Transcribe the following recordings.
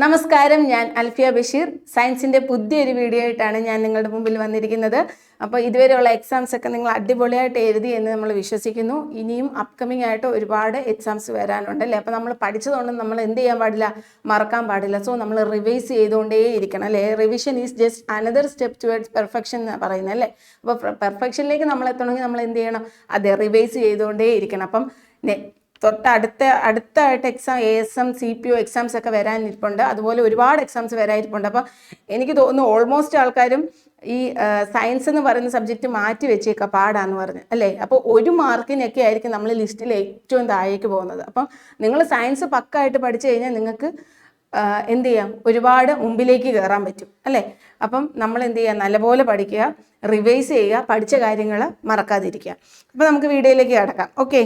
നമസ്കാരം, ഞാൻ അൽഫിയ ബഷീർ. സയൻസിൻ്റെ പുതിയൊരു വീഡിയോ ആയിട്ടാണ് ഞാൻ നിങ്ങളുടെ മുമ്പിൽ വന്നിരിക്കുന്നത്. അപ്പോൾ ഇതുവരെയുള്ള എക്സാംസ് ഒക്കെ നിങ്ങൾ അടിപൊളിയായിട്ട് എഴുതി എന്ന് നമ്മൾ വിശ്വസിക്കുന്നു. ഇനിയും അപ്കമിങ് ആയിട്ട് ഒരുപാട് എക്സാംസ് വരാനുണ്ട് അല്ലേ. അപ്പോൾ നമ്മൾ പഠിച്ചതുകൊണ്ട് നമ്മൾ എന്ത് ചെയ്യാൻ പാടില്ല, മറക്കാൻ പാടില്ല. സോ നമ്മൾ റിവൈസ് ചെയ്തുകൊണ്ടേ ഇരിക്കണം അല്ലേ. Revision is just another step towards perfection എന്ന് പറയുന്നത് അല്ലേ. അപ്പോൾ പെർഫെക്ഷനിലേക്ക് നമ്മൾ എത്തണമെങ്കിൽ നമ്മൾ എന്ത് ചെയ്യണം, അതെ, റിവൈസ് ചെയ്തുകൊണ്ടേ ഇരിക്കണം. അപ്പം അടുത്തായിട്ട് എക്സാം ASM CPO എക്സാംസ് ഒക്കെ വരാനിരിപ്പുണ്ട്. അതുപോലെ ഒരുപാട് എക്സാംസ് വരാനിരിപ്പുണ്ട്. അപ്പോൾ എനിക്ക് തോന്നുന്നു ഓൾമോസ്റ്റ് ആൾക്കാരും ഈ സയൻസ് എന്ന് പറയുന്ന സബ്ജക്റ്റ് മാറ്റി വെച്ചേക്കാം, പാടാന്ന് പറഞ്ഞ് അല്ലേ. അപ്പോൾ 1 മാർക്കിനൊക്കെ ആയിരിക്കും നമ്മൾ ലിസ്റ്റിൽ ഏറ്റവും താഴേക്ക് പോകുന്നത്. അപ്പം നിങ്ങൾ സയൻസ് പക്കായിട്ട് പഠിച്ചു കഴിഞ്ഞാൽ നിങ്ങൾക്ക് എന്ത് ചെയ്യാം, ഒരുപാട് മുമ്പിലേക്ക് കയറാൻ പറ്റും അല്ലേ. അപ്പം നമ്മൾ എന്ത് ചെയ്യുക, നല്ലപോലെ പഠിക്കുക, റിവൈസ് ചെയ്യുക, പഠിച്ച കാര്യങ്ങൾ മറക്കാതിരിക്കുക. അപ്പോൾ നമുക്ക് വീഡിയോയിലേക്ക് കടക്കാം. ഓക്കെ,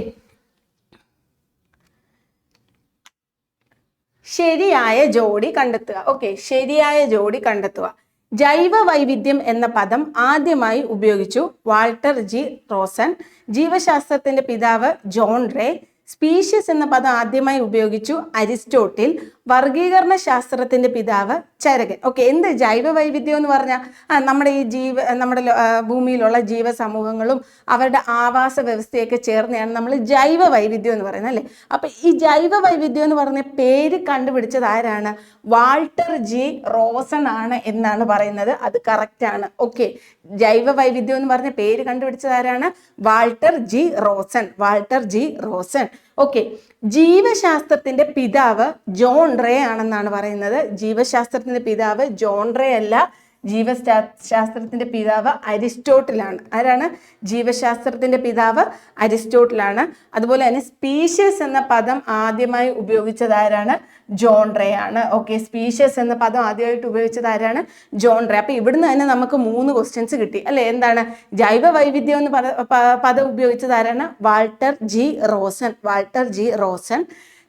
ശരിയായ ജോഡി കണ്ടെത്തുക. ഓക്കെ, ശരിയായ ജോഡി കണ്ടെത്തുക. ജൈവ വൈവിധ്യം എന്ന പദം ആദ്യമായി ഉപയോഗിച്ചു വാൾട്ടർ ജി റോസൻ. ജീവശാസ്ത്രത്തിന്റെ പിതാവ് ജോൺ റേ. സ്പീഷ്യസ് എന്ന പദം ആദ്യമായി ഉപയോഗിച്ചു അരിസ്റ്റോട്ടിൽ. വർഗീകരണ ശാസ്ത്രത്തിന്റെ പിതാവ് ചരകൻ. ഓക്കെ, എന്ത് ജൈവ വൈവിധ്യം എന്ന് പറഞ്ഞാൽ നമ്മുടെ ഭൂമിയിലുള്ള ജീവസമൂഹങ്ങളും അവരുടെ ആവാസ വ്യവസ്ഥയൊക്കെ ചേർന്നെയാണ് നമ്മൾ ജൈവ വൈവിധ്യം എന്ന് പറയുന്നത് അല്ലേ. അപ്പൊ ഈ ജൈവ വൈവിധ്യം എന്ന് പറഞ്ഞ പേര് കണ്ടുപിടിച്ചത് ആരാണ്? വാൾട്ടർ ജി റോസൺ ആണ് എന്നാണ് പറയുന്നത്. അത് കറക്റ്റ് ആണ്. ഓക്കെ, ജൈവ വൈവിധ്യം എന്ന് പറഞ്ഞ പേര് കണ്ടുപിടിച്ചത് ആരാണ്? Walter G Rosen. Walter G Rosen. Okay, ജീവശാസ്ത്രത്തിന്റെ പിതാവ് ജോൺ റേ ആണെന്നാണ് പറയുന്നത്. ജീവശാസ്ത്രത്തിന്റെ പിതാവ് ജോൺ റേ അല്ല, ജീവശാസ്ത്രത്തിന്റെ പിതാവ് അരിസ്റ്റോട്ടിലാണ്. ആരാണ്? ജീവശാസ്ത്രത്തിന്റെ പിതാവ് അരിസ്റ്റോട്ടിലാണ്. അതുപോലെ തന്നെ സ്പീഷ്യസ് എന്ന പദം ആദ്യമായി ഉപയോഗിച്ചത് ആരാണ്? ജോൺ റേ ആണ്. ഓക്കെ, സ്പീഷ്യസ് എന്ന പദം ആദ്യമായിട്ട് ഉപയോഗിച്ചത് ആരാണ്? John Ray. അപ്പൊ ഇവിടുന്ന് തന്നെ നമുക്ക് 3 ക്വസ്റ്റ്യൻസ് കിട്ടി അല്ലെ. എന്താണ്? ജൈവ വൈവിധ്യം എന്ന് പദം ഉപയോഗിച്ചത് ആരാണ്? Walter G Rosen. Walter G Rosen.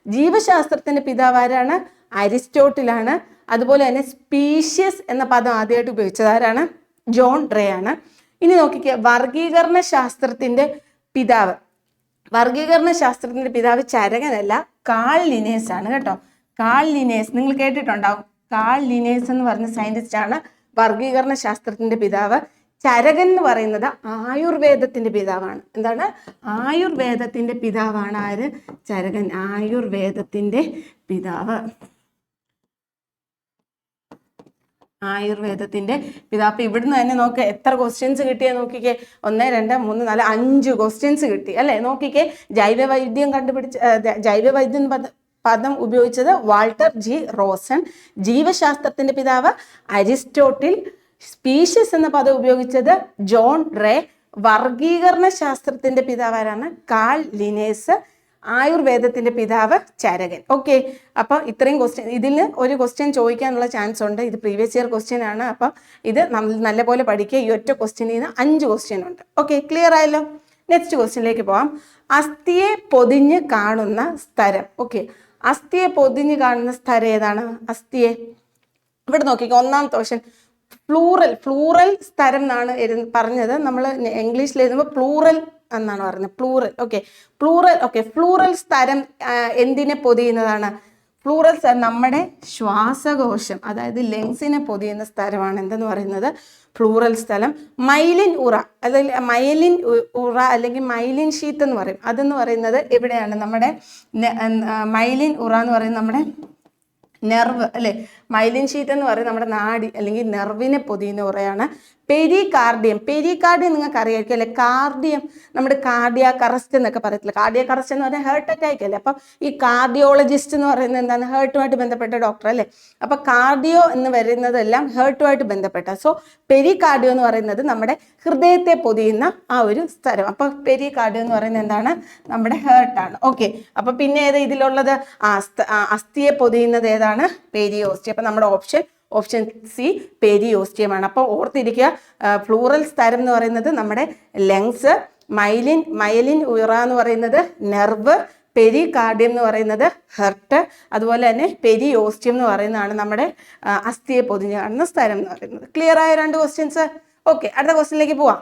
ജീവശാസ്ത്രത്തിന്റെ പിതാവ് ആരാണ്? അരിസ്റ്റോട്ടിലാണ്. അതുപോലെ തന്നെ സ്പീഷ്യസ് എന്ന പദം ആദ്യമായിട്ട് ഉപയോഗിച്ചത് ആരാണ്? ജോൺ റേ ആണ്. ഇനി നോക്കിക്കുക, വർഗീകരണ ശാസ്ത്രത്തിന്റെ പിതാവ്. വർഗീകരണ ശാസ്ത്രത്തിന്റെ പിതാവ് ചരകനല്ല, കാൾ ലിനേസ് ആണ് കേട്ടോ. കാൾ ലിനേസ് നിങ്ങൾ കേട്ടിട്ടുണ്ടാവും. കാൾ ലിനേസ് എന്ന് പറഞ്ഞ സയന്റിസ്റ്റ് ആണ് വർഗീകരണ ശാസ്ത്രത്തിന്റെ പിതാവ്. ചരകൻ എന്ന് പറയുന്നത് ആയുർവേദത്തിന്റെ പിതാവാണ്. എന്താണ്? ആയുർവേദത്തിന്റെ പിതാവാണ് ആര്? ചരകൻ. ആയുർവേദത്തിന്റെ പിതാവ്. ആയുർവേദത്തിന്റെ പിതാവ്. അപ്പൊ ഇവിടുന്ന് തന്നെ നോക്കുക എത്ര ക്വസ്റ്റ്യൻസ് കിട്ടിയാൽ നോക്കിക്കേ. 1 2 3 4 5 ക്വസ്റ്റ്യൻസ് കിട്ടി അല്ലെ. നോക്കിക്കേ, ജൈവവൈദ്യം പദം ഉപയോഗിച്ചത് വാൾട്ടർ ജി റോസൺ. ജീവശാസ്ത്രത്തിന്റെ പിതാവ് അരിസ്റ്റോട്ടിൽ. സ്പീഷ്യസ് എന്ന പദം ഉപയോഗിച്ചത് ജോൺ റേ. വർഗീകരണ ശാസ്ത്രത്തിന്റെ പിതാവ് ആരാണ്? Call Linnaeus. ആയുർവേദത്തിന്റെ പിതാവ് ചരകൻ. ഓക്കെ, അപ്പൊ ഇത്രയും ക്വസ്റ്റ്യൻ, ഇതിൽ ഒരു ക്വസ്റ്റ്യൻ ചോദിക്കാനുള്ള ചാൻസ് ഉണ്ട്. ഇത് പ്രീവിയസ് ഇയർ ക്വസ്റ്റ്യൻ ആണ്. അപ്പം ഇത് നല്ലപോലെ പഠിക്കുക. ഈ ഒറ്റ ക്വസ്റ്റ്യനിൽ നിന്ന് 5 ക്വസ്റ്റ്യൻ ഉണ്ട്. ഓക്കെ, ക്ലിയർ ആയല്ലോ. നെക്സ്റ്റ് ക്വസ്റ്റ്യനിലേക്ക് പോവാം. അസ്ഥിയെ പൊതിഞ്ഞ് കാണുന്ന സ്ഥലം. ഓക്കെ, അസ്ഥിയെ പൊതിഞ്ഞ് കാണുന്ന സ്ഥലം ഏതാണ്? അസ്ഥിയെ ഇവിടെ നോക്കിക്കോ. 1ാമത്തെ ക്വസ്റ്റ്യൻ ഫ്ലൂറൽ സ്ഥലം എന്നാണ് പറഞ്ഞത്. നമ്മൾ ഇംഗ്ലീഷിൽ എഴുതുമ്പോൾ പ്ലൂറൽ എന്നാണ് പറയുന്നത്. Plural. Okay, plural. Okay, plural സ്ഥലം എന്തിനെ പൊതിയുന്നതാണ്? ഫ്ലൂറൽ സ്ഥലം നമ്മുടെ ശ്വാസകോശം, അതായത് ലങ്സിനെ പൊതിയുന്ന സ്ഥലമാണ് എന്തെന്ന് പറയുന്നത്? ഫ്ലൂറൽ സ്ഥലം. മൈലിൻ ഉറ, അതായത് മൈലിൻ ഉറ അല്ലെങ്കിൽ മൈലിൻ ഷീത്ത് എന്ന് പറയും. അതെന്ന് പറയുന്നത് എവിടെയാണ്? നമ്മുടെ മൈലിൻ ഉറ എന്ന് പറയുന്നത് നമ്മുടെ നെർവ് അല്ലെ. മൈലിൻ ഷീറ്റ് എന്ന് പറയുന്നത് നമ്മുടെ നാഡി അല്ലെങ്കിൽ നെർവിനെ പൊതിയുന്ന ഉറയാണ്. പെരികാർഡിയം. പെരികാർഡിയം നിങ്ങൾക്ക് അറിയാമായിരിക്കും അല്ലെ. കാർഡിയം നമ്മുടെ കാർഡിയാക് അറസ്റ്റ് എന്നൊക്കെ പറയത്തില്ല. കാർഡിയാക് അറസ്റ്റ് എന്ന് പറഞ്ഞാൽ ഹേർട്ട് അറ്റാക്ക് അല്ലേ. അപ്പം ഈ കാർഡിയോളജിസ്റ്റ് എന്ന് പറയുന്നത് എന്താണ്? ഹേർട്ടുമായിട്ട് ബന്ധപ്പെട്ട ഡോക്ടർ അല്ലേ. അപ്പൊ കാർഡിയോ എന്ന് വരുന്നതെല്ലാം ഹേർട്ടുമായിട്ട് ബന്ധപ്പെട്ട. സോ പെരികാർഡിയോ എന്ന് പറയുന്നത് നമ്മുടെ ഹൃദയത്തെ പൊതിയുന്ന ആ ഒരു സ്ഥലം. അപ്പൊ പെരികാർഡിയോ എന്ന് പറയുന്നത് എന്താണ്? നമ്മുടെ ഹേർട്ടാണ്. ഓക്കെ, അപ്പൊ പിന്നെ ഏത് ഇതിലുള്ളത്? അസ്ഥിയെ പൊതിയുന്നത് ഏതാണ്? പെരിയോസ്റ്റിയം. അപ്പൊ നമ്മുടെ ഓപ്ഷൻ സി പെരിയോസ്റ്റിയമാണ്. അപ്പോൾ ഓർത്തിരിക്കുക, ഫ്ലൂറൽ സ്ഥലം എന്ന് പറയുന്നത് നമ്മുടെ ലങ്സ്, മൈലിൻ ഉറ എന്ന് പറയുന്നത് നെർവ്, പെരികാർഡിയം എന്ന് പറയുന്നത് ഹെർട്ട്, അതുപോലെ തന്നെ പെരിയോസ്റ്റിയം എന്ന് പറയുന്നതാണ് നമ്മുടെ അസ്ഥിയെ പൊതിഞ്ഞ് കാണുന്ന സ്ഥലം എന്ന് പറയുന്നത്. ക്ലിയർ ആയ 2 ക്വസ്റ്റ്യൻസ്. ഓക്കെ, അടുത്ത ക്വസ്റ്റ്യനിലേക്ക് പോവാം.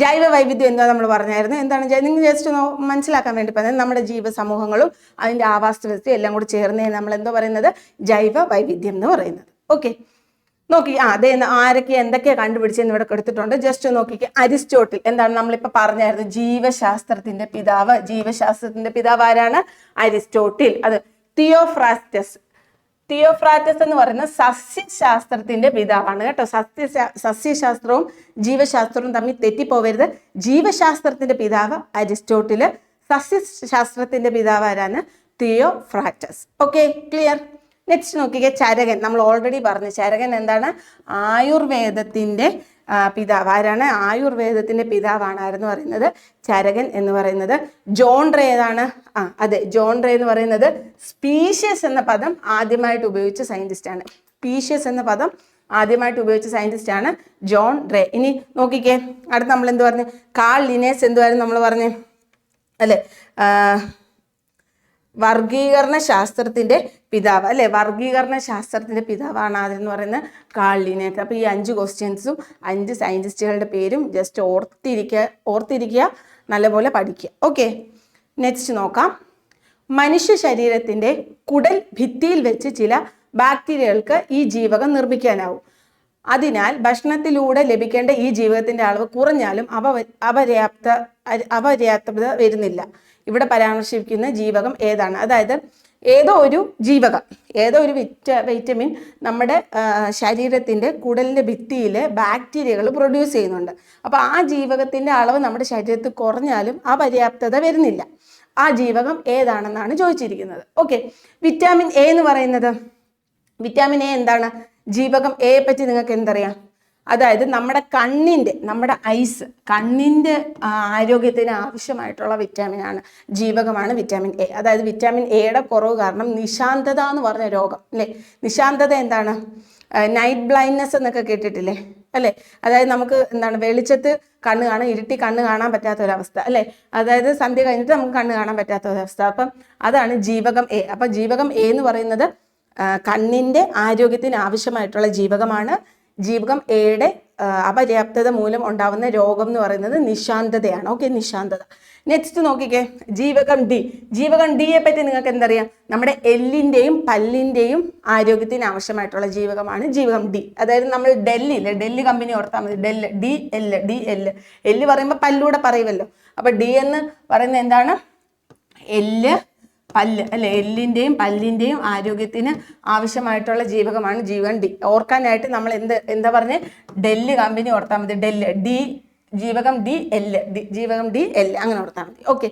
ജൈവ വൈവിധ്യം എന്താ നമ്മൾ പറഞ്ഞായിരുന്നു. എന്താണ് നിങ്ങൾ ജസ്റ്റ് ഒന്ന് മനസ്സിലാക്കാൻ വേണ്ടി പറഞ്ഞത് നമ്മുടെ ജീവസമൂഹങ്ങളും അതിൻ്റെ ആവാസ വ്യവസ്ഥയും എല്ലാം കൂടി ചേർന്ന് നമ്മൾ എന്താ പറയുന്നത് ജൈവ വൈവിധ്യം എന്ന് പറയുന്നത്. ഓക്കെ, നോക്കി അതേ ആരൊക്കെ എന്തൊക്കെയാണ് കണ്ടുപിടിച്ചെന്ന് ഇവിടെ കൊടുത്തിട്ടുണ്ട്. ജസ്റ്റ് നോക്കിക്ക്. അരിസ്റ്റോട്ടിൽ എന്താണ് നമ്മളിപ്പോൾ പറഞ്ഞായിരുന്നു ജീവശാസ്ത്രത്തിന്റെ പിതാവ്. ജീവശാസ്ത്രത്തിന്റെ പിതാവ് ആരാണ്? അരിസ്റ്റോട്ടിൽ. അത് തിയോഫ്രാസ്റ്റസ് എന്ന് പറയുന്ന സസ്യശാസ്ത്രത്തിന്റെ പിതാവാണ് കേട്ടോ. സസ്യശാസ്ത്രവും ജീവശാസ്ത്രവും തമ്മിൽ തെറ്റിപ്പോവരുത്. ജീവശാസ്ത്രത്തിന്റെ പിതാവ് അരിസ്റ്റോട്ടില്, സസ്യശാസ്ത്രത്തിന്റെ പിതാവ് ആരാണ്? തിയോഫ്രാസ്റ്റസ്. Okay, clear. നെക്സ്റ്റ് നോക്കിക്കേ, ചരകൻ. നമ്മൾ ഓൾറെഡി പറഞ്ഞു ചരകൻ എന്താണ്? ആയുർവേദത്തിന്റെ പിതാവ്. ആരാണ്? ആയുർവേദത്തിന്റെ പിതാവാണായിരുന്നു പറയുന്നത് ചരകൻ എന്ന് പറയുന്നത്. ജോൺ റേ ഏതാണ്? അതെ, ജോൺ റേ എന്ന് പറയുന്നത് സ്പീഷ്യസ് എന്ന പദം ആദ്യമായിട്ട് ഉപയോഗിച്ച സയന്റിസ്റ്റ് ആണ്. സ്പീഷ്യസ് എന്ന പദം ആദ്യമായിട്ട് ഉപയോഗിച്ച സയന്റിസ്റ്റ് ആണ് ജോൺ റേ. ഇനി നോക്കിക്കേ, അടുത്ത് നമ്മൾ എന്ത് പറഞ്ഞു? കാൾ ലിനേസ് എന്തുവായിരുന്നു നമ്മൾ പറഞ്ഞു അല്ലെ? വർഗീകരണ ശാസ്ത്രത്തിന്റെ പിതാവ് അല്ലെ? വർഗീകരണ ശാസ്ത്രത്തിന്റെ പിതാവാണ് അതെന്ന് പറയുന്നത് കാൾ ലിനേസ്. അപ്പൊ ഈ 5 ക്വസ്റ്റ്യൻസും 5 സയന്റിസ്റ്റുകളുടെ പേരും ജസ്റ്റ് ഓർത്തിരിക്കുക, നല്ലപോലെ പഠിക്കുക. ഓക്കെ, നെക്സ്റ്റ് നോക്കാം. മനുഷ്യ ശരീരത്തിന്റെ കുടൽ ഭിത്തിയിൽ വെച്ച് ചില ബാക്ടീരിയകൾക്ക് ഈ ജീവകം നിർമ്മിക്കാനാവും. അതിനാൽ ഭക്ഷണത്തിലൂടെ ലഭിക്കേണ്ട ഈ ജീവകത്തിന്റെ അളവ് കുറഞ്ഞാലും അപര്യാപ്തത വരുന്നില്ല. ഇവിടെ പരാമർശിക്കുന്ന ജീവകം ഏതാണ്? അതായത് ഏതോ ഒരു ജീവകം, ഏതോ ഒരു വൈറ്റമിൻ നമ്മുടെ ശരീരത്തിന്റെ കുടലിന്റെ ഭിത്തിയിൽ ബാക്ടീരിയകൾ പ്രൊഡ്യൂസ് ചെയ്യുന്നുണ്ട്. അപ്പോൾ ആ ജീവകത്തിന്റെ അളവ് നമ്മുടെ ശരീരത്തിൽ കുറഞ്ഞാലും അപര്യാപ്തത വരുന്നില്ല. ആ ജീവകം ഏതാണെന്നാണ് ചോദിച്ചിരിക്കുന്നത്. ഓക്കെ, വിറ്റാമിൻ എ എന്ന് പറയുന്നത്, വിറ്റാമിൻ എ എന്താണ്? ജീവകം എയെ പറ്റി നിങ്ങൾക്ക് എന്തറിയാം? അതായത് നമ്മുടെ കണ്ണിന്റെ ആരോഗ്യത്തിന് ആവശ്യമായിട്ടുള്ള വിറ്റാമിനാണ്, ജീവകമാണ് വിറ്റാമിൻ എ. അതായത് വിറ്റാമിൻ എയുടെ കുറവ് കാരണം നിശാന്തത എന്ന് പറഞ്ഞ രോഗം അല്ലേ? നിശാന്തത എന്താണ്? നൈറ്റ് ബ്ലൈൻഡ്നെസ് എന്നൊക്കെ കേട്ടിട്ടില്ലേ അല്ലേ? അതായത് നമുക്ക് എന്താണ് വെളിച്ചത്ത് കണ്ണ് കാണാൻ, ഇരുട്ടി കണ്ണ് കാണാൻ പറ്റാത്ത ഒരവസ്ഥ അല്ലേ? അതായത് സന്ധ്യ കഴിഞ്ഞിട്ട് നമുക്ക് കണ്ണ് കാണാൻ പറ്റാത്ത ഒരവസ്ഥ. അപ്പം അതാണ് ജീവകം എ. അപ്പം ജീവകം എ എന്ന് പറയുന്നത് കണ്ണിന്റെ ആരോഗ്യത്തിന് ആവശ്യമായിട്ടുള്ള ജീവകമാണ്. ജീവകം എയുടെ അപര്യാപ്തത മൂലം ഉണ്ടാവുന്ന രോഗം എന്ന് പറയുന്നത് നിശാന്തതയാണ്. ഓക്കെ, നിശാന്തത. നെക്സ്റ്റ് നോക്കിക്കേ, ജീവകം ഡി. ജീവകം ഡിയെ പറ്റി നിങ്ങൾക്ക് എന്തറിയാം? നമ്മുടെ എല്ലിന്റെയും പല്ലിന്റെയും ആരോഗ്യത്തിന് ആവശ്യമായിട്ടുള്ള ജീവകമാണ് ജീവകം ഡി. അതായത് നമ്മൾ ഡെല്ലി കമ്പനി ഓർത്താൽ മതി. എല്ല് പറയുമ്പോൾ പല്ലൂടെ പറയുമല്ലോ. അപ്പൊ ഡി എന്ന് പറയുന്നത് എന്താണ്? പല്ല് അല്ലെ? എല്ലിന്റെയും പല്ലിന്റെയും ആരോഗ്യത്തിന് ആവശ്യമായിട്ടുള്ള ജീവകമാണ് ജീവകം ഡി. ഓർക്കാനായിട്ട് നമ്മൾ എന്താ പറഞ്ഞേ? ഡെല്ലി കമ്പനി ഓർത്താൽ മതി. ജീവകം ഡി എൽ അങ്ങനെ ഓർത്താൽ മതി. ഓക്കെ,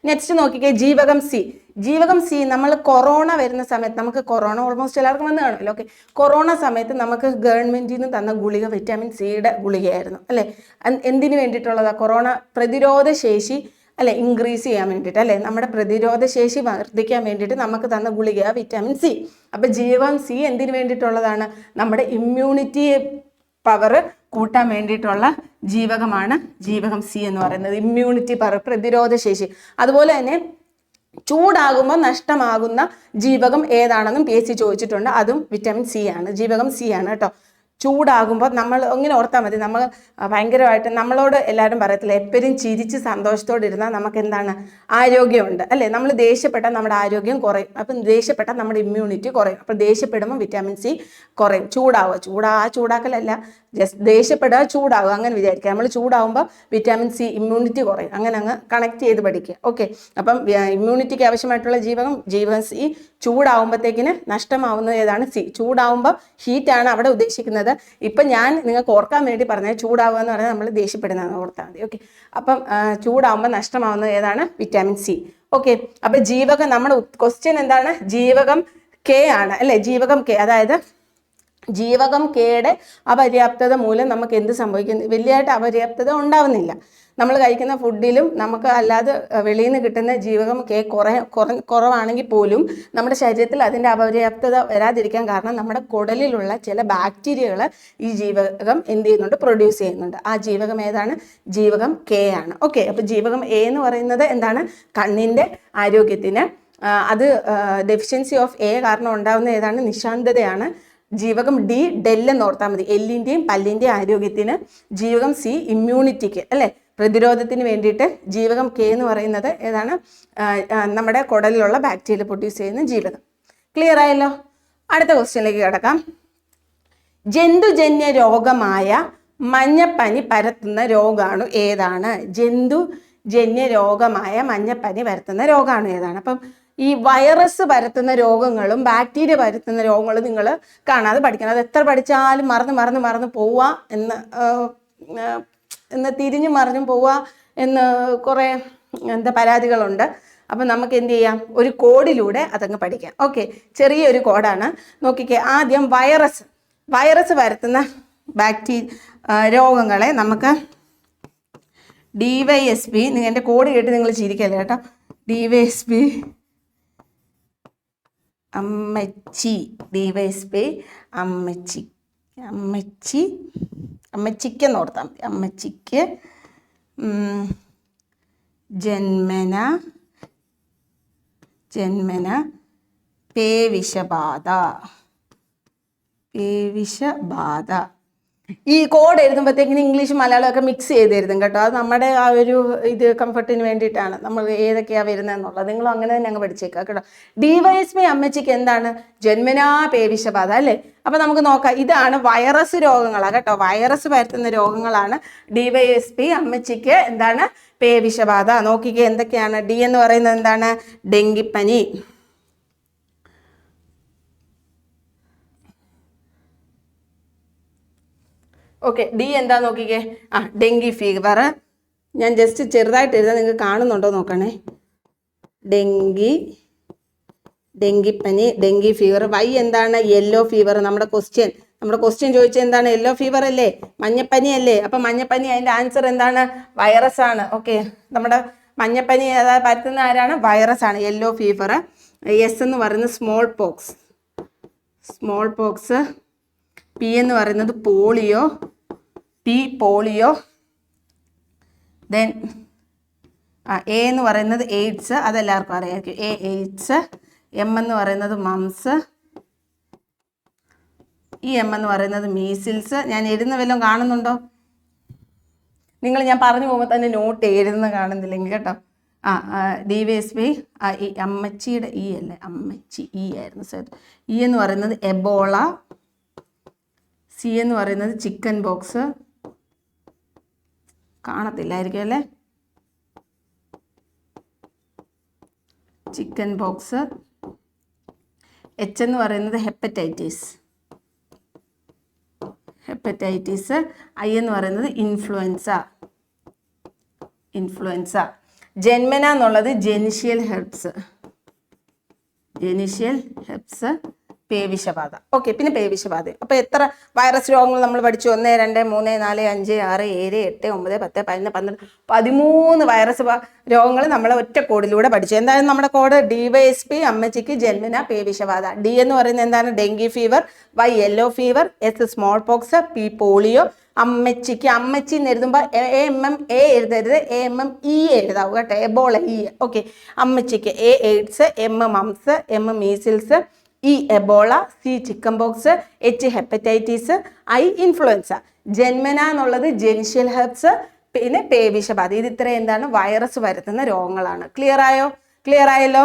നെക്സ്റ്റ് നോക്കിക്കേ, ജീവകം സി. ജീവകം സി നമ്മൾ കൊറോണ വരുന്ന സമയത്ത്, നമുക്ക് കൊറോണ ഓൾമോസ്റ്റ് എല്ലാവർക്കും വന്ന് കാണുമല്ലോ. ഓക്കെ, കൊറോണ സമയത്ത് നമുക്ക് ഗവൺമെന്റിൽ നിന്ന് തന്ന ഗുളിക വിറ്റാമിൻ സിയുടെ ഗുളികയായിരുന്നു അല്ലെ? എന്തിനു വേണ്ടിയിട്ടുള്ളതാ? കൊറോണ പ്രതിരോധ ശേഷി അല്ലെ ഇൻക്രീസ് ചെയ്യാൻ വേണ്ടിയിട്ട് അല്ലെ? നമ്മുടെ പ്രതിരോധ ശേഷി വർദ്ധിക്കാൻ വേണ്ടിയിട്ട് നമുക്ക് തന്ന ഗുളിക വിറ്റാമിൻ സി. അപ്പൊ ജീവകം സി എന്തിനു വേണ്ടിയിട്ടുള്ളതാണ്? നമ്മുടെ ഇമ്മ്യൂണിറ്റി പവർ കൂട്ടാൻ വേണ്ടിയിട്ടുള്ള ജീവകമാണ് ജീവകം സി എന്ന് പറയുന്നത്. ഇമ്മ്യൂണിറ്റി പവർ, പ്രതിരോധ ശേഷി. അതുപോലെ തന്നെ ചൂടാകുമ്പോൾ നഷ്ടമാകുന്ന ജീവകം ഏതാണെന്നും PSC ചോദിച്ചിട്ടുണ്ട്. അതും വിറ്റാമിൻ സി ആണ്, ജീവകം സി ആണ് കേട്ടോ. ചൂടാകുമ്പോൾ നമ്മൾ ഇങ്ങനെ ഓർത്താൽ മതി. നമ്മൾ ഭയങ്കരമായിട്ട് നമ്മളോട് എല്ലാവരും പറയത്തില്ല, എപ്പോഴും ചിരിച്ച് സന്തോഷത്തോടെ ഇരുന്നാൽ നമുക്ക് എന്താണ്? ആരോഗ്യമുണ്ട് അല്ലേ? നമ്മൾ ദേഷ്യപ്പെട്ടാൽ നമ്മുടെ ആരോഗ്യം കുറയും. അപ്പം ദേഷ്യപ്പെട്ടാൽ നമ്മുടെ ഇമ്മ്യൂണിറ്റി കുറയും. അപ്പം ദേഷ്യപ്പെടുമ്പോൾ വിറ്റാമിൻ സി കുറയും. ചൂടാക്കലല്ല, ജസ്റ്റ് ദേഷ്യപ്പെടുക, ചൂടാവുക, അങ്ങനെ വിചാരിക്കുക. നമ്മൾ ചൂടാവുമ്പോൾ വിറ്റാമിൻ സി, ഇമ്മ്യൂണിറ്റി കുറയും. അങ്ങനെ അങ്ങ് കണക്ട് ചെയ്ത് പഠിക്കുക. ഓക്കെ, അപ്പം ഇമ്മ്യൂണിറ്റിക്ക് ആവശ്യമായിട്ടുള്ള ജീവകം സി. ചൂടാവുമ്പോഴത്തേക്കിന് നഷ്ടമാവുന്നത് ഏതാണ്? സി. ചൂടാവുമ്പോൾ ഹീറ്റാണ് അവിടെ ഉദ്ദേശിക്കുന്നത്. ഇപ്പം ഞാൻ നിങ്ങൾക്ക് ഓർക്കാൻ വേണ്ടി പറഞ്ഞത് ചൂടാവുക എന്ന് പറഞ്ഞാൽ നമ്മൾ ദേഷ്യപ്പെടുന്നതെന്ന് ഓർത്താൽ മതി. ഓക്കെ, അപ്പം ചൂടാവുമ്പോൾ നഷ്ടമാവുന്നത് ഏതാണ്? Vitamin C. ഓക്കെ, അപ്പം ജീവകം, നമ്മുടെ ക്വസ്റ്റ്യൻ എന്താണ്? ജീവകം കെ ആണ് അല്ലേ? ജീവകം കെ, അതായത് ജീവകം കെയുടെ അപര്യാപ്തത മൂലം നമുക്ക് എന്ത് സംഭവിക്കുന്നു? വലിയതായിട്ട് അപര്യാപ്തത ഉണ്ടാവുന്നില്ല. നമ്മൾ കഴിക്കുന്ന ഫുഡിലും നമുക്ക് അല്ലാതെ വെളിയിൽ നിന്ന് കിട്ടുന്ന ജീവകം കെ കുറവാണെങ്കിൽ പോലും നമ്മുടെ ശരീരത്തിൽ അതിൻ്റെ അപര്യാപ്തത വരാതിരിക്കാൻ കാരണം നമ്മുടെ കുടലിലുള്ള ചില ബാക്ടീരിയകൾ ഈ ജീവകം എന്ത് ചെയ്യുന്നുണ്ട്? പ്രൊഡ്യൂസ് ചെയ്യുന്നുണ്ട്. ആ ജീവകം ഏതാണ്? ജീവകം കെ ആണ്. ഓക്കെ, അപ്പോൾ ജീവകം എ എന്ന് പറയുന്നത് എന്താണ്? കണ്ണിൻ്റെ ആരോഗ്യത്തിന്. അത് ഡെഫിഷ്യൻസി ഓഫ് എ കാരണം ഉണ്ടാകുന്ന ഏതാണ്? നിശാന്തതയാണ്. ജീവകം ഡി ഡെൽ എന്ന് ഓർത്താൽ മതി. എല്ലിൻ്റെയും പല്ലിൻ്റെയും ആരോഗ്യത്തിന്. ജീവകം സി ഇമ്മ്യൂണിറ്റിക്ക് അല്ലേ, പ്രതിരോധത്തിന് വേണ്ടിയിട്ട്. ജീവകം കെ എന്ന് പറയുന്നത് ഏതാണ്, നമ്മുടെ കുടലിലുള്ള ബാക്ടീരിയ പ്രൊഡ്യൂസ് ചെയ്യുന്ന ജീവകം. ക്ലിയർ ആയല്ലോ? അടുത്ത ക്വസ്റ്റ്യനിലേക്ക് കിടക്കാം. ജന്തുജന്യ രോഗമായ മഞ്ഞപ്പനി പരത്തുന്ന രോഗാണു ഏതാണ്? ജന്തുജന്യ രോഗമായ മഞ്ഞപ്പനി പരത്തുന്ന രോഗാണു ഏതാണ്? അപ്പം ഈ വൈറസ് പരത്തുന്ന രോഗങ്ങളും ബാക്ടീരിയ പരത്തുന്ന രോഗങ്ങളും നിങ്ങൾ കാണാതെ പഠിക്കണം. അത് എത്ര പഠിച്ചാലും മറന്ന് പോവുക എന്ന് തിരിഞ്ഞു മറിഞ്ഞും പോവുക എന്ന് കുറേ പരാതികളുണ്ട്. അപ്പം നമുക്ക് എന്ത് ചെയ്യാം, ഒരു കോഡിലൂടെ അതങ്ങ് പഠിക്കാം. ഓക്കെ, ചെറിയൊരു കോഡാണ്. നോക്കിക്കേ, ആദ്യം വൈറസ് പരത്തുന്ന രോഗങ്ങളെ നമുക്ക് DYSP, എൻ്റെ കോഡ് കേട്ട് നിങ്ങൾ ചിരിക്കല്ലേ കേട്ടോ. DYSP അമ്മച്ചി, DYSP അമ്മച്ചിക്കെന്ന് ഓർത്താൽ മതി. അമ്മച്ചിക്ക് ജന്മന പേവിഷബാധ. ഈ കോഡ് എഴുതുമ്പോഴത്തേക്കിന് ഇംഗ്ലീഷ് മലയാളമൊക്കെ മിക്സ് ചെയ്ത് എഴുതും കേട്ടോ. അത് നമ്മുടെ ആ ഒരു കംഫർട്ടിന് വേണ്ടിയിട്ടാണ്, നമ്മൾ ഏതൊക്കെയാണ് വരുന്നതെന്നുള്ളത്. നിങ്ങളും അങ്ങനെ തന്നെ അങ്ങ് പഠിച്ചേക്കാം കേട്ടോ. DYSP അമ്മച്ചിക്ക് എന്താണ്? ജന്മനാ പേവിഷബാധ അല്ലേ. അപ്പം നമുക്ക് നോക്കാം, ഇതാണ് വൈറസ് രോഗങ്ങളാണ് കേട്ടോ. വൈറസ് പരത്തുന്ന രോഗങ്ങളാണ്. DYSP അമ്മച്ചിക്ക് എന്താണ്? പേവിഷബാധ. നോക്കിക്കേ എന്തൊക്കെയാണ്. ഡി എന്ന് പറയുന്നത് എന്താണ്? ഡെങ്കിപ്പനി. ഓക്കെ, ഡി എന്താ നോക്കിക്കേ. Dengue fever. ഞാൻ ജസ്റ്റ് ചെറുതായിട്ട് എഴുതാൻ, നിങ്ങൾക്ക് കാണുന്നുണ്ടോ നോക്കണേ. ഡെങ്കിപ്പനി, ഡെങ്കി ഫീവർ. വൈ എന്താണ്? Yellow fever. നമ്മുടെ ക്വസ്റ്റ്യൻ ചോദിച്ചത് എന്താണ്? യെല്ലോ ഫീവർ അല്ലേ, മഞ്ഞപ്പനി അല്ലേ. അപ്പം മഞ്ഞപ്പനി, അതിൻ്റെ ആൻസർ എന്താണ്? വൈറസ് ആണ്. ഓക്കെ, നമ്മുടെ മഞ്ഞപ്പനി പരത്തുന്ന ആരാണ്? വൈറസ് ആണ്, യെല്ലോ ഫീവർ. എസ് എന്ന് പറയുന്നത് സ്മോൾ പോക്സ്. പി എന്ന് പറയുന്നത് പോളിയോ. ദെൻ എ എന്ന് പറയുന്നത് എയ്ഡ്സ്, അതെല്ലാവർക്കും അറിയാമായിരിക്കും. എയ്ഡ്സ്. എം എന്ന് പറയുന്നത് മംസ്. ഈ എം എന്ന് പറയുന്നത് മീസിൽസ്. ഞാൻ എഴുതുന്ന വല്ലതും കാണുന്നുണ്ടോ? ഞാൻ പറഞ്ഞു പോകുമ്പോൾ തന്നെ നോട്ട് എഴുതുന്ന കാണുന്നില്ലെങ്കിൽ കേട്ടോ. DYSP ഈ അമ്മച്ചിയുടെ ഈ അല്ലേ, അമ്മച്ചി ഈ ആയിരുന്നു സർ. ഈ എന്ന് പറയുന്നത് എബോള. സി എന്ന് പറയുന്നത് ചിക്കൻ ബോക്സ്. കാണത്തില്ലായിരിക്കും അല്ലേ, ചിക്കൻ ബോക്സ്. എച്ച് എന്ന് പറയുന്നത് ഹെപ്പറ്റൈറ്റിസ്. ഐ എന്ന് പറയുന്നത് ഇൻഫ്ലുവൻസ. ജന്മന എന്നുള്ളത് ജെനിഷ്യൽ ഹെർപ്സ്. പേവിഷബാധ. ഓക്കെ, പിന്നെ പേവിഷബാധ. അപ്പോൾ എത്ര വൈറസ് രോഗങ്ങൾ നമ്മൾ പഠിച്ചു? 1, 2, 3, 4, 5, 6, 7, 8, 9, 10, 11, 12, 13 വൈറസ് രോഗങ്ങൾ നമ്മൾ ഒറ്റ കോഡിലൂടെ പഠിച്ചു. എന്തായാലും നമ്മുടെ കോഡ് DYSP അമ്മച്ചിക്ക് ജന്മന പേവിഷബാധ. ഡി എന്ന് പറയുന്നത് എന്താണ്? Dengue fever. Y yellow fever. S smallpox. P polio. അമ്മച്ചിക്ക്, അമ്മച്ചി എന്ന് എഴുതുമ്പോൾ AMM A എഴുതരുത്, AMM E എഴുതാവൂ കേട്ടോ. Ebola E. ഓക്കെ, അമ്മച്ചിക്ക് AIDS. M mumps. M measles. E Ebola. C chickenpox. H hepatitis. I influenza. ജന്മന എന്നുള്ളത് ജെനിഷ്യൽ ഹെർപ്സ്, പിന്നെ പേവിഷബാധ. ഇത് ഇത്രയും എന്താണ്? വൈറസ് വരുത്തുന്ന രോഗങ്ങളാണ്. ക്ലിയർ ആയല്ലോ?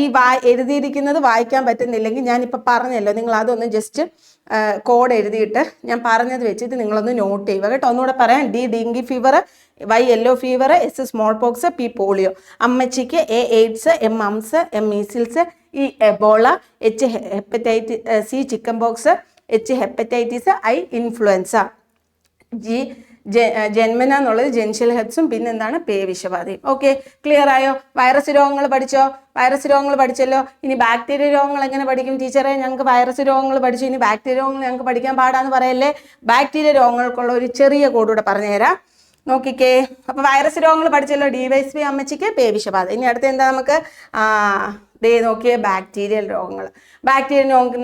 ഈ എഴുതിയിരിക്കുന്നത് വായിക്കാൻ പറ്റുന്നില്ലെങ്കിൽ ഞാനിപ്പോൾ പറഞ്ഞല്ലോ, നിങ്ങൾ അതൊന്ന് ജസ്റ്റ് കോഡ് എഴുതിയിട്ട് ഞാൻ പറഞ്ഞത് വെച്ചിട്ട് നിങ്ങളൊന്ന് നോട്ട് ചെയ്യുക കേട്ടോ. ഒന്നുകൂടെ പറയാം. D dengue fever. Y yellow fever. S smallpox. P polio. അമ്മച്ചിക്ക് AIDS. M mumps. M measles. E Ebola. H hepatitis. C chickenpox. H hepatitis. I influenza. ജന്മന എന്നുള്ളത് ജെനിഷ്യൽ ഹെർപ്സും പിന്നെ എന്താണ്? പേവിഷബാധയും. ഓക്കെ, ക്ലിയർ ആയോ? വൈറസ് രോഗങ്ങൾ പഠിച്ചല്ലോ. ഇനി ബാക്ടീരിയ രോഗങ്ങൾ എങ്ങനെ പഠിക്കും? ടീച്ചറെ, ഞങ്ങൾക്ക് വൈറസ് രോഗങ്ങൾ പഠിച്ചു, ഇനി ബാക്ടീരിയ രോഗങ്ങൾ ഞങ്ങൾക്ക് പഠിക്കാൻ പാടാന്ന് പറയല്ലേ. ബാക്ടീരിയ രോഗങ്ങൾക്കുള്ള ഒരു ചെറിയ കോഡൂടെ പറഞ്ഞുതരാം. നോക്കിക്കേ, അപ്പോൾ വൈറസ് രോഗങ്ങൾ പഠിച്ചല്ലോ. DYSP അമ്മച്ചിക്ക് പേവിഷബാധ. ഇനി അടുത്ത എന്താ നമുക്ക്? നോക്കിയേ, ബാക്ടീരിയൽ രോഗങ്ങൾ.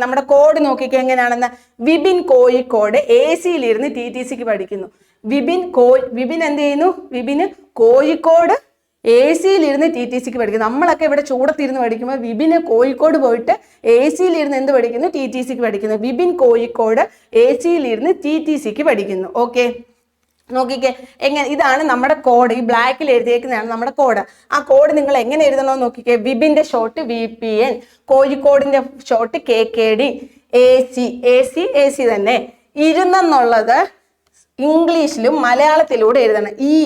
നമ്മുടെ കോഡ് നോക്കിക്കേ എങ്ങനെയാണെന്ന്. വിപിൻ കോഴിക്കോട് AC-യിലിരുന്ന് TTCക്ക് പഠിക്കുന്നു. വിപിൻ എന്ത് ചെയ്യുന്നു? വിപിന് കോഴിക്കോട് AC-യിലിരുന്ന് TTC-ക്ക് പഠിക്കുന്നു. നമ്മളൊക്കെ ഇവിടെ ചൂടത്തിരുന്ന് പഠിക്കുമ്പോൾ വിപിന് കോഴിക്കോട് പോയിട്ട് AC-യിലിരുന്ന് എന്ത് പഠിക്കുന്നു? TTC-ക്ക് പഠിക്കുന്നു. വിപിൻ കോഴിക്കോട് AC-യിലിരുന്ന് TTC-ക്ക് പഠിക്കുന്നു. ഓക്കെ, നോക്കിക്കേ എങ്ങനെ, ഇതാണ് നമ്മുടെ കോഡ്. ഈ ബ്ലാക്കിൽ എഴുതിയേക്കുന്നതാണ് നമ്മുടെ കോഡ്. ആ കോഡ് നിങ്ങൾ എങ്ങനെ എഴുതണമെന്ന് നോക്കിക്കേ. വിപിന്റെ ഷോർട്ട് VPN, കോഴിക്കോടിന്റെ ഷോർട്ട് KKD, AC തന്നെ. ഇരുന്നെന്നുള്ളത് ഇംഗ്ലീഷിലും മലയാളത്തിലൂടെ എഴുതണം. ഈ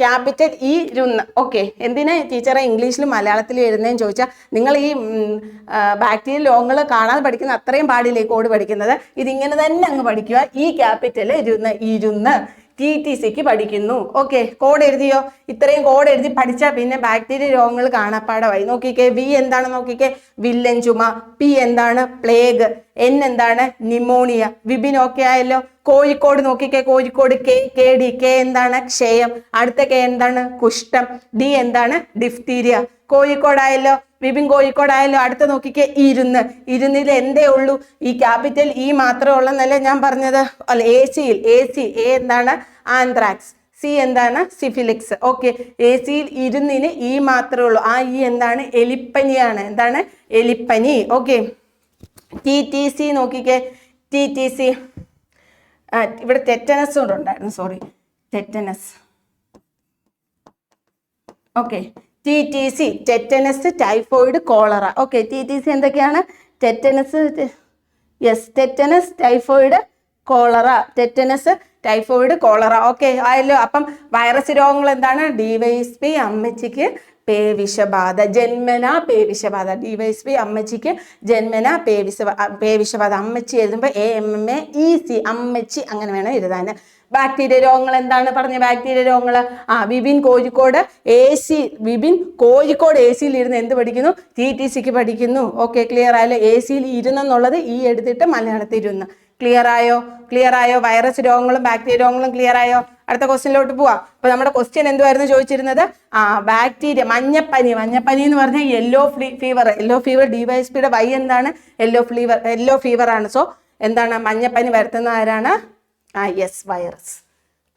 ക്യാപിറ്റൽ ഈ ഇരുന്ന്. ഓക്കെ, എന്തിനാ ടീച്ചറെ ഇംഗ്ലീഷിലും മലയാളത്തിലും എഴുതുന്നതെന്ന് ചോദിച്ചാൽ നിങ്ങൾ ഈ ബാക്ടീരിയൽ ലോങ്ങുകൾ കാണാതെ പഠിക്കുന്ന അത്രയും പാടില്ല ഈ കോഡ് പഠിക്കുന്നത്. ഇതിങ്ങനെ തന്നെ അങ്ങ് പഠിക്കുക. ഈ ക്യാപിറ്റൽ ഇരുന്ന് TTC-ക്ക് പഠിക്കുന്നു. ഓക്കെ, കോഡ് എഴുതിയോ? ഇത്രയും കോഡ് എഴുതി പഠിച്ചാൽ പിന്നെ ബാക്ടീരിയ രോഗങ്ങൾ കാണാപ്പാടമായി. നോക്കിക്കേ, V എന്താണ് നോക്കിക്കേ? വില്ലൻ ചുമ. P എന്താണ്? പ്ലേഗ്. N എന്താണ്? നിമോണിയ. വിപിൻ ഓക്കെ ആയല്ലോ. കോഴിക്കോട് നോക്കിക്കേ, കോഴിക്കോട് KKD. K എന്താണ്? ക്ഷയം. അടുത്ത K എന്താണ്? കുഷ്ഠം. D എന്താണ്? ഡിഫ്തീരിയ. കോഴിക്കോടായല്ലോ, വിപിൻ കോഴിക്കോടായല്ലോ. അടുത്ത നോക്കിക്കേ, ഇരുന്നിൽ എന്തേ ഉള്ളൂ? ഈ ക്യാപിറ്റൽ E മാത്രമേ ഉള്ളെന്നല്ലേ ഞാൻ പറഞ്ഞത്? അല്ല, AC A എന്താണ്? ആന്ത്രാക്സ്. C എന്താണ്? സിഫിലിക്സ്. ഓക്കെ, AC-യിൽ ഇരുന്നിന് E മാത്രമേ ഉള്ളൂ. ആ E എന്താണ്? എലിപ്പനിയാണ്. എന്താണ്? എലിപ്പനി. ഓക്കെ, TTC നോക്കിക്കേ, TTC ഇവിടെ ടെറ്റനസ് കൂടെ ഉണ്ടായിരുന്നു, sorry, tetanus. Okay, TTC tetanus, typhoid, cholera. Okay, TTC എന്തൊക്കെയാണ്? Tetanus, tetanus, typhoid, cholera. Tetanus, typhoid, cholera. Okay ആയല്ലോ. അപ്പം വൈറസ് രോഗങ്ങൾ എന്താണ്? DYSP അമ്മച്ചിക്ക് പേവിഷബാധ, ജന്മനാ പേവിഷബാധ. DYSP അമ്മച്ചിക്ക് ജന്മനാ പേവിഷബാധ. അമ്മച്ചി എഴുതുമ്പോൾ AMMAEC, അമ്മച്ചി അങ്ങനെ വേണം എഴുതാൻ. ബാക്ടീരിയ രോഗങ്ങൾ എന്താണ് പറഞ്ഞ? ബാക്ടീരിയ രോഗങ്ങൾ വിപിൻ കോഴിക്കോട് AC-യിൽ ഇരുന്ന് എന്ത് പഠിക്കുന്നു? TTC-ക്ക് പഠിക്കുന്നു. ഓക്കെ, ക്ലിയർ ആയല്ലോ. AC-യിൽ ഇരുന്നെന്നുള്ളത് ഈ എടുത്തിട്ട് മലയാളത്തിൽ ഇരുന്ന്. ക്ലിയർ ആയോ? വൈറസ് രോഗങ്ങളും ബാക്ടീരിയ രോഗങ്ങളും ക്ലിയർ ആയോ? അടുത്ത ക്വസ്റ്റ്യനിലോട്ട് പോവാം. അപ്പൊ നമ്മുടെ ക്വസ്റ്റ്യൻ എന്തുവായിരുന്നു ചോദിച്ചിരുന്നത്? ബാക്ടീരിയ, മഞ്ഞപ്പനി എന്ന് പറഞ്ഞാൽ യെല്ലോ ഫീവർ. DYSP-യുടെ Y എന്താണ്? യെല്ലോ ഫീവർ ആണ്. സോ എന്താണ്? മഞ്ഞപ്പനി വരുത്തുന്ന ആരാണ്? Yes, virus.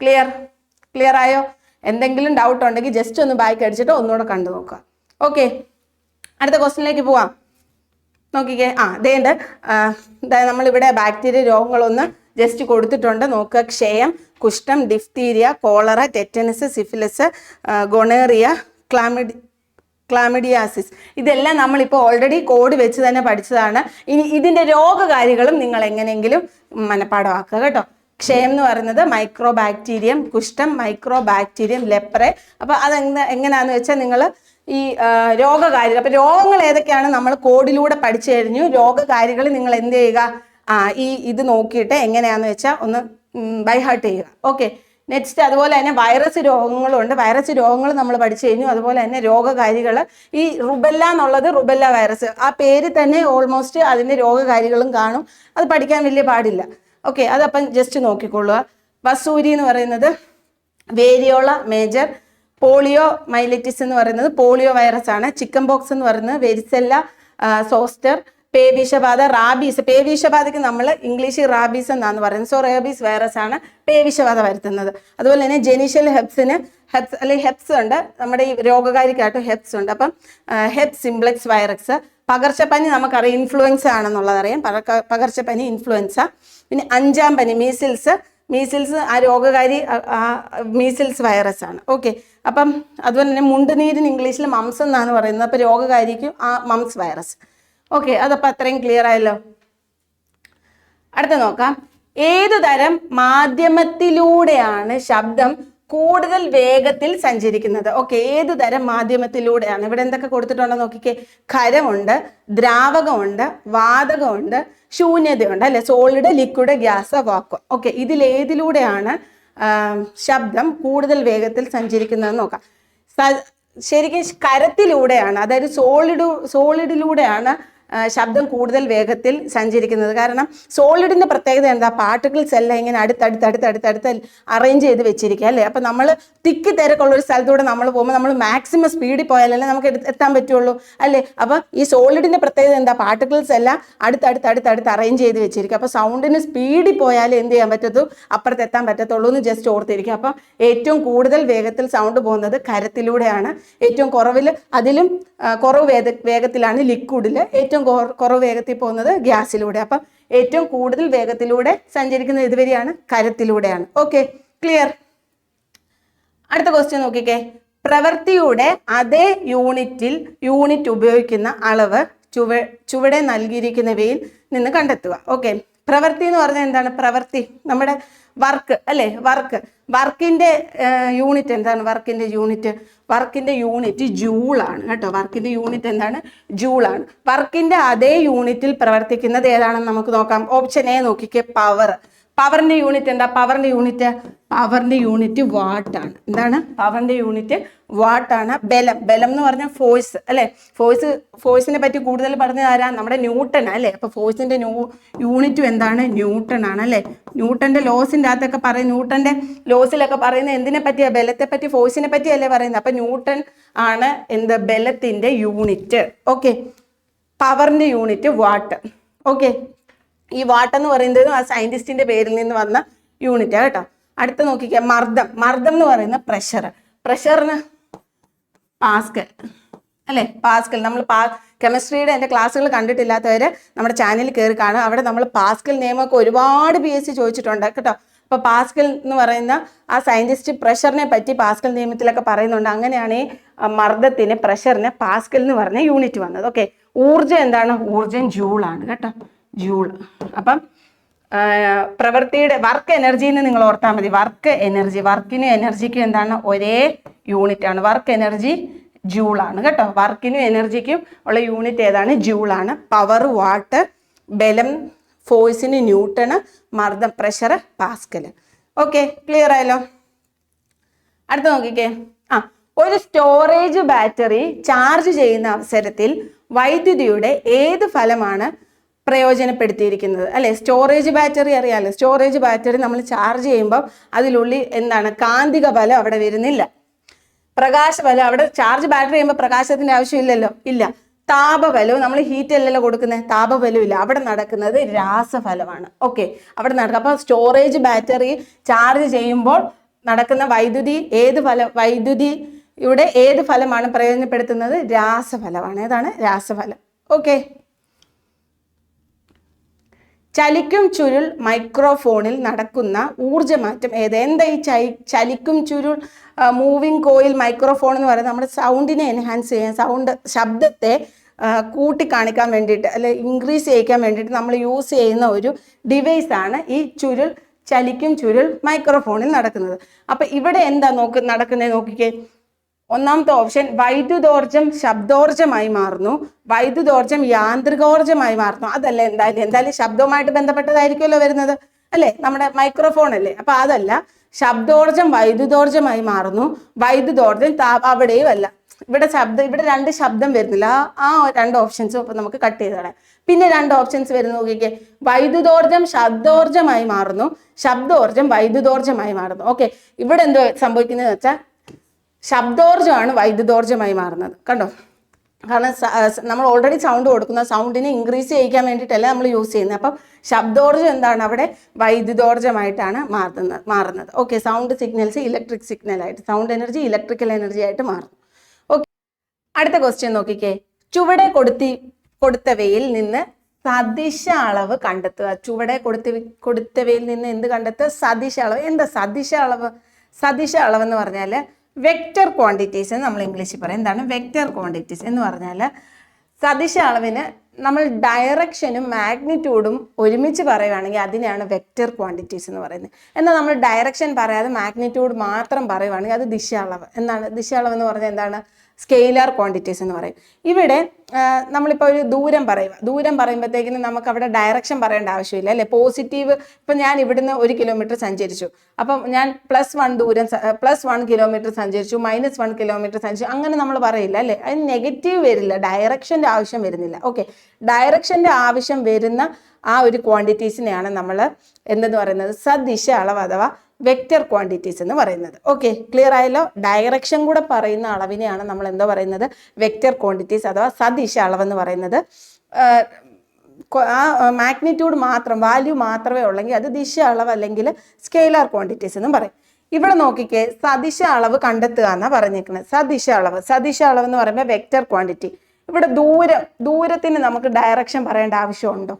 ക്ലിയർ ആയോ? എന്തെങ്കിലും ഡൗട്ട് ഉണ്ടെങ്കിൽ ജസ്റ്റ് ഒന്ന് ബാക്ക് അടിച്ചിട്ട് ഒന്നുകൂടെ കണ്ടു നോക്കുക. ഓക്കെ, അടുത്ത ക്വസ്റ്റ്യനിലേക്ക് പോവാം. നോക്കിക്കേ, അതേണ്ട് നമ്മളിവിടെ ബാക്ടീരിയ രോഗങ്ങളൊന്ന് ജസ്റ്റ് കൊടുത്തിട്ടുണ്ട്. നോക്കുക, ക്ഷയം, കുഷ്ഠം, diphtheria, cholera, tetanus, syphilis, gonorrhoea, chlamydiasis. ഇതെല്ലാം നമ്മളിപ്പോൾ ഓൾറെഡി കോഡ് വെച്ച് തന്നെ പഠിച്ചതാണ്. ഇനി ഇതിൻ്റെ രോഗകാരികളും നിങ്ങൾ എങ്ങനെയെങ്കിലും മനഃപ്പാടമാക്കുക കേട്ടോ. ക്ഷയം എന്ന് പറയുന്നത് മൈക്രോബാക്ടീരിയം, കുഷ്ഠം മൈക്രോബാക്ടീരിയം, ലെപ്രെ. അപ്പോൾ എങ്ങനെയാണെന്ന് വെച്ചാൽ നിങ്ങൾ ഈ രോഗകാരികൾ, അപ്പോൾ രോഗങ്ങൾ ഏതൊക്കെയാണ് നമ്മൾ കോഡിലൂടെ പഠിച്ചു കഴിഞ്ഞു. രോഗകാരികൾ നിങ്ങൾ എന്ത് ചെയ്യുക? ഇത് നോക്കിയിട്ട് എങ്ങനെയാണെന്ന് വെച്ചാൽ ഒന്ന് ബൈ ഹാർട്ട് ചെയ്യുക. ഓക്കെ, നെക്സ്റ്റ് അതുപോലെ തന്നെ വൈറസ് രോഗങ്ങളുണ്ട്. വൈറസ് രോഗങ്ങൾ നമ്മൾ പഠിച്ചു കഴിഞ്ഞു. അതുപോലെ തന്നെ രോഗകാരികൾ, ഈ റുബെല്ല എന്നുള്ളത് റുബെല്ല വൈറസ്, ആ പേര് തന്നെ ഓൾമോസ്റ്റ് അതിൻ്റെ രോഗകാരികളും കാണും. അത് പഠിക്കാൻ വലിയ പാടില്ല. ഓക്കെ, അതപ്പം ജസ്റ്റ് നോക്കിക്കൊള്ളുക. വസൂരി എന്ന് പറയുന്നത് വേരിയോള മേജർ. പോളിയോ മൈലൈറ്റിസ് എന്ന് പറയുന്നത് പോളിയോ വൈറസ് ആണ്. ചിക്കൻ ബോക്സ് എന്ന് പറയുന്നത് വെരിസെല്ല സോസ്റ്റർ. പേവിഷബാധ, റാബീസ്. പേവിഷബാധയ്ക്ക് നമ്മൾ ഇംഗ്ലീഷിൽ റാബീസ് എന്നാണ് പറയുന്നത്. സോ റേബീസ് വൈറസ് ആണ് പേവിഷബാധ വരുത്തുന്നത്. അതുപോലെ തന്നെ ജെനീഷ്യൽ ഹെപ്സ് ഉണ്ട്. നമ്മുടെ ഈ രോഗകാരിക്കായിട്ട് ഹെപ്സ് ഉണ്ട്. അപ്പം ഹെപ് സിംപ്ലെക്സ് വൈറസ്. പകർച്ചപ്പനി നമുക്കറിയാം, ഇൻഫ്ലുവൻസ ആണെന്നുള്ളതറിയാം. പകർച്ചപ്പനി, ഇൻഫ്ലുവൻസ. പിന്നെ അഞ്ചാം പനി മീസിൽസ്. ആ രോഗകാരി മീസിൽസ് വൈറസ് ആണ്. ഓക്കെ, അപ്പം അതുപോലെ തന്നെ മുണ്ടുനീരിന് ഇംഗ്ലീഷിൽ മംസ് എന്നാണ് പറയുന്നത്. അപ്പോൾ രോഗകാരിക്കും മംസ് വൈറസ്. ഓക്കെ, അതപ്പോൾ അത്രയും ക്ലിയർ ആയല്ലോ. അടുത്ത നോക്കാം. ഏതു തരം മാധ്യമത്തിലൂടെയാണ് ശബ്ദം കൂടുതൽ വേഗത്തിൽ സഞ്ചരിക്കുന്നത്? ഓക്കെ, ഏതു തരം മാധ്യമത്തിലൂടെയാണ്? ഇവിടെ എന്തൊക്കെ കൊടുത്തിട്ടുണ്ടോ നോക്കിക്കേ. ഖരമുണ്ട്, ദ്രാവകമുണ്ട്, വാതകമുണ്ട്, ശൂന്യതയുണ്ട്, അല്ലെ? Solid, liquid, gas, vacuum. Okay, ഇതിലേതിലൂടെയാണ് ശബ്ദം കൂടുതൽ വേഗത്തിൽ സഞ്ചരിക്കുന്നതെന്ന് നോക്കാം. ശരിക്കും കരത്തിലൂടെയാണ്, അതായത് സോളിഡിലൂടെയാണ് ശബ്ദം കൂടുതൽ വേഗത്തിൽ സഞ്ചരിക്കുന്നത്. കാരണം സോളിഡിന്റെ പ്രത്യേകത എന്താ, പാർട്ടിക്കിൾസ് എല്ലാം ഇങ്ങനെ അടുത്തടുത്ത് അറേഞ്ച് ചെയ്ത് വെച്ചിരിക്കുക അല്ലേ. അപ്പൊ നമ്മൾ തിക്കി തിരക്കുള്ള ഒരു സ്ഥലത്തൂടെ നമ്മൾ പോകുമ്പോൾ നമ്മൾ മാക്സിമം സ്പീഡിൽ പോയാലല്ലേ നമുക്ക് എത്താൻ പറ്റുള്ളൂ അല്ലേ. അപ്പൊ ഈ സോളിഡിന്റെ പ്രത്യേകത എന്താ, പാർട്ടിക്കിൾസ് എല്ലാം അടുത്തടുത്ത് അറേഞ്ച് ചെയ്ത് വെച്ചിരിക്കുക. അപ്പൊ സൗണ്ടിന് സ്പീഡിൽ പോയാലേ എന്ത് ചെയ്യാൻ പറ്റത്തു, അപ്പുറത്ത് എത്താൻ പറ്റത്തുള്ളൂ എന്ന് ജസ്റ്റ് ഓർത്തിരിക്കുക. അപ്പൊ ഏറ്റവും കൂടുതൽ വേഗത്തിൽ സൗണ്ട് പോകുന്നത് കരത്തിലൂടെയാണ്. ഏറ്റവും അതിലും കുറവ് വേഗത്തിലാണ് ലിക്വിഡിൽ, ഏറ്റവും കുറവ് വേഗത്തിൽ പോകുന്നത് ഗ്യാസിലൂടെ. അപ്പം ഏറ്റവും കൂടുതൽ വേഗത്തിലൂടെ സഞ്ചരിക്കുന്നത് ഇതുവരെയാണ്, കരത്തിലൂടെയാണ്. Okay, clear. അടുത്ത ക്വസ്റ്റ്യൻ നോക്കിക്കേ. പ്രവൃത്തിയുടെ അതേ യൂണിറ്റ് ഉപയോഗിക്കുന്ന അളവ് ചുവടെ നൽകിയിരിക്കുന്നവയിൽ നിന്ന് കണ്ടെത്തുക. ഓക്കെ, പ്രവൃത്തി എന്ന് പറഞ്ഞാൽ എന്താണ്? പ്രവൃത്തി നമ്മുടെ വർക്ക് അല്ലേ, വർക്കിന്റെ യൂണിറ്റ് എന്താണ്? വർക്കിന്റെ യൂണിറ്റ് ജൂളാണ് കേട്ടോ. വർക്കിന്റെ യൂണിറ്റ് എന്താണ്? ജൂളാണ്. വർക്കിന്റെ അതേ യൂണിറ്റിൽ പ്രവർത്തിക്കുന്നത് ഏതാണെന്ന് നമുക്ക് നോക്കാം. ഓപ്ഷൻ എ നോക്കിക്കേ, പവറിന്റെ യൂണിറ്റ് എന്താ? പവറിന്റെ യൂണിറ്റ് വാട്ടാണ്. എന്താണ്? പവറിന്റെ യൂണിറ്റ് വാട്ടാണ്. ബലം എന്ന് പറഞ്ഞാൽ ഫോഴ്സ് അല്ലെ. ഫോഴ്സിനെ പറ്റി കൂടുതൽ പറഞ്ഞത് ആരാ? നമ്മുടെ ന്യൂട്ടൺ അല്ലെ. അപ്പൊ ഫോഴ്സിന്റെ യൂണിറ്റും എന്താണ്? ന്യൂട്ടൺ ആണ് അല്ലെ. ന്യൂട്ടന്റെ ലോസിന്റെ അകത്തൊക്കെ പറയും, ന്യൂട്ടന്റെ ലോസിലൊക്കെ പറയുന്നത് എന്തിനെ പറ്റിയാ? ബലത്തെ പറ്റി, ഫോഴ്സിനെ പറ്റി അല്ലേ പറയുന്നത്. അപ്പൊ ന്യൂട്ടൺ ആണ് എന്ത്? ബലത്തിന്റെ യൂണിറ്റ്. ഓക്കെ, പവറിന്റെ യൂണിറ്റ് വാട്ട്. ഓക്കെ, ഈ വാട്ട് എന്ന് പറയുന്നത് ആ സയന്റിസ്റ്റിന്റെ പേരിൽ നിന്ന് വന്ന യൂണിറ്റാ കേട്ടോ. അടുത്ത നോക്കിക്കുക, മർദ്ദം എന്ന് പറയുന്ന പ്രഷറിന് പാസ്കൽ അല്ലെ. പാസ്കൽ നമ്മൾ കെമിസ്ട്രിയുടെ എൻ്റെ ക്ലാസ്സുകൾ കണ്ടിട്ടില്ലാത്തവര് നമ്മുടെ ചാനലിൽ കയറി കാണുക. അവിടെ നമ്മൾ പാസ്കൽ നിയമമൊക്കെ ഒരുപാട് PSC ചോദിച്ചിട്ടുണ്ട് കേട്ടോ. അപ്പൊ പാസ്കൽ എന്ന് പറയുന്ന ആ സയന്റിസ്റ്റ് പ്രഷറിനെ പറ്റി പാസ്കൽ നിയമത്തിലൊക്കെ പറയുന്നുണ്ട്. അങ്ങനെയാണ് ഈ മർദ്ദത്തിന്, പ്രഷറിന് പാസ്കൽ എന്ന് പറഞ്ഞ യൂണിറ്റ് വന്നത്. ഓക്കെ, ഊർജ്ജം എന്താണ്? ഊർജ്ജം ജൂളാണ് കേട്ടോ, ജൂൾ. അപ്പം പ്രവൃത്തിയുടെ വർക്ക് എനർജിന്ന് നിങ്ങൾ ഓർത്താൽ മതി. വർക്കിനും എനർജിക്കും എന്താണ്? ഒരേ യൂണിറ്റ് ആണ്. വർക്ക് എനർജി ജൂളാണ് കേട്ടോ. വർക്കിനും എനർജിക്കും ഉള്ള യൂണിറ്റ് ഏതാണ്? ജൂളാണ്. പവർ വാട്ട്, ബലം ഫോഴ്സിന് ന്യൂട്ടണ്, മർദ്ദം പ്രഷർ പാസ്കൽ. ഓക്കെ, ക്ലിയർ ആയല്ലോ. അടുത്ത നോക്കിക്കേ. ഒരു സ്റ്റോറേജ് ബാറ്ററി ചാർജ് ചെയ്യുന്ന അവസരത്തിൽ വൈദ്യുതിയുടെ ഏത് ഫലമാണ് പ്രയോജനപ്പെടുത്തിയിരിക്കുന്നത് അല്ലെ. സ്റ്റോറേജ് ബാറ്ററി അറിയാമല്ലോ. സ്റ്റോറേജ് ബാറ്ററി നമ്മൾ ചാർജ് ചെയ്യുമ്പോൾ അതിനുള്ളിൽ എന്താണ്? കാന്തിക ബലം അവിടെ വരുന്നില്ല, പ്രകാശബലം. അവിടെ ചാർജ് ബാറ്ററി ചെയ്യുമ്പോൾ പ്രകാശത്തിന്റെ ആവശ്യമില്ലല്ലോ, ഇല്ല. താപബലവും, നമ്മൾ ഹീറ്റ് അല്ലല്ലോ കൊടുക്കുന്നത്, താപബലവും ഇല്ല. അവിടെ നടക്കുന്നത് രാസഫലമാണ്. ഓക്കെ, അവിടെ നടക്കുക. അപ്പൊ സ്റ്റോറേജ് ബാറ്ററി ചാർജ് ചെയ്യുമ്പോൾ നടക്കുന്ന വൈദ്യുതിയുടെ ഏത് ഫലമാണ് പ്രയോജനപ്പെടുത്തുന്നത്? രാസഫലമാണ്. ഏതാണ്? രാസഫലം. ഓക്കെ, ചലിക്കും ചുരുൾ മൈക്രോഫോണിൽ നടക്കുന്ന ഊർജ്ജമാറ്റം ഏത്? എന്താ ഈ ചലിക്കും ചുരുൾ മൂവിങ് കോയിൽ മൈക്രോഫോൺ എന്ന് പറയുന്നത്? നമ്മുടെ സൗണ്ടിനെ എൻഹാൻസ് ചെയ്യാൻ, ശബ്ദത്തെ കൂട്ടി കാണിക്കാൻ വേണ്ടിയിട്ട് അല്ലെ ഇൻക്രീസ് ചെയ്യിക്കാൻ വേണ്ടിയിട്ട് നമ്മൾ യൂസ് ചെയ്യുന്ന ഒരു ഡിവൈസാണ് ഈ ചലിക്കും ചുരുൾ മൈക്രോഫോണിൽ നടക്കുന്നത്. അപ്പൊ ഇവിടെ എന്താ നടക്കുന്നത് നോക്കിക്കേ. ഒന്നാമത്തെ ഓപ്ഷൻ, വൈദ്യുതോർജ്ജം ശബ്ദോർജ്ജമായി മാറുന്നു, വൈദ്യുതോർജ്ജം യാന്ത്രികോർജ്ജമായി മാറുന്നു. അതല്ല, എന്തായാലും ശബ്ദവുമായിട്ട് ബന്ധപ്പെട്ടതായിരിക്കുമല്ലോ വരുന്നത് അല്ലെ, നമ്മുടെ മൈക്രോഫോൺ അല്ലേ. അപ്പൊ അതല്ല, ശബ്ദോർജ്ജം വൈദ്യുതോർജ്ജമായി മാറുന്നു, വൈദ്യുതോർജ്ജം അവിടെയും അല്ല. ഇവിടെ രണ്ട് ശബ്ദം വരുന്നില്ല. ആ രണ്ട് ഓപ്ഷൻസും അപ്പൊ നമുക്ക് കട്ട് ചെയ്ത് കളയാം. പിന്നെ രണ്ട് ഓപ്ഷൻസ് വരുന്ന നോക്കിക്കേ. വൈദ്യുതോർജ്ജം ശബ്ദോർജ്ജമായി മാറുന്നു, ശബ്ദോർജ്ജം വൈദ്യുതോർജ്ജമായി മാറുന്നു. ഓക്കെ, ഇവിടെ എന്തോ സംഭവിക്കുന്നത് വെച്ചാൽ ശബ്ദോർജ്ജമാണ് വൈദ്യുതോർജ്ജമായി മാറുന്നത്. കണ്ടോ? കാരണം നമ്മൾ ഓൾറെഡി സൗണ്ട് കൊടുക്കുന്ന സൗണ്ടിനെ ഇൻക്രീസ് ചെയ്യിക്കാൻ വേണ്ടിയിട്ടല്ല നമ്മൾ യൂസ് ചെയ്യുന്നത്. അപ്പം ശബ്ദോർജ്ജം എന്താണ്? അവിടെ വൈദ്യുതോർജ്ജമായിട്ടാണ് മാറുന്നത്. ഓക്കെ, സൗണ്ട് സിഗ്നൽസ് ഇലക്ട്രിക് സിഗ്നലായിട്ട്, സൗണ്ട് എനർജി ഇലക്ട്രിക്കൽ എനർജി ആയിട്ട് മാറുന്നു. ഓക്കെ, അടുത്ത ക്വസ്റ്റ്യൻ നോക്കിക്കേ. ചുവടെ കൊടുത്തവയിൽ നിന്ന് സദിശ അളവ് കണ്ടെത്തുക. ചുവടെ കൊടുത്തവയിൽ നിന്ന് എന്ത് കണ്ടെത്തുക? സദിശ അളവ്. എന്താ സദിശ അളവ് എന്ന് പറഞ്ഞാൽ വെക്റ്റർ ക്വാണ്ടിറ്റീസ് എന്ന് നമ്മൾ ഇംഗ്ലീഷിൽ പറയും. എന്താണ് വെക്റ്റർ ക്വാണ്ടിറ്റീസ് എന്ന് പറഞ്ഞാൽ? സദിശ അളവിന് നമ്മൾ ഡയറക്ഷനും മാഗ്നിറ്റ്യൂഡും ഒരുമിച്ച് പറയുകയാണെങ്കിൽ അതിനെയാണ് വെക്റ്റർ ക്വാണ്ടിറ്റീസ് എന്ന് പറയുന്നത്. എന്നാൽ നമ്മൾ ഡയറക്ഷൻ പറയാതെ മാഗ്നിറ്റ്യൂഡ് മാത്രം പറയുകയാണെങ്കിൽ അത് ദിശ അളവ്. എന്താണ് ദിശ അളവ് എന്ന് പറഞ്ഞാൽ? എന്താണ്? സ്കെയിലാർ ക്വാണ്ടിറ്റീസ് എന്ന് പറയും. ഇവിടെ നമ്മളിപ്പോൾ ഒരു ദൂരം പറയുമ്പോഴത്തേക്കിന് നമുക്ക് അവിടെ ഡയറക്ഷൻ പറയേണ്ട ആവശ്യമില്ല അല്ലേ. പോസിറ്റീവ്, ഇപ്പം ഞാൻ ഇവിടുന്ന് 1 കിലോമീറ്റർ സഞ്ചരിച്ചു, അപ്പം ഞാൻ +1 കിലോമീറ്റർ സഞ്ചരിച്ചു, -1 കിലോമീറ്റർ സഞ്ചരിച്ചു, അങ്ങനെ നമ്മൾ പറയില്ല അല്ലേ. അതിന് നെഗറ്റീവ് വരില്ല, ഡയറക്ഷൻ്റെ ആവശ്യം വരുന്നില്ല. ഓക്കെ, ഡയറക്ഷൻ്റെ ആവശ്യം വരുന്ന ആ ഒരു ക്വാണ്ടിറ്റീസിനെയാണ് നമ്മൾ എന്തെന്ന് പറയുന്നത്, സദിശ അളവ് അഥവാ വെക്റ്റർ ക്വാണ്ടിറ്റീസ് എന്ന് പറയുന്നത്. ഓക്കെ, ക്ലിയർ ആയല്ലോ. ഡയറക്ഷൻ കൂടെ പറയുന്ന അളവിനെയാണ് നമ്മൾ എന്താ പറയുന്നത്, വെക്റ്റർ ക്വാണ്ടിറ്റീസ് അഥവാ സദിശ അളവെന്ന് പറയുന്നത്. ആ മാഗ്നിറ്റ്യൂഡ് മാത്രം, വാല്യൂ മാത്രമേ ഉള്ളെങ്കിൽ അത് ദിശ അളവ് അല്ലെങ്കിൽ സ്കെയിലാർ ക്വാണ്ടിറ്റീസ് എന്നും പറയും. ഇവിടെ നോക്കിക്കേ, സദിശ അളവ് കണ്ടെത്തുക എന്നാണ് പറഞ്ഞിരിക്കുന്നത്. സദിശ അളവ് എന്ന് പറയുമ്പോൾ വെക്റ്റർ ക്വാണ്ടിറ്റി. ഇവിടെ ദൂരത്തിന് നമുക്ക് ഡയറക്ഷൻ പറയേണ്ട ആവശ്യമുണ്ടോ?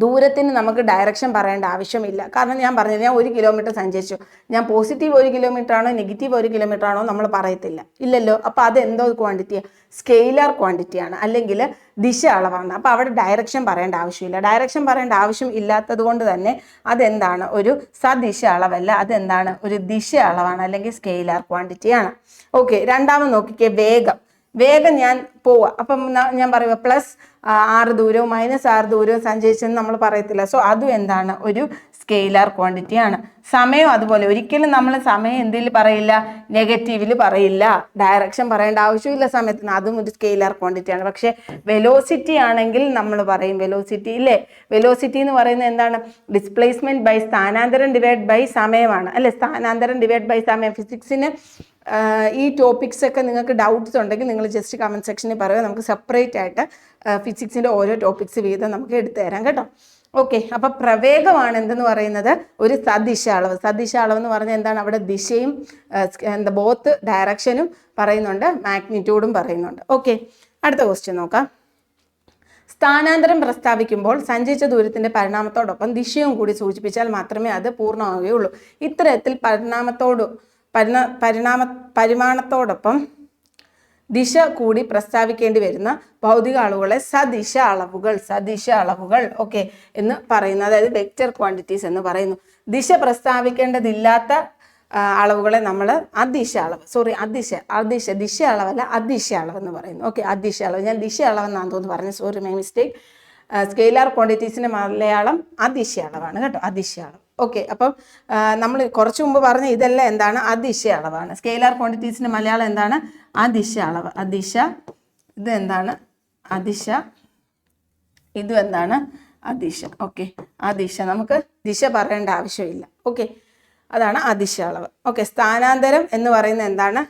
ദൂരത്തിന് നമുക്ക് ഡയറക്ഷൻ പറയേണ്ട ആവശ്യമില്ല. കാരണം ഞാൻ പറഞ്ഞത്, ഞാൻ 1 കിലോമീറ്റർ സഞ്ചരിച്ചു, ഞാൻ പോസിറ്റീവ് 1 കിലോമീറ്റർ ആണോ നെഗറ്റീവ് 1 കിലോമീറ്റർ ആണോ നമ്മൾ പറയത്തില്ല, ഇല്ലല്ലോ. അപ്പോൾ അത് എന്തോ ക്വാണ്ടിറ്റിയാണ്, സ്കെയിലാർ ക്വാണ്ടിറ്റിയാണ്, അല്ലെങ്കിൽ ദിശ അളവാണ്. അപ്പോൾ അവിടെ ഡയറക്ഷൻ പറയേണ്ട ആവശ്യമില്ല. ഡയറക്ഷൻ പറയേണ്ട ആവശ്യം ഇല്ലാത്തത് കൊണ്ട് തന്നെ അതെന്താണ്, ഒരു സദിശ അളവല്ല, അതെന്താണ്, ഒരു ദിശ അളവാണ് അല്ലെങ്കിൽ സ്കെയിലാർ ക്വാണ്ടിറ്റിയാണ്. ഓക്കെ, രണ്ടാമത് നോക്കിക്കേ, വേഗം ഞാൻ പോവുക. അപ്പം ഞാൻ പറയുക +6 ദൂരവും -6 ദൂരവും സഞ്ചരിച്ചെന്ന് നമ്മൾ പറയത്തില്ല. സോ അതും എന്താണ്, ഒരു സ്കെയിലാർ ക്വാണ്ടിറ്റിയാണ്. സമയം അതുപോലെ, ഒരിക്കലും നമ്മൾ സമയം എന്തിൽ പറയില്ല, നെഗറ്റീവിൽ പറയില്ല. ഡയറക്ഷൻ പറയേണ്ട ആവശ്യമില്ല സമയത്തിന്, അതും ഒരു സ്കെയിലാർ ക്വാണ്ടിറ്റിയാണ്. പക്ഷേ വെലോസിറ്റി ആണെങ്കിൽ നമ്മൾ പറയും, വെലോസിറ്റി ഇല്ലേ, വെലോസിറ്റി എന്ന് പറയുന്നത് എന്താണ്, ഡിസ്പ്ലേസ്മെന്റ് ബൈ സ്ഥാനാന്തരം ഡിവൈഡ് ബൈ സമയമാണ് അല്ലെ. സ്ഥാനാന്തരം ഡിവൈഡ് ബൈ സമയം. ഫിസിക്സിന് ഈ ടോപ്പിക്സ് ഒക്കെ നിങ്ങൾക്ക് ഡൗട്ട്സ് ഉണ്ടെങ്കിൽ നിങ്ങൾ ജസ്റ്റ് കമൻറ്റ് സെക്ഷനിൽ പറയുക, നമുക്ക് സെപ്പറേറ്റ് ആയിട്ട് ഫിസിക്സിൻ്റെ ഓരോ ടോപ്പിക്സ് വീതം നമുക്ക് എടുത്തു തരാം കേട്ടോ. ഓക്കെ, അപ്പം പ്രവേഗമാണ് എന്തെന്ന് പറയുന്നത്, ഒരു സദിശ അളവ് എന്ന് പറഞ്ഞാൽ എന്താണ്, അവിടെ ദിശയും ബോത്ത് ഡയറക്ഷനും പറയുന്നുണ്ട്, മാഗ്നിറ്റ്യൂഡും പറയുന്നുണ്ട്. ഓക്കെ, അടുത്ത ക്വസ്റ്റ്യൻ നോക്കാം. സ്ഥാനാന്തരം പ്രസ്താവിക്കുമ്പോൾ സഞ്ചരിച്ച ദൂരത്തിന്റെ പരിണാമത്തോടൊപ്പം ദിശയും കൂടി സൂചിപ്പിച്ചാൽ മാത്രമേ അത് പൂർണ്ണമാവുകയുള്ളൂ. ഇത്തരത്തിൽ പരിമാണത്തോടൊപ്പം ദിശ കൂടി പ്രസ്താവിക്കേണ്ടി വരുന്ന ഭൗതിക അളവുകളെ സദിശ അളവുകൾ ഓക്കെ എന്ന് പറയുന്നു. അതായത് വെക്റ്റർ ക്വാണ്ടിറ്റീസ് എന്ന് പറയുന്നു. ദിശ പ്രസ്താവിക്കേണ്ടതില്ലാത്ത അളവുകളെ നമ്മൾ ദിശ അളവല്ല അദിശ അളവ് എന്ന് പറയുന്നു. ഓക്കെ, അദിശ അളവ്, ഞാൻ ദിശ അളവെന്നാന്ന് തോന്നുന്നു പറഞ്ഞു, സോറി മൈ മിസ്റ്റേക്ക്. സ്കെയിലാർ ക്വാണ്ടിറ്റീസിന്റെ മലയാളം അദിശ അളവാണ് കേട്ടോ, അദിശ അളവ്. ഓക്കെ, അപ്പം നമ്മൾ കുറച്ചു മുമ്പ് പറഞ്ഞ ഇതെല്ലാം എന്താണ്, അദിശ അളവാണ്. സ്കെയിലാർ ക്വാണ്ടിറ്റീസിന്റെ മലയാളം എന്താണ്, അദിശ അളവ്. ഇത് എന്താണ്, അദിശ, ഇതും എന്താണ്, അദിശ. ഓക്കെ, അദിശ, നമുക്ക് ദിശ പറയേണ്ട ആവശ്യമില്ല. ഓക്കെ, അതാണ് അദിശ അളവ്. ഓക്കെ, സ്ഥാനാന്തരം എന്ന് പറയുന്നത് എന്താണ്,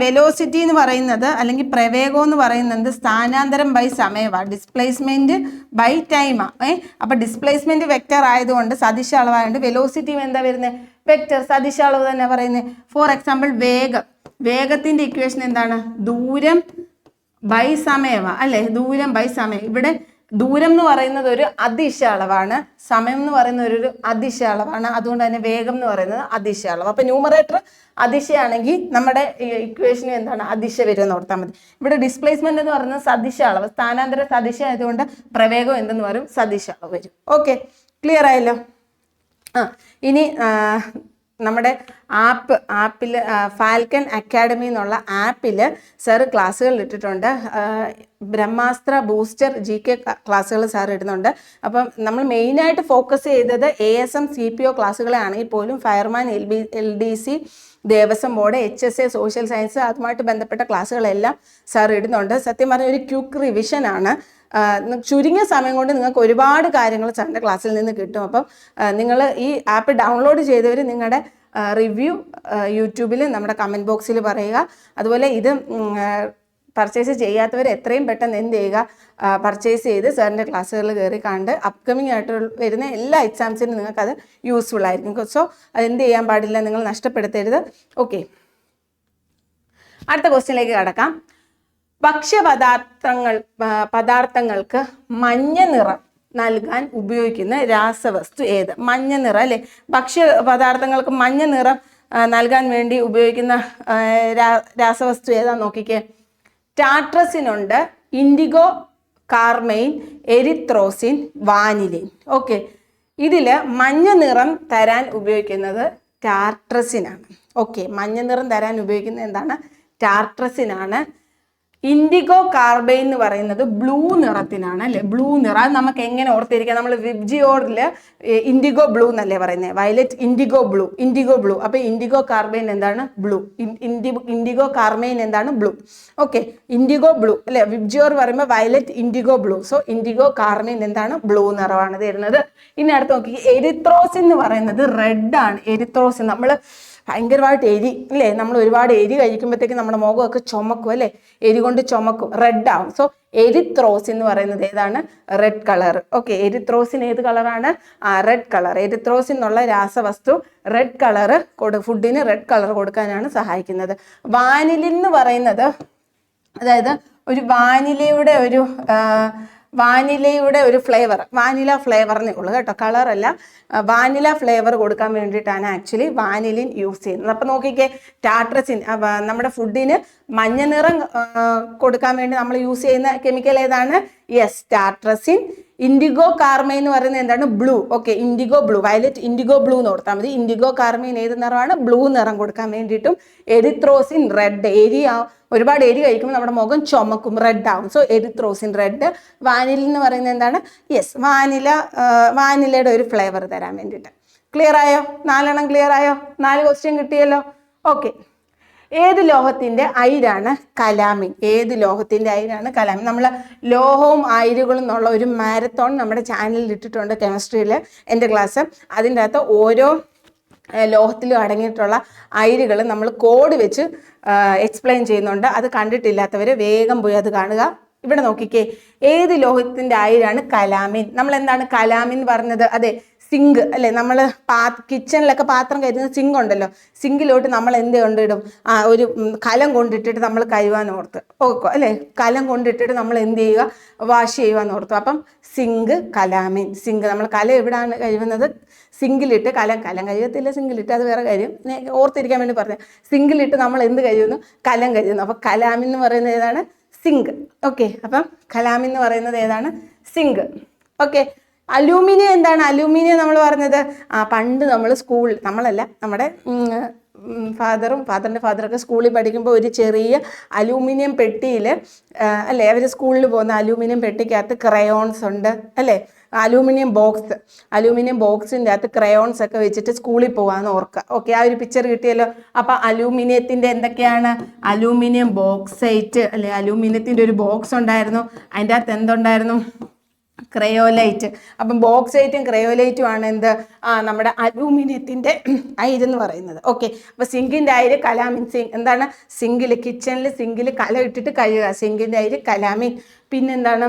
വെലോസിറ്റി എന്ന് പറയുന്നത് അല്ലെങ്കിൽ പ്രവേഗം എന്ന് പറയുന്നത് സ്ഥാനാന്തരം ബൈ സമയമാണ്, ഡിസ്പ്ലേസ്മെന്റ് ബൈ ടൈമാണ്. അപ്പൊ ഡിസ്പ്ലേസ്മെന്റ് വെക്റ്റർ ആയതുകൊണ്ട് സദിശ അളവായതുകൊണ്ട് വെലോസിറ്റി എന്താ വരുന്നത്, വെക്റ്റർ, സദിശ അളവ് തന്നെ പറയുന്നത്. ഫോർ എക്സാമ്പിൾ വേഗത്തിന്റെ ഇക്വേഷൻ എന്താണ്, ദൂരം ബൈ സമയമാണ് അല്ലെ, ദൂരം ബൈ സമയം. ഇവിടെ ദൂരം എന്ന് പറയുന്നത് ഒരു അദിശ അളവാണ്, സമയം എന്ന് പറയുന്നത് ഒരു അദിശ അളവാണ്, അതുകൊണ്ട് തന്നെ വേഗം എന്ന് പറയുന്നത് അദിശ അളവ്. അപ്പൊ ന്യൂമറേറ്റർ അദിശയാണെങ്കിൽ നമ്മുടെ ഇക്വേഷന് എന്താണ്, അദിശ വരുമെന്ന് ഓർത്താൽ മതി. ഇവിടെ ഡിസ്പ്ലേസ്മെന്റ് എന്ന് പറയുന്നത് സദിശ അളവ്, സ്ഥാനാന്തര സദിശ ആയതുകൊണ്ട് പ്രവേഗം എന്തെന്ന് പറയും, സദിശ അളവ് വരും. ഓക്കെ, ക്ലിയർ ആയല്ലോ. ഇനി നമ്മുടെ ആപ്പിൽ ഫാൽക്കൺ അക്കാഡമി എന്നുള്ള ആപ്പിൽ സാറ് ക്ലാസ്സുകൾ ഇട്ടിട്ടുണ്ട്. ബ്രഹ്മാസ്ത്ര ബൂസ്റ്റർ GK ക്ലാസ്സുകൾ സാർ ഇടുന്നുണ്ട്. അപ്പം നമ്മൾ മെയിനായിട്ട് ഫോക്കസ് ചെയ്തത് ASM CPO ക്ലാസ്സുകളെ ആണെങ്കിൽ പോലും fireman LDC Devaswom board HSA social science അതുമായിട്ട് ബന്ധപ്പെട്ട ക്ലാസ്സുകളെല്ലാം സാർ ഇടുന്നുണ്ട്. സത്യം പറഞ്ഞ ഒരു ക്വിക്ക് റിവിഷനാണ്. ചുരുങ്ങിയ സമയം കൊണ്ട് നിങ്ങൾക്ക് ഒരുപാട് കാര്യങ്ങൾ സാറിൻ്റെ ക്ലാസ്സിൽ നിന്ന് കിട്ടും. അപ്പം നിങ്ങൾ ഈ ആപ്പ് ഡൗൺലോഡ് ചെയ്തവർ നിങ്ങളുടെ റിവ്യൂ യൂട്യൂബിൽ നമ്മുടെ കമൻറ്റ് ബോക്സിൽ പറയുക. അതുപോലെ ഇത് പർച്ചേസ് ചെയ്യാത്തവർ എത്രയും പെട്ടെന്ന് എന്ത് ചെയ്യുക, പർച്ചേസ് ചെയ്ത് സാറിൻ്റെ ക്ലാസ്സുകളിൽ കയറി കണ്ട് അപ്കമിങ് ആയിട്ട് വരുന്ന എല്ലാ എക്സാംസിനും നിങ്ങൾക്കത് യൂസ്ഫുൾ ആയിരിക്കും. സോ അത് എന്ത് ചെയ്യാൻ പാടില്ല, നിങ്ങൾ നഷ്ടപ്പെടുത്തരുത്. ഓക്കെ, അടുത്ത ക്വസ്റ്റ്യനിലേക്ക് കടക്കാം. പദാർത്ഥങ്ങൾക്ക് മഞ്ഞ നിറം നൽകാൻ ഉപയോഗിക്കുന്ന രാസവസ്തു ഏത്? മഞ്ഞ നിറം അല്ലെ, ഭക്ഷ്യ പദാർത്ഥങ്ങൾക്ക് മഞ്ഞ നിറം നൽകാൻ വേണ്ടി ഉപയോഗിക്കുന്ന രാസവസ്തു ഏതാ നോക്കിക്കേ. ടാട്രസിനുണ്ട്, ഇൻഡിഗോ, കാർമൈൻ, എരിത്രോസിൻ, വാനിലിൻ. ഓക്കെ, ഇതിൽ മഞ്ഞ നിറം തരാൻ ഉപയോഗിക്കുന്നത് ടാട്രസിനാണ്. ഓക്കെ, മഞ്ഞ നിറം തരാൻ ഉപയോഗിക്കുന്നത് എന്താണ്, ടാർട്രസിൻ ആണ്. ഇൻഡിഗോ കാർബൈൻ എന്ന് പറയുന്നത് ബ്ലൂ നിറത്തിനാണ് അല്ലെ, ബ്ലൂ നിറം. അത് നമുക്ക് എങ്ങനെ ഓർത്തിരിക്കാം? നമ്മൾ വിബ്ജിയോറില് ഇൻഡിഗോ ബ്ലൂ എന്നല്ലേ പറയുന്നത്, violet indigo blue, indigo blue. അപ്പൊ ഇൻഡിഗോ കാർബൈൻ എന്താണ്? ബ്ലൂ. ഇൻഡിഗോ കാർബൈൻ എന്താണ്? ബ്ലൂ. ഓക്കെ, ഇൻഡിഗോ ബ്ലൂ അല്ലെ, വിബ്ജിയോർ പറയുമ്പോൾ violet indigo blue. So indigo carmine എന്താണ്? ബ്ലൂ നിറമാണ് തരുന്നത്. ഇനി അടുത്ത് നോക്കി, എരിത്രോസിൻ എന്ന് പറയുന്നത് റെഡ് ആണ്. എരിത്രോസിൻ നമ്മൾ ഭയങ്കരമായിട്ട് എരി അല്ലേ, നമ്മൾ ഒരുപാട് എരി കഴിക്കുമ്പോഴത്തേക്ക് നമ്മുടെ മുഖമൊക്കെ ചുമക്കും അല്ലേ, എരി കൊണ്ട് ചുമക്കും, റെഡ് ആവും. സോ എരിത്രോസിൻ എന്ന് പറയുന്നത് ഏതാണ്? Red colour. ഓക്കെ, എരിത്രോസിൻ ഏത് കളറാണ്? Red colour. എരിത്രോസിൻ എന്നുള്ള രാസവസ്തു റെഡ് കളർ ഫുഡിന് റെഡ് കളർ കൊടുക്കാനാണ് സഹായിക്കുന്നത്. വാനിലിൻ എന്ന് പറയുന്നത്, അതായത് ഒരു വാനിലയുടെ ഒരു ഫ്ലേവർ, വാനില ഫ്ലേവറിനേ ഉള്ളൂ കേട്ടോ, കളറല്ല. വാനില ഫ്ലേവർ കൊടുക്കാൻ വേണ്ടിയിട്ടാണ് ആക്ച്വലി വാനിലിൻ യൂസ് ചെയ്യുന്നത്. അപ്പം നോക്കിക്കേ, ടാർട്രസിൻ നമ്മുടെ ഫുഡിന് മഞ്ഞ നിറം കൊടുക്കാൻ വേണ്ടി നമ്മൾ യൂസ് ചെയ്യുന്ന കെമിക്കൽ ഏതാണ്? Yes, tartrazine. ഇൻഡിഗോ കാർമൈൻ എന്ന് പറയുന്നത് എന്താണ്? Blue. Okay, indigo blue, violet indigo blue എന്ന് കൊടുത്താൽ മതി. ഇൻഡിഗോ കാർമൈൻ ഏത് നിറമാണ്? ബ്ലൂ നിറം കൊടുക്കാൻ വേണ്ടിയിട്ടും. Erythrosine red. ഒരുപാട് എരി കഴിക്കുമ്പോൾ നമ്മുടെ മുഖം ചുമക്കും, റെഡ് ആവും. So erythrosine red. വാനില എന്ന് പറയുന്നത് എന്താണ്? യെസ്, വാനിലയുടെ ഒരു ഫ്ലേവർ തരാൻ വേണ്ടിയിട്ട്. ക്ലിയർ ആയോ? 4 എണ്ണം ക്ലിയർ ആയോ? 4 ക്വസ്റ്റ്യൻ കിട്ടിയല്ലോ. ഓക്കെ, ഏത് ലോഹത്തിന്റെ അയിരാണ് കലാമിൻ? ഏത് ലോഹത്തിന്റെ അയിരാണ് കലാമിൻ? നമ്മൾ ലോഹവും അയിരുകളും എന്നുള്ള ഒരു മാരത്തോൺ നമ്മുടെ ചാനലിൽ ഇട്ടിട്ടുണ്ട്, കെമിസ്ട്രിയിൽ എൻ്റെ ക്ലാസ്. അതിൻ്റെ അകത്ത് ഓരോ ലോഹത്തിലും അടങ്ങിയിട്ടുള്ള അയിരുകൾ നമ്മൾ കോഡ് വെച്ച് എക്സ്പ്ലെയിൻ ചെയ്യുന്നുണ്ട്. അത് കണ്ടിട്ടില്ലാത്തവർ വേഗം പോയി അത് കാണുക. ഇവിടെ നോക്കിക്കേ, ഏത് ലോഹത്തിന്റെ അയിരാണ് കലാമിൻ? നമ്മൾ എന്താണ് കലാമിൻ പറഞ്ഞത്? അതെ, സിങ്ക് അല്ലെ. നമ്മൾ കിച്ചണിലൊക്കെ പാത്രം കരുതുന്ന സിങ്ക് ഉണ്ടല്ലോ, സിങ്കിലോട്ട് നമ്മൾ എന്ത് കൊണ്ടിടും? ഒരു കലം കൊണ്ടിട്ടിട്ട് നമ്മൾ കഴുകാൻ ഓർത്ത് ഓക്കോ അല്ലെ, കലം കൊണ്ടിട്ടിട്ട് നമ്മൾ എന്ത് ചെയ്യുക? വാഷ് ചെയ്യുവാന്ന് ഓർത്തു. അപ്പം സിങ്ക്, കലാമിൻ. സിങ്ക് നമ്മൾ കലം എവിടെയാണ് കഴുകുന്നത്? സിങ്കിലിട്ട്. കലം കഴുകത്തില്ല, സിങ്കിലിട്ട്, അത് വേറെ കാര്യം, ഓർത്തിരിക്കാൻ വേണ്ടി പറഞ്ഞു. സിങ്കിലിട്ട് നമ്മൾ എന്ത് കഴുകുന്നു? കലം കഴുകുന്നു. അപ്പം കലാമിൻ എന്ന് പറയുന്നത് ഏതാണ്? സിങ്ക്. ഓക്കെ, അപ്പം കലാമിൻ എന്ന് പറയുന്നത് ഏതാണ്? സിങ്ക്. ഓക്കെ, അലൂമിനിയം എന്താണ്? അലൂമിനിയം നമ്മൾ പറഞ്ഞത് പണ്ട് നമ്മൾ നമ്മളല്ല, നമ്മുടെ ഫാദറിൻ്റെ ഫാദറൊക്കെ സ്കൂളിൽ പഠിക്കുമ്പോൾ ഒരു ചെറിയ അലൂമിനിയം പെട്ടിയിൽ അല്ലേ, അവർ സ്കൂളിൽ പോകുന്ന അലൂമിനിയം പെട്ടിക്കകത്ത് ക്രയോൺസ് ഉണ്ട് അല്ലേ, അലൂമിനിയം ബോക്സിൻ്റെ അകത്ത് ക്രയോൺസ് ഒക്കെ വെച്ചിട്ട് സ്കൂളിൽ പോകാമെന്ന് ഓർക്കുക. ഓക്കെ, ആ ഒരു പിക്ചർ കിട്ടിയല്ലോ. അപ്പം അലൂമിനിയത്തിൻ്റെ എന്തൊക്കെയാണ്? അലൂമിനിയം ബോക്സൈറ്റ് അല്ലെ, അലൂമിനിയത്തിൻ്റെ ഒരു ബോക്സ് ഉണ്ടായിരുന്നു, അതിൻ്റെ അകത്ത് എന്തുണ്ടായിരുന്നു? ക്രയോലൈറ്റ്. അപ്പം ബോക്സൈറ്റും ക്രയോലൈറ്റും ആണ് എന്ത്? നമ്മുടെ അലൂമിനിയത്തിൻ്റെ അയിരെന്ന് പറയുന്നത്. ഓക്കെ, അപ്പോൾ സിങ്കിൻ്റെ അയിര് കലാമിൻ. എന്താണ്? കിച്ചണിൽ കല ഇട്ടിട്ട് കഴുകുക, സിങ്കിൻ്റെ അയിര് കലാമിൻ. പിന്നെന്താണ്?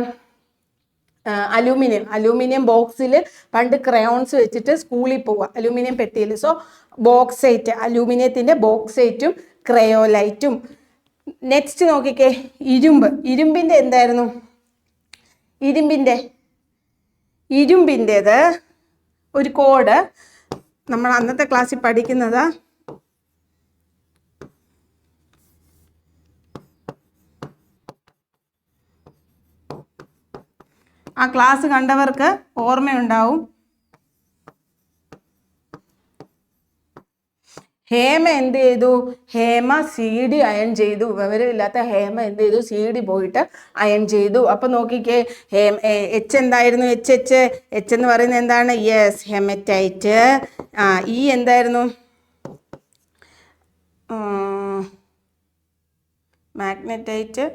അലൂമിനിയം ബോക്സിൽ പണ്ട് ക്രയോൺസ് വെച്ചിട്ട് സ്കൂളിൽ പോവുക, അലൂമിനിയം പെട്ടിയിൽ. സോ ബോക്സൈറ്റ്, അലൂമിനിയത്തിൻ്റെ ബോക്സൈറ്റും ക്രയോലൈറ്റും. നെക്സ്റ്റ് നോക്കിക്കേ, ഇരുമ്പിൻ്റെ എന്തായിരുന്നു? ഇരുമ്പിൻ്റേത് ഒരു കോഡ് നമ്മൾ അന്നത്തെ ക്ലാസ്സിൽ പഠിക്കുന്നത്. ആ ക്ലാസ് കണ്ടവർക്ക് ഓർമ്മയുണ്ടാവും. ഹേമ എന്ത് ചെയ്തു? ഹേമ CD അയൺ ചെയ്തു. വിവരമില്ലാത്ത ഹേമ എന്ത് ചെയ്തു? CD പോയിട്ട് അയൺ ചെയ്തു. അപ്പം നോക്കിക്കേ, എച്ച് എന്തായിരുന്നു? എച്ച് എന്ന് പറയുന്നത് എന്താണ്? Yes, haematite. ഈ എന്തായിരുന്നു? Magnetite.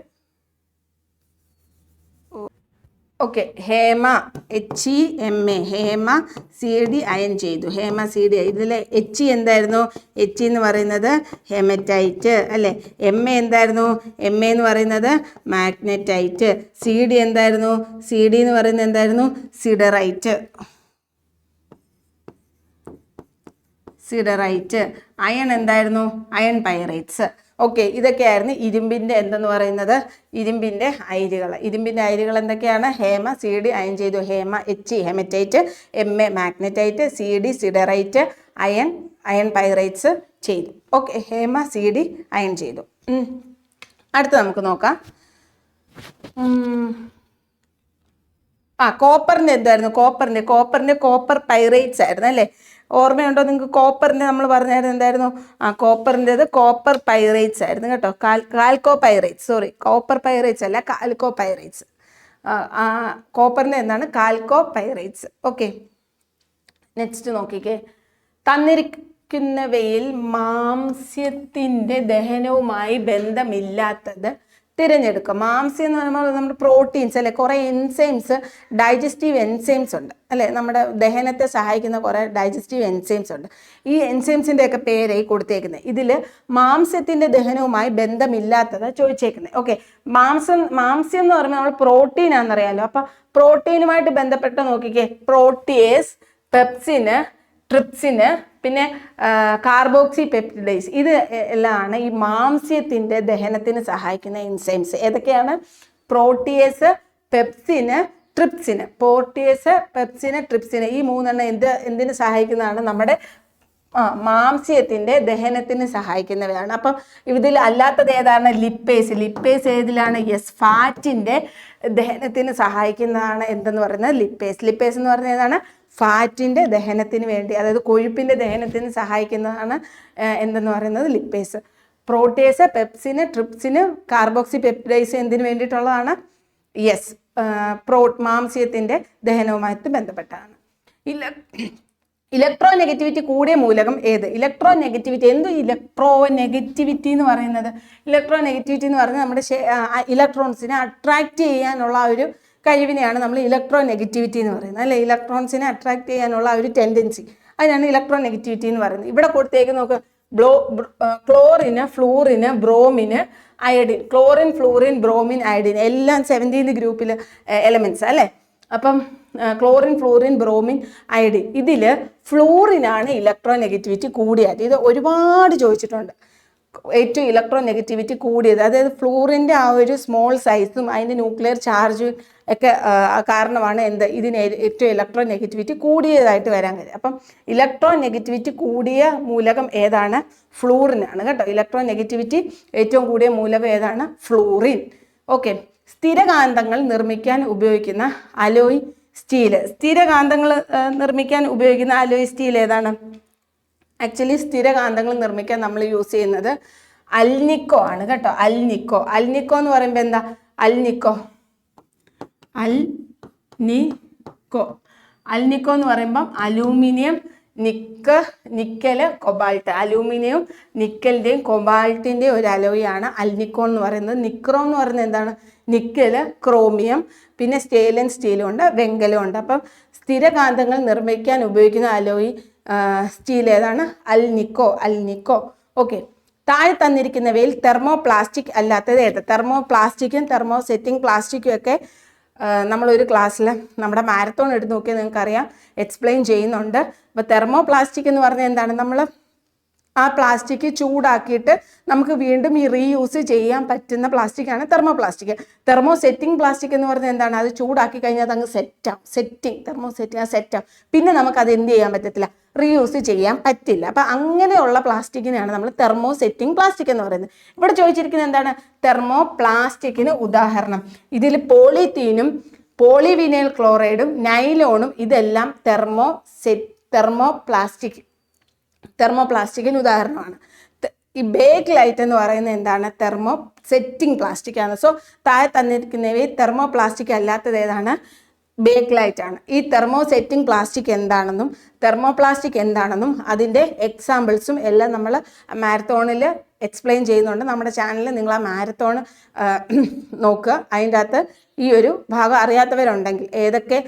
Okay, Hema HEMA, Hema CD iron ചെയ്തു. ഹേമ CD. ഇതിൽ H എന്തായിരുന്നു? H എന്ന് പറയുന്നത് ഹെമറ്റൈറ്റ് അല്ലേ. MA എന്തായിരുന്നു? MA എന്ന് പറയുന്നത് മാഗ്നറ്റൈറ്റ്. CD എന്തായിരുന്നു? CD എന്ന് പറയുന്നത് എന്തായിരുന്നു? സിഡറൈറ്റ്. അയൺ എന്തായിരുന്നു? Iron pyrites. ഓക്കെ, ഇതൊക്കെയായിരുന്നു ഇരുമ്പിൻ്റെ എന്തെന്ന് പറയുന്നത്? ഇരുമ്പിൻ്റെ അയിരുകൾ എന്തൊക്കെയാണ്? ഹേമ CD അയൺ ചെയ്തു. Hema HE haematite, MA magnetite, CD siderite, iron pyrites ചെയ്തു. ഓക്കെ, ഹേമ CD അയൺ ചെയ്തു. അടുത്ത നമുക്ക് നോക്കാം. കോപ്പറിന്റെ എന്തായിരുന്നു? കോപ്പറിന്റെ കോപ്പർ പൈറേറ്റ്സ് ആയിരുന്നു അല്ലേ? ഓർമ്മയുണ്ടോ നിങ്ങൾക്ക്? കോപ്പറിന്റെ നമ്മൾ പറഞ്ഞായിരുന്നു എന്തായിരുന്നു? കോപ്പറിൻ്റെത് കോപ്പർ പൈറേറ്റ്സ് ആയിരുന്നു കേട്ടോ. കാൽക്കോ പൈറേറ്റ്സ്, സോറി, കോപ്പർ പൈറേറ്റ്സ് അല്ല, കാൽക്കോ പൈറേറ്റ്സ്. കോപ്പറിന്റെ എന്താണ്? കാൽക്കോ പൈറേറ്റ്സ്. ഓക്കെ, നെക്സ്റ്റ് നോക്കിക്കേ. തന്നിരിക്കുന്നവയിൽ മാംസ്യത്തിന്റെ ദഹനവുമായി ബന്ധമില്ലാത്തത് തിരഞ്ഞെടുക്കുക. മാംസ്യം എന്ന് പറയുമ്പോൾ നമ്മുടെ പ്രോട്ടീൻസ് അല്ലെ, കുറേ എൻസൈംസ്, ഡൈജസ്റ്റീവ് എൻസൈംസ് ഉണ്ട് അല്ലെ, നമ്മുടെ ദഹനത്തെ സഹായിക്കുന്ന കുറേ ഡൈജസ്റ്റീവ് എൻസൈംസ് ഉണ്ട്. ഈ എൻസൈംസിൻ്റെ ഒക്കെ പേരായി കൊടുത്തേക്കുന്നത്. ഇതിൽ മാംസ്യത്തിന്റെ ദഹനവുമായി ബന്ധമില്ലാത്തത് ചോദിച്ചേക്കുന്നത്. ഓക്കെ, മാംസം എന്ന് പറയുമ്പോൾ നമ്മൾ പ്രോട്ടീൻ ആണെന്നറിയാലോ. അപ്പൊ പ്രോട്ടീനുമായിട്ട് ബന്ധപ്പെട്ട് നോക്കിക്കേ. പ്രോട്ടിയേസ്, പെപ്സിന്, ട്രിപ്സിന്, പിന്നെ കാർബോക്സി പെപ്റ്റിഡേസ്, ഇത് എല്ലാമാണ് ഈ മാംസ്യത്തിന്റെ ദഹനത്തിന് സഹായിക്കുന്ന എൻസൈംസ്. ഏതൊക്കെയാണ്? പ്രോട്ടിയേസ്, പെപ്സിന്, ട്രിപ്സിന്. പ്രോട്ടിയേസ്, പെപ്സിന്, ട്രിപ്സിന്, ഈ മൂന്നെണ്ണം എന്തിന് സഹായിക്കുന്നതാണ്? നമ്മുടെ മാംസ്യത്തിന്റെ ദഹനത്തിന് സഹായിക്കുന്നവയാണ്. അപ്പം ഇതിൽ അല്ലാത്തത് ഏതാണ്? ലിപ്പേസ് ഏതിലാണ്? യെസ്, ഫാറ്റിന്റെ ദഹനത്തിന് സഹായിക്കുന്നതാണ് എന്തെന്ന് പറയുന്നത്? ലിപ്പേസ് എന്ന് പറഞ്ഞ ഏതാണ്? ഫാറ്റിന്റെ ദഹനത്തിന് വേണ്ടി, അതായത് കൊഴുപ്പിന്റെ ദഹനത്തിന് സഹായിക്കുന്നതാണ് എന്തെന്ന് പറയുന്നത്? ലിപ്പേസ്. പ്രോട്ടേസ്, പെപ്സിന്, ട്രിപ്സിന്, കാർബോക്സി പെപ്റ്റിഡേസ് എന്തിനു വേണ്ടിയിട്ടുള്ളതാണ്? യെസ്, മാംസ്യത്തിന്റെ ദഹനവുമായിട്ട് ബന്ധപ്പെട്ടാണ്. ഇലക്ട്രോ നെഗറ്റിവിറ്റി കൂടിയ മൂലകം ഏത്? ഇലക്ട്രോ നെഗറ്റിവിറ്റി എന്ന് പറയുന്നത്, ഇലക്ട്രോ നെഗറ്റിവിറ്റി എന്ന് പറയുന്നത് നമ്മുടെ ഇലക്ട്രോൺസിനെ അട്രാക്ട് ചെയ്യാനുള്ള ഒരു കഴിവിനെയാണ് നമ്മൾ ഇലക്ട്രോ നെഗറ്റിവിറ്റി എന്ന് പറയുന്നത് അല്ലെ. ഇലക്ട്രോൺസിനെ അട്രാക്ട് ചെയ്യാനുള്ള ഒരു ടെൻഡൻസി, അതിനാണ് ഇലക്ട്രോ നെഗറ്റിവിറ്റി എന്ന് പറയുന്നത്. ഇവിടെ കൊടുത്തേക്ക് നോക്ക്. Chlorine, fluorine, bromine, iodine. Chlorine, fluorine, bromine, iodine എല്ലാം 17th ഗ്രൂപ്പിൽ എലമെന്റ്സ് അല്ലേ. അപ്പം ക്ലോറിൻ, ഫ്ലൂറിൻ, ബ്രോമിൻ, അയഡിൻ, ഇതിൽ ഫ്ലൂറിനാണ് ഇലക്ട്രോ നെഗറ്റിവിറ്റി കൂടിയത്. ഇത് ഒരുപാട് ചോദിച്ചിട്ടുണ്ട്. ഏറ്റവും ഇലക്ട്രോ നെഗറ്റിവിറ്റി കൂടിയത്, അതായത് ഫ്ലൂറിൻ്റെ ആ ഒരു സ്മോൾ സൈസും അതിൻ്റെ ന്യൂക്ലിയർ ചാർജും ഒക്കെ കാരണമാണ് ഇതിന് ഏറ്റവും ഇലക്ട്രോ നെഗറ്റിവിറ്റി കൂടിയതായിട്ട് വരാൻ കഴിയും. അപ്പം ഇലക്ട്രോ നെഗറ്റിവിറ്റി കൂടിയ മൂലകം ഏതാണ്? ഫ്ലൂറിനാണ് കേട്ടോ. ഇലക്ട്രോ നെഗറ്റിവിറ്റി ഏറ്റവും കൂടിയ മൂലകം ഏതാണ്? ഫ്ലൂറിൻ. ഓക്കെ, സ്ഥിരകാന്തങ്ങൾ നിർമ്മിക്കാൻ ഉപയോഗിക്കുന്ന അലോയ് സ്റ്റീല്. സ്ഥിരകാന്തങ്ങൾ നിർമ്മിക്കാൻ ഉപയോഗിക്കുന്ന അലോയ് സ്റ്റീൽ ഏതാണ്? ആക്ച്വലി സ്ഥിരകാന്തങ്ങൾ നിർമ്മിക്കാൻ നമ്മൾ യൂസ് ചെയ്യുന്നത് അൽനിക്കോ ആണ് കേട്ടോ. അൽനിക്കോ എന്ന് പറയുമ്പോൾ എന്താ? അൽനിക്കോ എന്ന് പറയുമ്പം അലൂമിനിയം, നിക്കല്, കൊബാൾട്ട്. അലൂമിനിയം, നിക്കലിൻ്റെയും കൊബാൾട്ടിൻ്റെയും ഒരു അലോയാണ് അൽനിക്കോ എന്ന് പറയുന്നത്. നിക്രോ എന്ന് പറയുന്നത് എന്താണ്? നിക്കല്, ക്രോമിയം, പിന്നെ സ്റ്റെയിൻലെസ് സ്റ്റീലും ഉണ്ട്, വെങ്കലം ഉണ്ട്. അപ്പം സ്ഥിരകാന്തങ്ങൾ നിർമ്മിക്കാൻ ഉപയോഗിക്കുന്ന അലോയി സ്റ്റീൽ ഏതാണ്? അൽനിക്കോ. ഓക്കെ, താഴെ തന്നിരിക്കുന്നവയിൽ തെർമോപ്ലാസ്റ്റിക് അല്ലാത്തത് ഏത്? തെർമോപ്ലാസ്റ്റിക്കും തെർമോസെറ്റിംഗ് പ്ലാസ്റ്റിക്കും ഒക്കെ നമ്മളൊരു ക്ലാസ്സിൽ നമ്മുടെ മാരത്തോൺ എടുത്ത് നോക്കിയാൽ നിങ്ങൾക്കറിയാം, എക്സ്പ്ലെയിൻ ചെയ്യുന്നുണ്ട്. അപ്പോൾ തെർമോപ്ലാസ്റ്റിക് എന്ന് പറഞ്ഞാൽ എന്താണ്? നമ്മൾ ആ പ്ലാസ്റ്റിക് ചൂടാക്കിയിട്ട് നമുക്ക് വീണ്ടും ഈ റീയൂസ് ചെയ്യാൻ പറ്റുന്ന പ്ലാസ്റ്റിക്കാണ് തെർമോപ്ലാസ്റ്റിക്. തെർമോസെറ്റിംഗ് പ്ലാസ്റ്റിക് എന്ന് പറഞ്ഞാൽ എന്താണ്? അത് ചൂടാക്കി കഴിഞ്ഞാൽ അത് അങ്ങ് സെറ്റാവും. പിന്നെ നമുക്കത് എന്ത് ചെയ്യാൻ പറ്റത്തില്ല? റീയൂസ് ചെയ്യാൻ പറ്റില്ല. അപ്പം അങ്ങനെയുള്ള പ്ലാസ്റ്റിക്കിനെയാണ് നമ്മൾ തെർമോസെറ്റിംഗ് പ്ലാസ്റ്റിക് എന്ന് പറയുന്നത്. ഇവിടെ ചോദിച്ചിരിക്കുന്നത് എന്താണ്? തെർമോപ്ലാസ്റ്റിക്കിന് ഉദാഹരണം. ഇതിൽ പോളിത്തീനും, പോളിവിനൈൽ ക്ലോറൈഡും, നൈലോണും ഇതെല്ലാം തെർമോപ്ലാസ്റ്റിക്കിന് ഉദാഹരണമാണ്. ഈ ബേക്ക് ലൈറ്റ് എന്ന് പറയുന്നത് എന്താണ്? തെർമോസെറ്റിംഗ് പ്ലാസ്റ്റിക് ആണ്. സോ താഴെ തന്നിരിക്കുന്നവയിൽ തെർമോപ്ലാസ്റ്റിക് അല്ലാത്തത് ഏതാണ്? ബേക്ക് ലൈറ്റ് ആണ്. ഈ തെർമോസെറ്റിംഗ് പ്ലാസ്റ്റിക് എന്താണെന്നും തെർമോപ്ലാസ്റ്റിക് എന്താണെന്നും അതിൻ്റെ എക്സാമ്പിൾസും എല്ലാം നമ്മൾ മാരത്തോണിൽ എക്സ്പ്ലെയിൻ ചെയ്യുന്നുണ്ട്. നമ്മുടെ ചാനലിൽ നിങ്ങൾ ആ മാരത്തോൺ നോക്കുക. അതിൻ്റെ അകത്ത് ഈ ഒരു ഭാഗം അറിയാത്തവരുണ്ടെങ്കിൽ ഏതൊക്കെ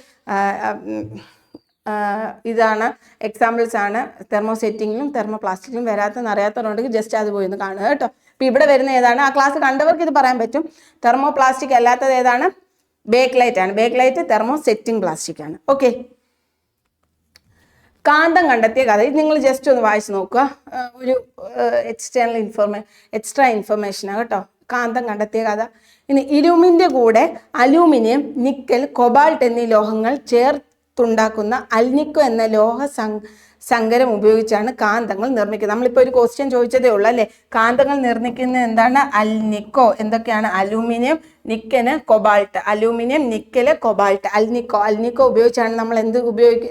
ഇതാണ് എക്സാമ്പിൾസ് ആണ് തെർമോസെറ്റിങ്ങിലും തെർമോപ്ലാസ്റ്റിക്കിലും വരാത്തെന്ന് അറിയാത്തവരുണ്ടെങ്കിൽ ജസ്റ്റ് അത് പോയി ഒന്ന് കാണുക കേട്ടോ. അപ്പം ഇവിടെ വരുന്ന ഏതാണ്? ആ ക്ലാസ് കണ്ടവർക്ക് ഇത് പറയാൻ പറ്റും. തെർമോപ്ലാസ്റ്റിക് അല്ലാത്തത് ഏതാണ്? ബേക്ക് ലൈറ്റ് ആണ്. ബേക്ക് ലൈറ്റ് തെർമോസെറ്റിംഗ് പ്ലാസ്റ്റിക് ആണ്. ഓക്കെ, കാന്തം കണ്ടെത്തിയ കഥ ഇത് നിങ്ങൾ ജസ്റ്റ് ഒന്ന് വായിച്ച് നോക്കുക. ഒരു എക്സ്ട്രാ ഇൻഫർമേഷനാണ് കേട്ടോ. കാന്തം കണ്ടെത്തിയ കഥ. ഇനി ഇരുമ്പിൻ്റെ കൂടെ അലൂമിനിയം, നിക്കൽ, കൊബാൾട്ട് എന്നീ ലോഹങ്ങൾ ചേർത്ത് പുറത്തുണ്ടാക്കുന്ന അൽനിക്കോ എന്ന സങ്കരം ഉപയോഗിച്ചാണ് കാന്തങ്ങൾ നിർമ്മിക്കുന്നത്. നമ്മളിപ്പോൾ ഒരു ക്വസ്റ്റ്യൻ ചോദിച്ചതേ ഉള്ളൂ അല്ലേ, കാന്തങ്ങൾ നിർമ്മിക്കുന്നത് എന്താണ്? അൽനിക്കോ. എന്തൊക്കെയാണ്? അലൂമിനിയം, നിക്കല്, കൊബാൾട്ട്. അലൂമിനിയം, നിക്കല്, കൊബാൾട്ട്. അൽനിക്കോ ഉപയോഗിച്ചാണ് നമ്മൾ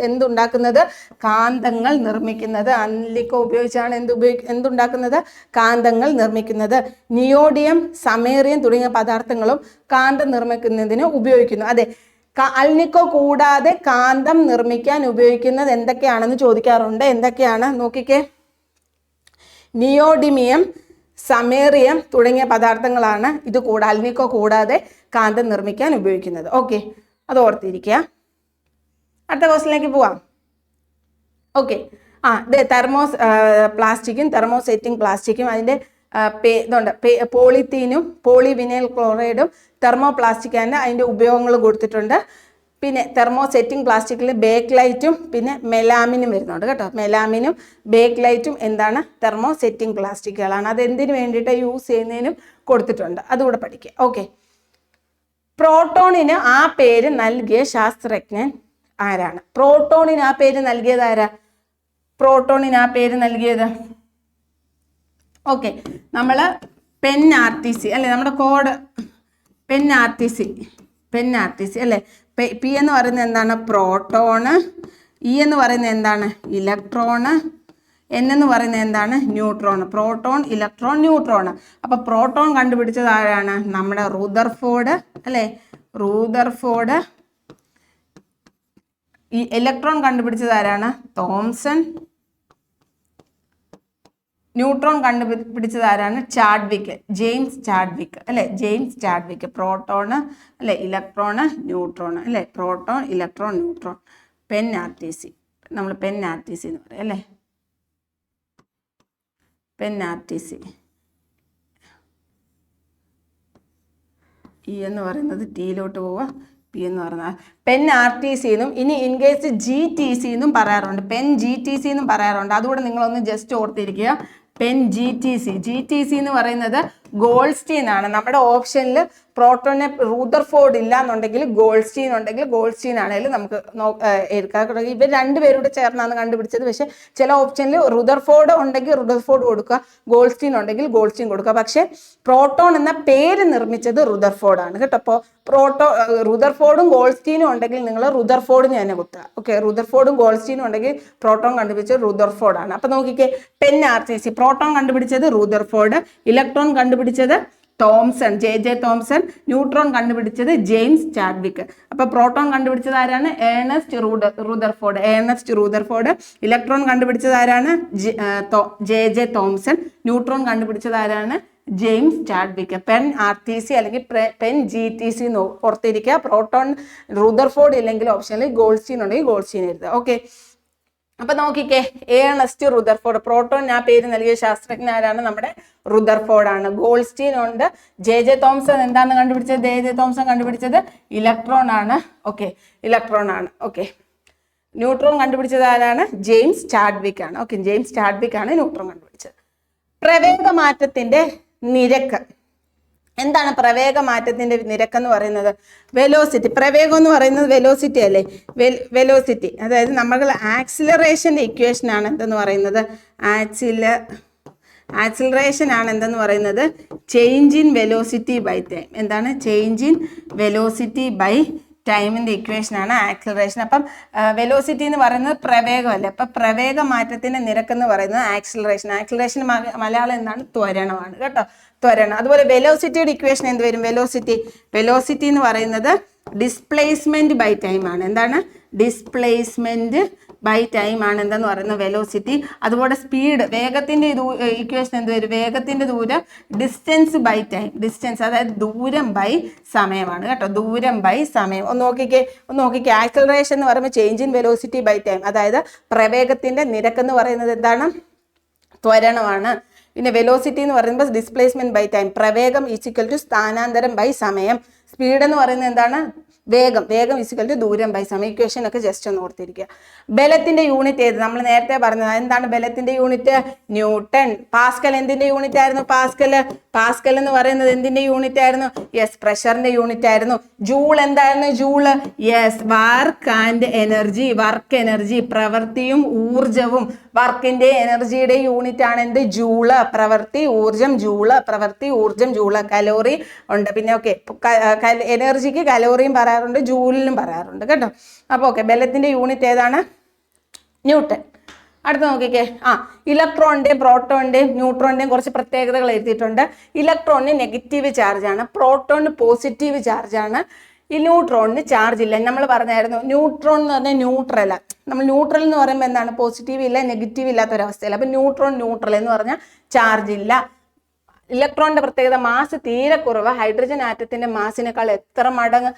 എന്തുണ്ടാക്കുന്നത്? കാന്തങ്ങൾ നിർമ്മിക്കുന്നത്. അൽനിക്കോ ഉപയോഗിച്ചാണ് എന്തുണ്ടാക്കുന്നത്? കാന്തങ്ങൾ നിർമ്മിക്കുന്നത്. നിയോഡിയം, സമേറിയം തുടങ്ങിയ പദാർത്ഥങ്ങളും കാന്തം നിർമ്മിക്കുന്നതിന് ഉപയോഗിക്കുന്നു. അതെ, അൽനിക്കോ കൂടാതെ കാന്തം നിർമ്മിക്കാൻ ഉപയോഗിക്കുന്നത് എന്തൊക്കെയാണെന്ന് ചോദിക്കാറുണ്ട്. എന്തൊക്കെയാണ് നോക്കിക്കേ. നിയോഡിമിയം, സമേറിയം തുടങ്ങിയ പദാർത്ഥങ്ങളാണ് അൽനിക്കോ കൂടാതെ കാന്തം നിർമ്മിക്കാൻ ഉപയോഗിക്കുന്നത്. ഓക്കെ, അത് ഓർത്തിരിക്കുക. അടുത്ത ക്വസ്റ്റിനിലേക്ക് പോവാം. ഓക്കെ, പ്ലാസ്റ്റിക്കും തെർമോസെറ്റിംഗ് പ്ലാസ്റ്റിക്കും അതിൻ്റെ പോളിത്തീനും പോളിവിനൈൽ ക്ലോറൈഡും തെർമോപ്ലാസ്റ്റിക് ആണ്. അതിൻ്റെ ഉപയോഗങ്ങൾ കൊടുത്തിട്ടുണ്ട്. പിന്നെ തെർമോസെറ്റിംഗ് പ്ലാസ്റ്റിക്കിൽ ബേക്ക് ലൈറ്റും പിന്നെ മെലാമിനും വരുന്നുണ്ട് കേട്ടോ. മെലാമിനും ബേക്ക് ലൈറ്റും എന്താണ്? തെർമോസെറ്റിംഗ് പ്ലാസ്റ്റിക്കുകളാണ്. അത് എന്തിനു വേണ്ടിയിട്ട് യൂസ് ചെയ്യുന്നതിനും കൊടുത്തിട്ടുണ്ട്, അതുകൂടെ പഠിക്കുക. ഓക്കെ, പ്രോട്ടോണിന് ആ പേര് നൽകിയ ശാസ്ത്രജ്ഞൻ ആരാണ്? പ്രോട്ടോണിന് ആ പേര് നൽകിയത് ആരാ? പ്രോട്ടോണിന് ആ പേര് നൽകിയത് ഓക്കെ, നമ്മൾ PEN-RTC അല്ലേ, നമ്മുടെ കോഡ് PEN-RTC അല്ലേ. പി എന്ന് പറയുന്നത് എന്താണ്? പ്രോട്ടോണ്. ഇ എന്ന് പറയുന്നത് എന്താണ്? ഇലക്ട്രോണ്. എൻ എന്ന് പറയുന്നത് എന്താണ്? ന്യൂട്രോൺ. Proton, electron, neutron. അപ്പോൾ പ്രോട്ടോൺ കണ്ടുപിടിച്ചത് ആരാണ്? നമ്മുടെ റൂദർഫോർഡ് അല്ലേ, റൂദർഫോർഡ്. ഈ ഇലക്ട്രോൺ കണ്ടുപിടിച്ചത് ആരാണ്? തോംസൺ. ന്യൂട്രോൺ കണ്ടുപിടിച്ചത് ആരാണ്? ചാഡ്വിക്ക്, ജെയിംസ് ചാഡ്വിക്ക് അല്ലെ, ജെയിംസ് ചാഡ്വിക്ക്. പ്രോട്ടോണ് അല്ലെ, ഇലക്ട്രോണ്, ന്യൂട്രോൺ അല്ലെ, പ്രോട്ടോൺ, ഇലക്ട്രോൺ, ന്യൂട്രോൺ. PEN-RTC, നമ്മൾ PEN-RTC എന്ന് പറയാം അല്ലേ, PEN-RTC. ഇ എന്ന് പറയുന്നത് ടിയിലോട്ട് പോവുക, പി എന്ന് പറഞ്ഞാൽ PEN-RTC എന്നും ഇനി ഇൻ കേസ് GTC എന്നും പറയാറുണ്ട്. PEN-GTC എന്നും പറയാറുണ്ട്. അതുകൂടെ നിങ്ങളൊന്ന് ജസ്റ്റ് ഓർത്തിരിക്കുക. PEN-GTC എന്ന് പറയുന്നത് ഗോൾസ്റ്റീൻ ആണ്. നമ്മുടെ ഓപ്ഷനിൽ പ്രോട്ടോനെ റൂദർഫോർഡ് ഇല്ല എന്നുണ്ടെങ്കിൽ ഗോൾസ്റ്റീൻ ഉണ്ടെങ്കിൽ ഗോൾസ്റ്റീൻ ആണെങ്കിലും നമുക്ക് എടുക്കാം. ഇവർ രണ്ടുപേരോട് ചേർന്നാണ് കണ്ടുപിടിച്ചത്. പക്ഷെ ചില ഓപ്ഷനിൽ റുദർഫോർഡ് ഉണ്ടെങ്കിൽ റുദർഫോർഡ് കൊടുക്കുക, ഗോൾസ്റ്റീൻ ഉണ്ടെങ്കിൽ ഗോൾസ്റ്റീൻ കൊടുക്കുക. പക്ഷെ പ്രോട്ടോൺ എന്ന പേര് നിർമ്മിച്ചത് റുദർഫോർഡ് ആണ് കേട്ടോ. അപ്പോൾ റുദർഫോർഡും ഗോൾസ്റ്റീനും ഉണ്ടെങ്കിൽ നിങ്ങൾ റുദർഫോർഡിന് തന്നെ കുത്തുക. ഓക്കെ, റുദർഫോർഡും ഗോൾസ്റ്റീനും ഉണ്ടെങ്കിൽ പ്രോട്ടോൺ കണ്ടുപിടിച്ചത് റുദർഫോർഡ് ആണ്. അപ്പൊ നോക്കിക്കേ, PEN-RTC പ്രോട്ടോൺ കണ്ടുപിടിച്ചത് റുദർഫോർഡ്, ഇലക്ട്രോൺ കണ്ടുപിടിച്ചത് തോംസൺ, ജെ തോംസൺ, ന്യൂട്രോൺ കണ്ടുപിടിച്ചത് ജെയിംസ് ചാഡ്വിക്ക്. അപ്പൊ പ്രോട്ടോൺ കണ്ടുപിടിച്ചത് ആരാണ്? Ernest Rutherford. ഇലക്ട്രോൺ കണ്ടുപിടിച്ചത് ആരാണ്? J Thomson. ന്യൂട്രോൺ കണ്ടുപിടിച്ചത് ആരാണ്? James Chadwick. PEN-RTC അല്ലെങ്കിൽ PEN-GTC ഓർത്തിരിക്കുക. പ്രോട്ടോൺ റൂദർഫോർഡ് ഇല്ലെങ്കിൽ ഓപ്ഷനിൽ ഗോൾസ്റ്റീൻ ഉണ്ടെങ്കിൽ ഗോൾസ്റ്റീൻ എഴുതുക. ഓക്കെ, അപ്പൊ നോക്കിക്കേ, ഏർണസ്റ്റ് റുദർഫോർഡ്. പ്രോട്ടോൺ ആ പേര് നൽകിയ ശാസ്ത്രജ്ഞൻ ആരാണ്? നമ്മുടെ റുദർഫോർഡ് ആണ്. ഗോൾസ്റ്റീൻ ഉണ്ട്. ജെ തോംസൺ എന്താണ് കണ്ടുപിടിച്ചത്? ജെ തോംസൺ കണ്ടുപിടിച്ചത് ഇലക്ട്രോൺ ആണ്. ഓക്കെ, ഇലക്ട്രോൺ ആണ്. ഓക്കെ, ന്യൂട്രോൺ കണ്ടുപിടിച്ചത് ആരാണ്? ജെയിംസ് ചാഡ്വിക്ക് ആണ്. ഓക്കെ, ജെയിംസ് ചാഡ്വിക്ക് ആണ് ന്യൂട്രോൺ കണ്ടുപിടിച്ചത്. പ്രവേഗമാറ്റത്തിന്റെ നിരക്ക് എന്താണ്? പ്രവേഗമാറ്റത്തിന്റെ നിരക്ക് എന്ന് പറയുന്നത് വെലോസിറ്റി. പ്രവേഗം എന്ന് പറയുന്നത് വെലോസിറ്റി അല്ലേ, വെലോസിറ്റി. അതായത് നമ്മൾ ആക്സിലറേഷന്റെ ഇക്വേഷൻ ആണ് എന്തെന്ന് പറയുന്നത്? ആക്സിലറേഷൻ ആണ് എന്തെന്ന് പറയുന്നത്? Change in velocity by time. എന്താണ്? ചേഞ്ച് ഇൻ വെലോസിറ്റി ബൈ ടൈമിന്റെ ഇക്വേഷൻ ആണ് ആക്സിലറേഷൻ. അപ്പം വെലോസിറ്റി എന്ന് പറയുന്നത് പ്രവേഗമല്ലേ. അപ്പൊ പ്രവേഗ മാറ്റത്തിന്റെ നിരക്ക് എന്ന് പറയുന്നത് ആക്സിലറേഷൻ. ആക്സിലറേഷൻ മലയാളം എന്താണ്? ത്വരണമാണ് കേട്ടോ, ത്വരണം. അതുപോലെ വെലോസിറ്റിയുടെ ഇക്വേഷൻ എന്ത് വരും? വെലോസിറ്റി എന്ന് പറയുന്നത് ഡിസ്പ്ലേസ്മെന്റ് ബൈ ടൈം ആണ്. എന്താണ്? ഡിസ്പ്ലേസ്മെന്റ് ബൈ ടൈം ആണ് എന്തെന്ന് പറയുന്നത് വെലോസിറ്റി. അതുപോലെ സ്പീഡ്, വേഗത്തിന്റെ ഇക്വേഷൻ എന്ത് വരും? വേഗത്തിന്റെ ദൂരം ഡിസ്റ്റൻസ് ബൈ ടൈം. ഡിസ്റ്റൻസ് അതായത് ദൂരം ബൈ സമയമാണ് കേട്ടോ, ദൂരം ബൈ സമയം. ഒന്ന് നോക്കിക്കേ ആക്സിലറേഷൻ എന്ന് പറയുമ്പോൾ change in velocity by time, അതായത് പ്രവേഗത്തിന്റെ നിരക്ക് എന്ന് പറയുന്നത് എന്താണ്? ത്വരണമാണ്. പിന്നെ വെലോസിറ്റി എന്ന് പറയുമ്പോൾ ഡിസ്പ്ലേസ്മെന്റ് ബൈ ടൈം, പ്രവേഗം ഈക്വൽ ടു സ്ഥാനാന്തരം ബൈ സമയം. സ്പീഡ് എന്ന് പറയുന്നത് എന്താണ്? വേഗം ഈക്വൽ ടു ദൂരം ബൈ സമയം. ഇക്വേഷൻ ഒക്കെ ജസ്റ്റ് ഒന്ന് ഓർത്തിരിക്കുക. ബലത്തിന്റെ യൂണിറ്റ് ഏത്? നമ്മൾ നേരത്തെ പറഞ്ഞത് എന്താണ് ബലത്തിന്റെ യൂണിറ്റ്? ന്യൂട്ടൺ. പാസ്കൽ എന്തിന്റെ യൂണിറ്റ് ആയിരുന്നു? പാസ്കൽ എന്ന് പറയുന്നത് എന്തിന്റെ യൂണിറ്റ് ആയിരുന്നു? യെസ്, പ്രഷറിന്റെ യൂണിറ്റ് ആയിരുന്നു. ജൂൾ എന്തായിരുന്നു? Joule yes, work and energy. Work energy, പ്രവൃത്തിയും ഊർജവും. വർക്കിന്റെ എനർജിയുടെ യൂണിറ്റ് ആണ് എന്ത്? ജൂള്. പ്രവൃത്തി ഊർജം ജൂള്, പ്രവൃത്തി ഊർജം ജൂള്. കലോറി ഉണ്ട് പിന്നെ. ഓക്കെ, എനർജിക്ക് കലോറിയും പറയാറുണ്ട്, ജൂളിലും പറയാറുണ്ട് കേട്ടോ. അപ്പൊ ഓക്കെ, ബലത്തിന്റെ യൂണിറ്റ് ഏതാണ്? ന്യൂട്ടൺ. അടുത്ത് നോക്കിക്കേ, ഇലക്ട്രോണിന്റെയും പ്രോട്ടോണിന്റെയും ന്യൂട്രോണിന്റെയും കുറച്ച് പ്രത്യേകതകൾ എഴുതിയിട്ടുണ്ട്. ഇലക്ട്രോണിന് നെഗറ്റീവ് ചാർജാണ്, പ്രോട്ടോണിന് പോസിറ്റീവ് ചാർജാണ്, ഈ ന്യൂട്രോണിന് ചാർജ് ഇല്ല. നമ്മൾ പറഞ്ഞായിരുന്നു ന്യൂട്രോൺ എന്ന് പറഞ്ഞാൽ ന്യൂട്രൽ. നമ്മൾ ന്യൂട്രൽ എന്ന് പറയുമ്പോൾ എന്താണ്? പോസിറ്റീവ് ഇല്ല നെഗറ്റീവ് ഇല്ലാത്തൊരവസ്ഥയിൽ. അപ്പം ന്യൂട്രോൺ ന്യൂട്രൽ എന്ന് പറഞ്ഞാൽ ചാർജ് ഇല്ല. ഇലക്ട്രോണിന്റെ പ്രത്യേകത മാസ് തീരെ കുറവ്. ഹൈഡ്രജൻ ആറ്റത്തിന്റെ മാസിനേക്കാൾ എത്ര മടങ്ങ്,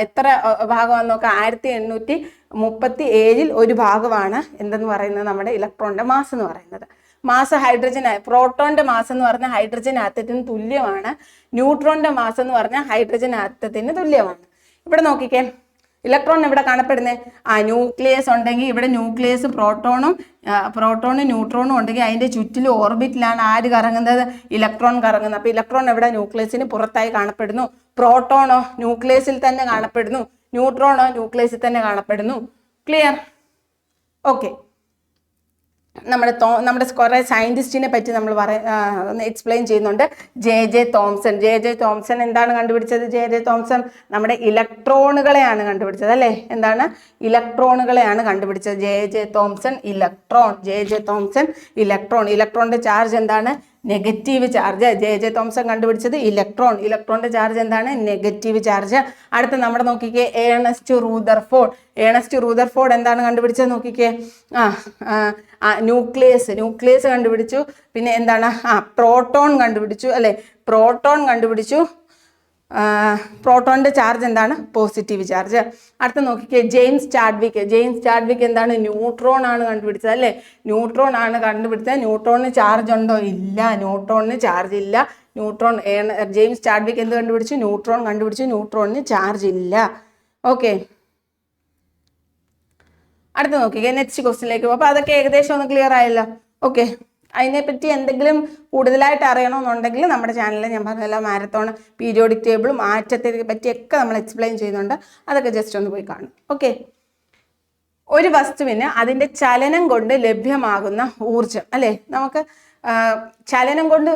എത്ര ഭാഗമാണെന്ന് നോക്കാം, 1837 ഒരു ഭാഗമാണ് എന്തെന്ന് പറയുന്നത് നമ്മുടെ ഇലക്ട്രോണിന്റെ മാസ് എന്ന് പറയുന്നത്. മാസ് ഹൈഡ്രജൻ, പ്രോട്ടോണിന്റെ മാസ് എന്ന് പറഞ്ഞാൽ ഹൈഡ്രജൻ ആറ്റത്തിന് തുല്യമാണ്. ന്യൂട്രോണിന്റെ മാസ് എന്ന് പറഞ്ഞാൽ ഹൈഡ്രജൻ ആറ്റത്തിന് തുല്യമാണ്. ഇവിടെ നോക്കിക്കേ, ഇലക്ട്രോൺ ഇവിടെ കാണപ്പെടുന്നത് ന്യൂക്ലിയസ് ഉണ്ടെങ്കിൽ ഇവിടെ ന്യൂക്ലിയസ് പ്രോട്ടോണും ന്യൂട്രോണും ഉണ്ടെങ്കിൽ അതിന്റെ ചുറ്റിലും ഓർബിറ്റിലാണ് ആര് കറങ്ങുന്നത്? ഇലക്ട്രോൺ കറങ്ങുന്നത്. അപ്പൊ ഇലക്ട്രോൺ എവിടെ? ന്യൂക്ലിയസിന് പുറത്തായി കാണപ്പെടുന്നു. പ്രോട്ടോണോ ന്യൂക്ലിയസിൽ തന്നെ കാണപ്പെടുന്നു. ന്യൂട്രോണോ ന്യൂക്ലിയസിൽ തന്നെ കാണപ്പെടുന്നു. ക്ലിയർ? ഓക്കെ, നമ്മുടെ കുറെ സയന്റിസ്റ്റിനെ പറ്റി നമ്മൾ എക്സ്പ്ലെയിൻ ചെയ്യുന്നുണ്ട്. ജെ തോംസൺ എന്താണ് കണ്ടുപിടിച്ചത്? ജെ തോംസൺ നമ്മുടെ ഇലക്ട്രോണുകളെയാണ് കണ്ടുപിടിച്ചത് അല്ലേ? എന്താണ്? ഇലക്ട്രോണുകളെയാണ് കണ്ടുപിടിച്ചത്. J Thomson electron. ഇലക്ട്രോണിന്റെ ചാർജ് എന്താണ്? Negative charge. ജെ തോംസൺ കണ്ടുപിടിച്ചത് ഇലക്ട്രോണിന്റെ ചാർജ് എന്താണ്? Negative charge. അടുത്ത നമ്മുടെ നോക്കിക്കേ, ഏണസ്റ്റ് റൂദർഫോർഡ് എന്താണ് കണ്ടുപിടിച്ചത്? നോക്കിക്കേ, ന്യൂക്ലിയസ് കണ്ടുപിടിച്ചു. പിന്നെ എന്താണ്? പ്രോട്ടോൺ കണ്ടുപിടിച്ചു അല്ലെ? പ്രോട്ടോണിന്റെ ചാർജ് എന്താണ്? Positive charge. അടുത്ത നോക്കിക്കേ, ജെയിംസ് ചാഡ്വിക് എന്താണ്? ന്യൂട്രോൺ ആണ് കണ്ടുപിടിച്ചത് അല്ലെ? ന്യൂട്രോണിന് ചാർജ് ഉണ്ടോ? ഇല്ല, ന്യൂട്രോണിന് ചാർജ് ഇല്ല. ജെയിംസ് ചാഡ്വിക് എന്ത് കണ്ടുപിടിച്ചു? ന്യൂട്രോൺ കണ്ടുപിടിച്ചു. ന്യൂട്രോണിന് ചാർജ് ഇല്ല. ഓക്കെ, അടുത്ത നോക്കിക്കേ, നെക്സ്റ്റ് ക്വസ്റ്റിനിലേക്ക് പോകും. അപ്പൊ അതൊക്കെ ഏകദേശം ഒന്ന് ക്ലിയർ ആയല്ലോ. ഓക്കെ, അതിനെപ്പറ്റി എന്തെങ്കിലും കൂടുതലായിട്ട് അറിയണമെന്നുണ്ടെങ്കിൽ നമ്മുടെ ചാനലിൽ ഞാൻ പറഞ്ഞല്ലോ, മാരത്തോൺ, പീരിയോഡിക് ടേബിളും ആറ്റത്തെ പറ്റിയൊക്കെ നമ്മൾ എക്സ്പ്ലെയിൻ ചെയ്യുന്നുണ്ട്. അതൊക്കെ ജസ്റ്റ് ഒന്ന് പോയി കാണും. ഓക്കെ, ഒരു വസ്തുവിന് അതിൻ്റെ ചലനം കൊണ്ട് ലഭ്യമാകുന്ന ഊർജം അല്ലേ? നമുക്ക് ചലനം കൊണ്ട്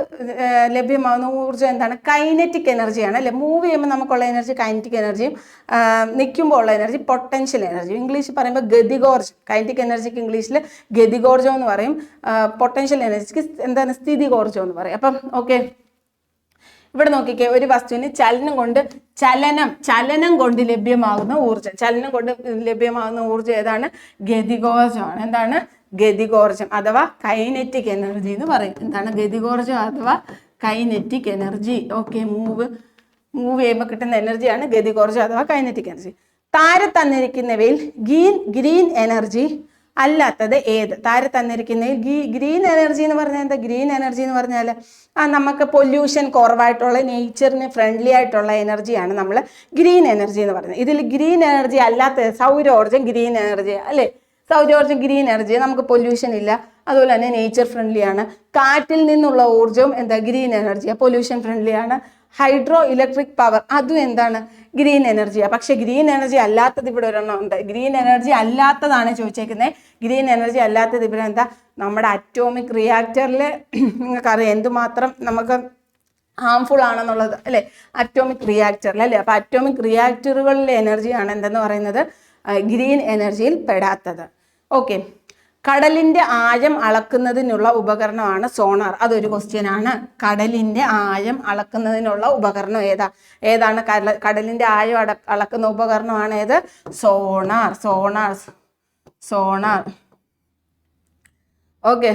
ലഭ്യമാകുന്ന ഊർജ്ജം എന്താണ്? കൈനറ്റിക് എനർജിയാണ് അല്ലേ? മൂവ് ചെയ്യുമ്പോൾ നമുക്കുള്ള എനർജി കൈനറ്റിക് എനർജിയും നിൽക്കുമ്പോൾ ഉള്ള എനർജി പൊട്ടൻഷ്യൽ എനർജിയും. ഇംഗ്ലീഷിൽ പറയുമ്പോൾ ഗതികോർജം. കൈനറ്റിക് എനർജിക്ക് ഇംഗ്ലീഷിൽ ഗതികോർജം എന്ന് പറയും. പൊട്ടൻഷ്യൽ എനർജിക്ക് എന്താണ്? സ്ഥിതികോർജം എന്ന് പറയും. അപ്പം ഓക്കെ, ഇവിടെ നോക്കിക്കേ, ഒരു വസ്തുവിന് ചലനം കൊണ്ട് ലഭ്യമാകുന്ന ഊർജ്ജം ഏതാണ്? ഗതികോർജമാണ്. എന്താണ്? ഗതികോർജം അഥവാ കൈനറ്റിക് എനർജി എന്ന് പറയും. എന്താണ്? ഗതികോർജം അഥവാ കൈനറ്റിക് എനർജി. ഓക്കെ, മൂവ് ചെയ്യുമ്പോൾ കിട്ടുന്ന എനർജിയാണ് ഗതികോർജം അഥവാ കൈനറ്റിക് എനർജി. താഴെ തന്നിരിക്കുന്നവയിൽ ഗ്രീൻ എനർജി അല്ലാത്തത് ഏത്? താഴെ തന്നിരിക്കുന്നതിൽ ഗ്രീൻ എനർജി എന്ന് പറഞ്ഞാൽ എന്താ? ഗ്രീൻ എനർജി എന്ന് പറഞ്ഞാൽ നമുക്ക് പൊല്യൂഷൻ കുറവായിട്ടുള്ള, നേച്ചറിന് ഫ്രണ്ട്ലി ആയിട്ടുള്ള എനർജിയാണ് നമ്മൾ ഗ്രീൻ എനർജി എന്ന് പറയുന്നത്. ഇതിൽ ഗ്രീൻ എനർജി അല്ലാത്ത സൗരോർജ്ജം ഗ്രീൻ എനർജി അല്ലേ? സൗരോർജ്ജം ഗ്രീൻ എനർജി, നമുക്ക് പൊല്യൂഷൻ ഇല്ല, അതുപോലെ തന്നെ നേച്ചർ ഫ്രണ്ട്ലി ആണ്. കാറ്റിൽ നിന്നുള്ള ഊർജ്ജം എന്താ? ഗ്രീൻ എനർജിയാണ്, പൊല്യൂഷൻ ഫ്രണ്ട്ലി ആണ്. ഹൈഡ്രോ ഇലക്ട്രിക് പവർ അതും എന്താണ്? ഗ്രീൻ എനർജിയാണ്. പക്ഷെ ഗ്രീൻ എനർജി അല്ലാത്തത് ഇവിടെ ഒരെണ്ണം ഉണ്ട്. ഗ്രീൻ എനർജി അല്ലാത്തതാണ് ചോദിച്ചേക്കുന്നത്. ഗ്രീൻ എനർജി അല്ലാത്തത് ഇവിടെ എന്താ? നമ്മുടെ അറ്റോമിക് റിയാക്ടറിൽ നിങ്ങൾക്കറിയാം എന്തുമാത്രം നമുക്ക് ഹാംഫുൾ ആണെന്നുള്ളത് അല്ലേ? അറ്റോമിക് റിയാക്ടറിൽ അല്ലേ? അപ്പൊ അറ്റോമിക് റിയാക്ടറുകളിലെ എനർജിയാണ് എന്തെന്ന് പറയുന്നത്? ഗ്രീൻ എനർജിയിൽ പെടാത്തത്. ഓക്കെ, കടലിന്റെ ആഴം അളക്കുന്നതിനുള്ള ഉപകരണമാണ് സോണാർ. അതൊരു ക്വസ്റ്റ്യൻ ആണ്. കടലിന്റെ ആഴം അളക്കുന്നതിനുള്ള ഉപകരണം ഏതാണ്? കടലിന്റെ ആഴം അളക്കുന്ന ഉപകരണമാണ് ഏത്? സോണാർ. ഓക്കെ,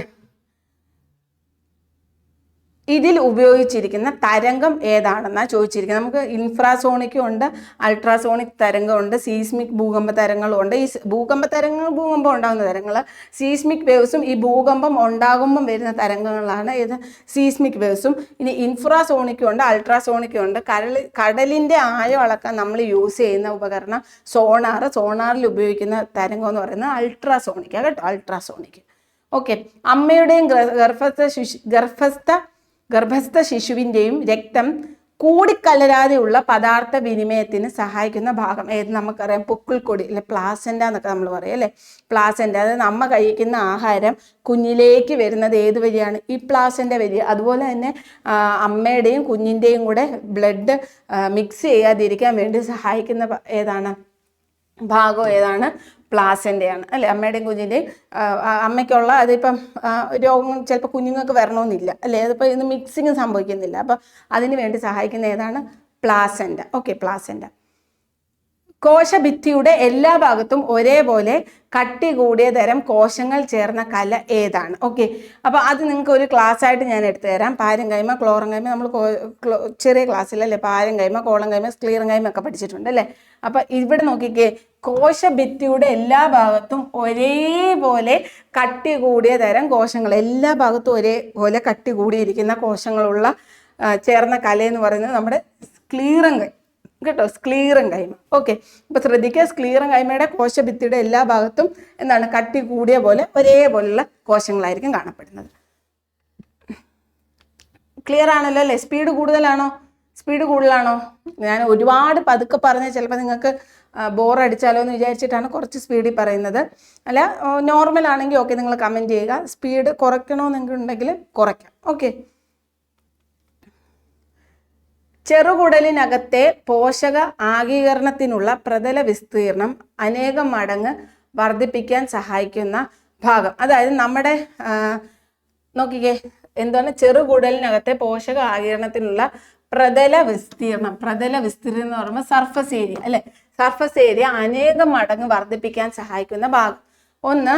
ഇതിൽ ഉപയോഗിച്ചിരിക്കുന്ന തരംഗം ഏതാണെന്നാണ് ചോദിച്ചിരിക്കുന്നത്. നമുക്ക് ഇൻഫ്രാസോണിക്കും ഉണ്ട്, അൾട്രാസോണിക് തരംഗമുണ്ട്, സീസ്മിക് ഭൂകമ്പ തരംഗങ്ങളും ഉണ്ട്. ഈ ഭൂകമ്പം ഉണ്ടാകുന്ന തരംഗങ്ങൾ സീസ്മിക് വേവ്സും ഈ ഭൂകമ്പം ഉണ്ടാകുമ്പം വരുന്ന തരംഗങ്ങളാണ് ഇത് സീസ്മിക് വേവ്സും. ഇനി ഇൻഫ്രാസോണിക്കും ഉണ്ട്, അൾട്രാസോണിക്കും ഉണ്ട്. കടലിൻ്റെ ആഴം അളക്കാൻ നമ്മൾ യൂസ് ചെയ്യുന്ന ഉപകരണം സോണാറിൽ ഉപയോഗിക്കുന്ന തരംഗം എന്ന് പറയുന്നത് അൾട്രാസോണിക്കാണ് കേട്ടോ, അൾട്രാസോണിക്. ഓക്കെ, അമ്മയുടെയും ഗർഭസ്ഥ ശിശുവിൻ്റെയും രക്തം കൂടിക്കലരാതെയുള്ള പദാർത്ഥ വിനിമയത്തിന് സഹായിക്കുന്ന ഭാഗം ഏത്? നമുക്കറിയാം പൊക്കിൾക്കൊടി അല്ലെ, പ്ലാസെൻ്റ എന്നൊക്കെ നമ്മൾ പറയും അല്ലേ. പ്ലാസെൻ്റ, അതായത് നമ്മ കഴിക്കുന്ന ആഹാരം കുഞ്ഞിലേക്ക് വരുന്നത് ഏത് വഴിയാണ്? ഈ പ്ലാസെൻ്റ വഴി. അതുപോലെ തന്നെ അമ്മയുടെയും കുഞ്ഞിൻ്റെയും കൂടെ ബ്ലഡ് മിക്സ് ചെയ്യാതിരിക്കാൻ വേണ്ടി സഹായിക്കുന്ന ഏതാണ് ഭാഗം? ഏതാണ്? പ്ലാസെൻ്റയാണ് അല്ലെ. അമ്മയുടെയും കുഞ്ഞിൻ്റെയും അമ്മയ്ക്കുള്ള അതിപ്പം രോഗങ്ങൾ ചിലപ്പോൾ കുഞ്ഞുങ്ങൾക്ക് വരണമെന്നില്ല അല്ലേ, അതിപ്പോൾ ഇന്ന് മിക്സിങ് സംഭവിക്കുന്നില്ല. അപ്പം അതിന് വേണ്ടി സഹായിക്കുന്ന ഏതാണ്? പ്ലാസെൻ്റ. ഓക്കെ, പ്ലാസെൻ്റ. കോശഭിത്തിയുടെ എല്ലാ ഭാഗത്തും ഒരേപോലെ കട്ടി കൂടിയ തരം കോശങ്ങൾ ചേർന്ന കല ഏതാണ്? ഓക്കെ, അപ്പോൾ അത് നിങ്ങൾക്ക് ഒരു ക്ലാസ് ആയിട്ട് ഞാൻ എടുത്തു തരാം. പാരങ്കൈമ, ക്ലോറങ്കൈമ നമ്മൾ ചെറിയ ക്ലാസ്സിലല്ലേ പാരങ്കൈമ, കോളങ്കൈമ, സ്ക്ലീറങ്കൈമ ഒക്കെ പഠിച്ചിട്ടുണ്ട് അല്ലേ. അപ്പം ഇവിടെ നോക്കിക്കേ, കോശഭിത്തിയുടെ എല്ലാ ഭാഗത്തും ഒരേപോലെ കട്ടി കൂടിയ തരം കോശങ്ങൾ, എല്ലാ ഭാഗത്തും ഒരേപോലെ കട്ടി കൂടിയിരിക്കുന്ന കോശങ്ങളുള്ള ചേർന്ന കലയെന്ന് പറയുന്നത് നമ്മുടെ സ്ക്ലീറങ്കൈമ കേട്ടോ, സ്ക്ലീറങ്കൈമ. ഓക്കെ, അപ്പൊ ശ്രദ്ധിക്കുക, സ്ക്ലീറങ്കൈമയുടെ കോശഭിത്തിയുടെ എല്ലാ ഭാഗത്തും എന്താണ്? കട്ടി കൂടിയ പോലെ ഒരേപോലുള്ള കോശങ്ങളായിരിക്കും കാണപ്പെടുന്നത്. ക്ലിയർ ആണല്ലോ അല്ലേ? സ്പീഡ് കൂടുതലാണോ? സ്പീഡ് കൂടുതലാണോ? ഞാൻ ഒരുപാട് പതുക്കെ പറഞ്ഞ് ചിലപ്പോൾ നിങ്ങൾക്ക് ബോറടിച്ചാലോ എന്ന് വിചാരിച്ചിട്ടാണ് കുറച്ച് സ്പീഡിൽ പറയുന്നത്. അല്ല, നോർമൽ ആണെങ്കിൽ ഓക്കെ, നിങ്ങൾ കമൻറ്റ് ചെയ്യുക. സ്പീഡ് കുറയ്ക്കണമെന്നുണ്ടെങ്കിൽ കുറയ്ക്കാം. ഓക്കെ, ചെറുകുടലിനകത്തെ പോഷക ആഗീകരണത്തിനുള്ള പ്രതല വിസ്തീർണം അനേകം മടങ്ങ് വർദ്ധിപ്പിക്കാൻ സഹായിക്കുന്ന ഭാഗം. അതായത് നമ്മുടെ നോക്കിക്കേ, എന്താണ്? ചെറുകുടലിനകത്തെ പോഷക ആഗീകരണത്തിനുള്ള പ്രതല വിസ്തീർണം. പ്രതല വിസ്തീർണം എന്ന് പറയുമ്പോൾ സർഫസ് ഏരിയ അല്ലെ. സർഫസ് ഏരിയ അനേകം മടങ്ങ് വർദ്ധിപ്പിക്കാൻ സഹായിക്കുന്ന ഭാഗം. ഒന്ന്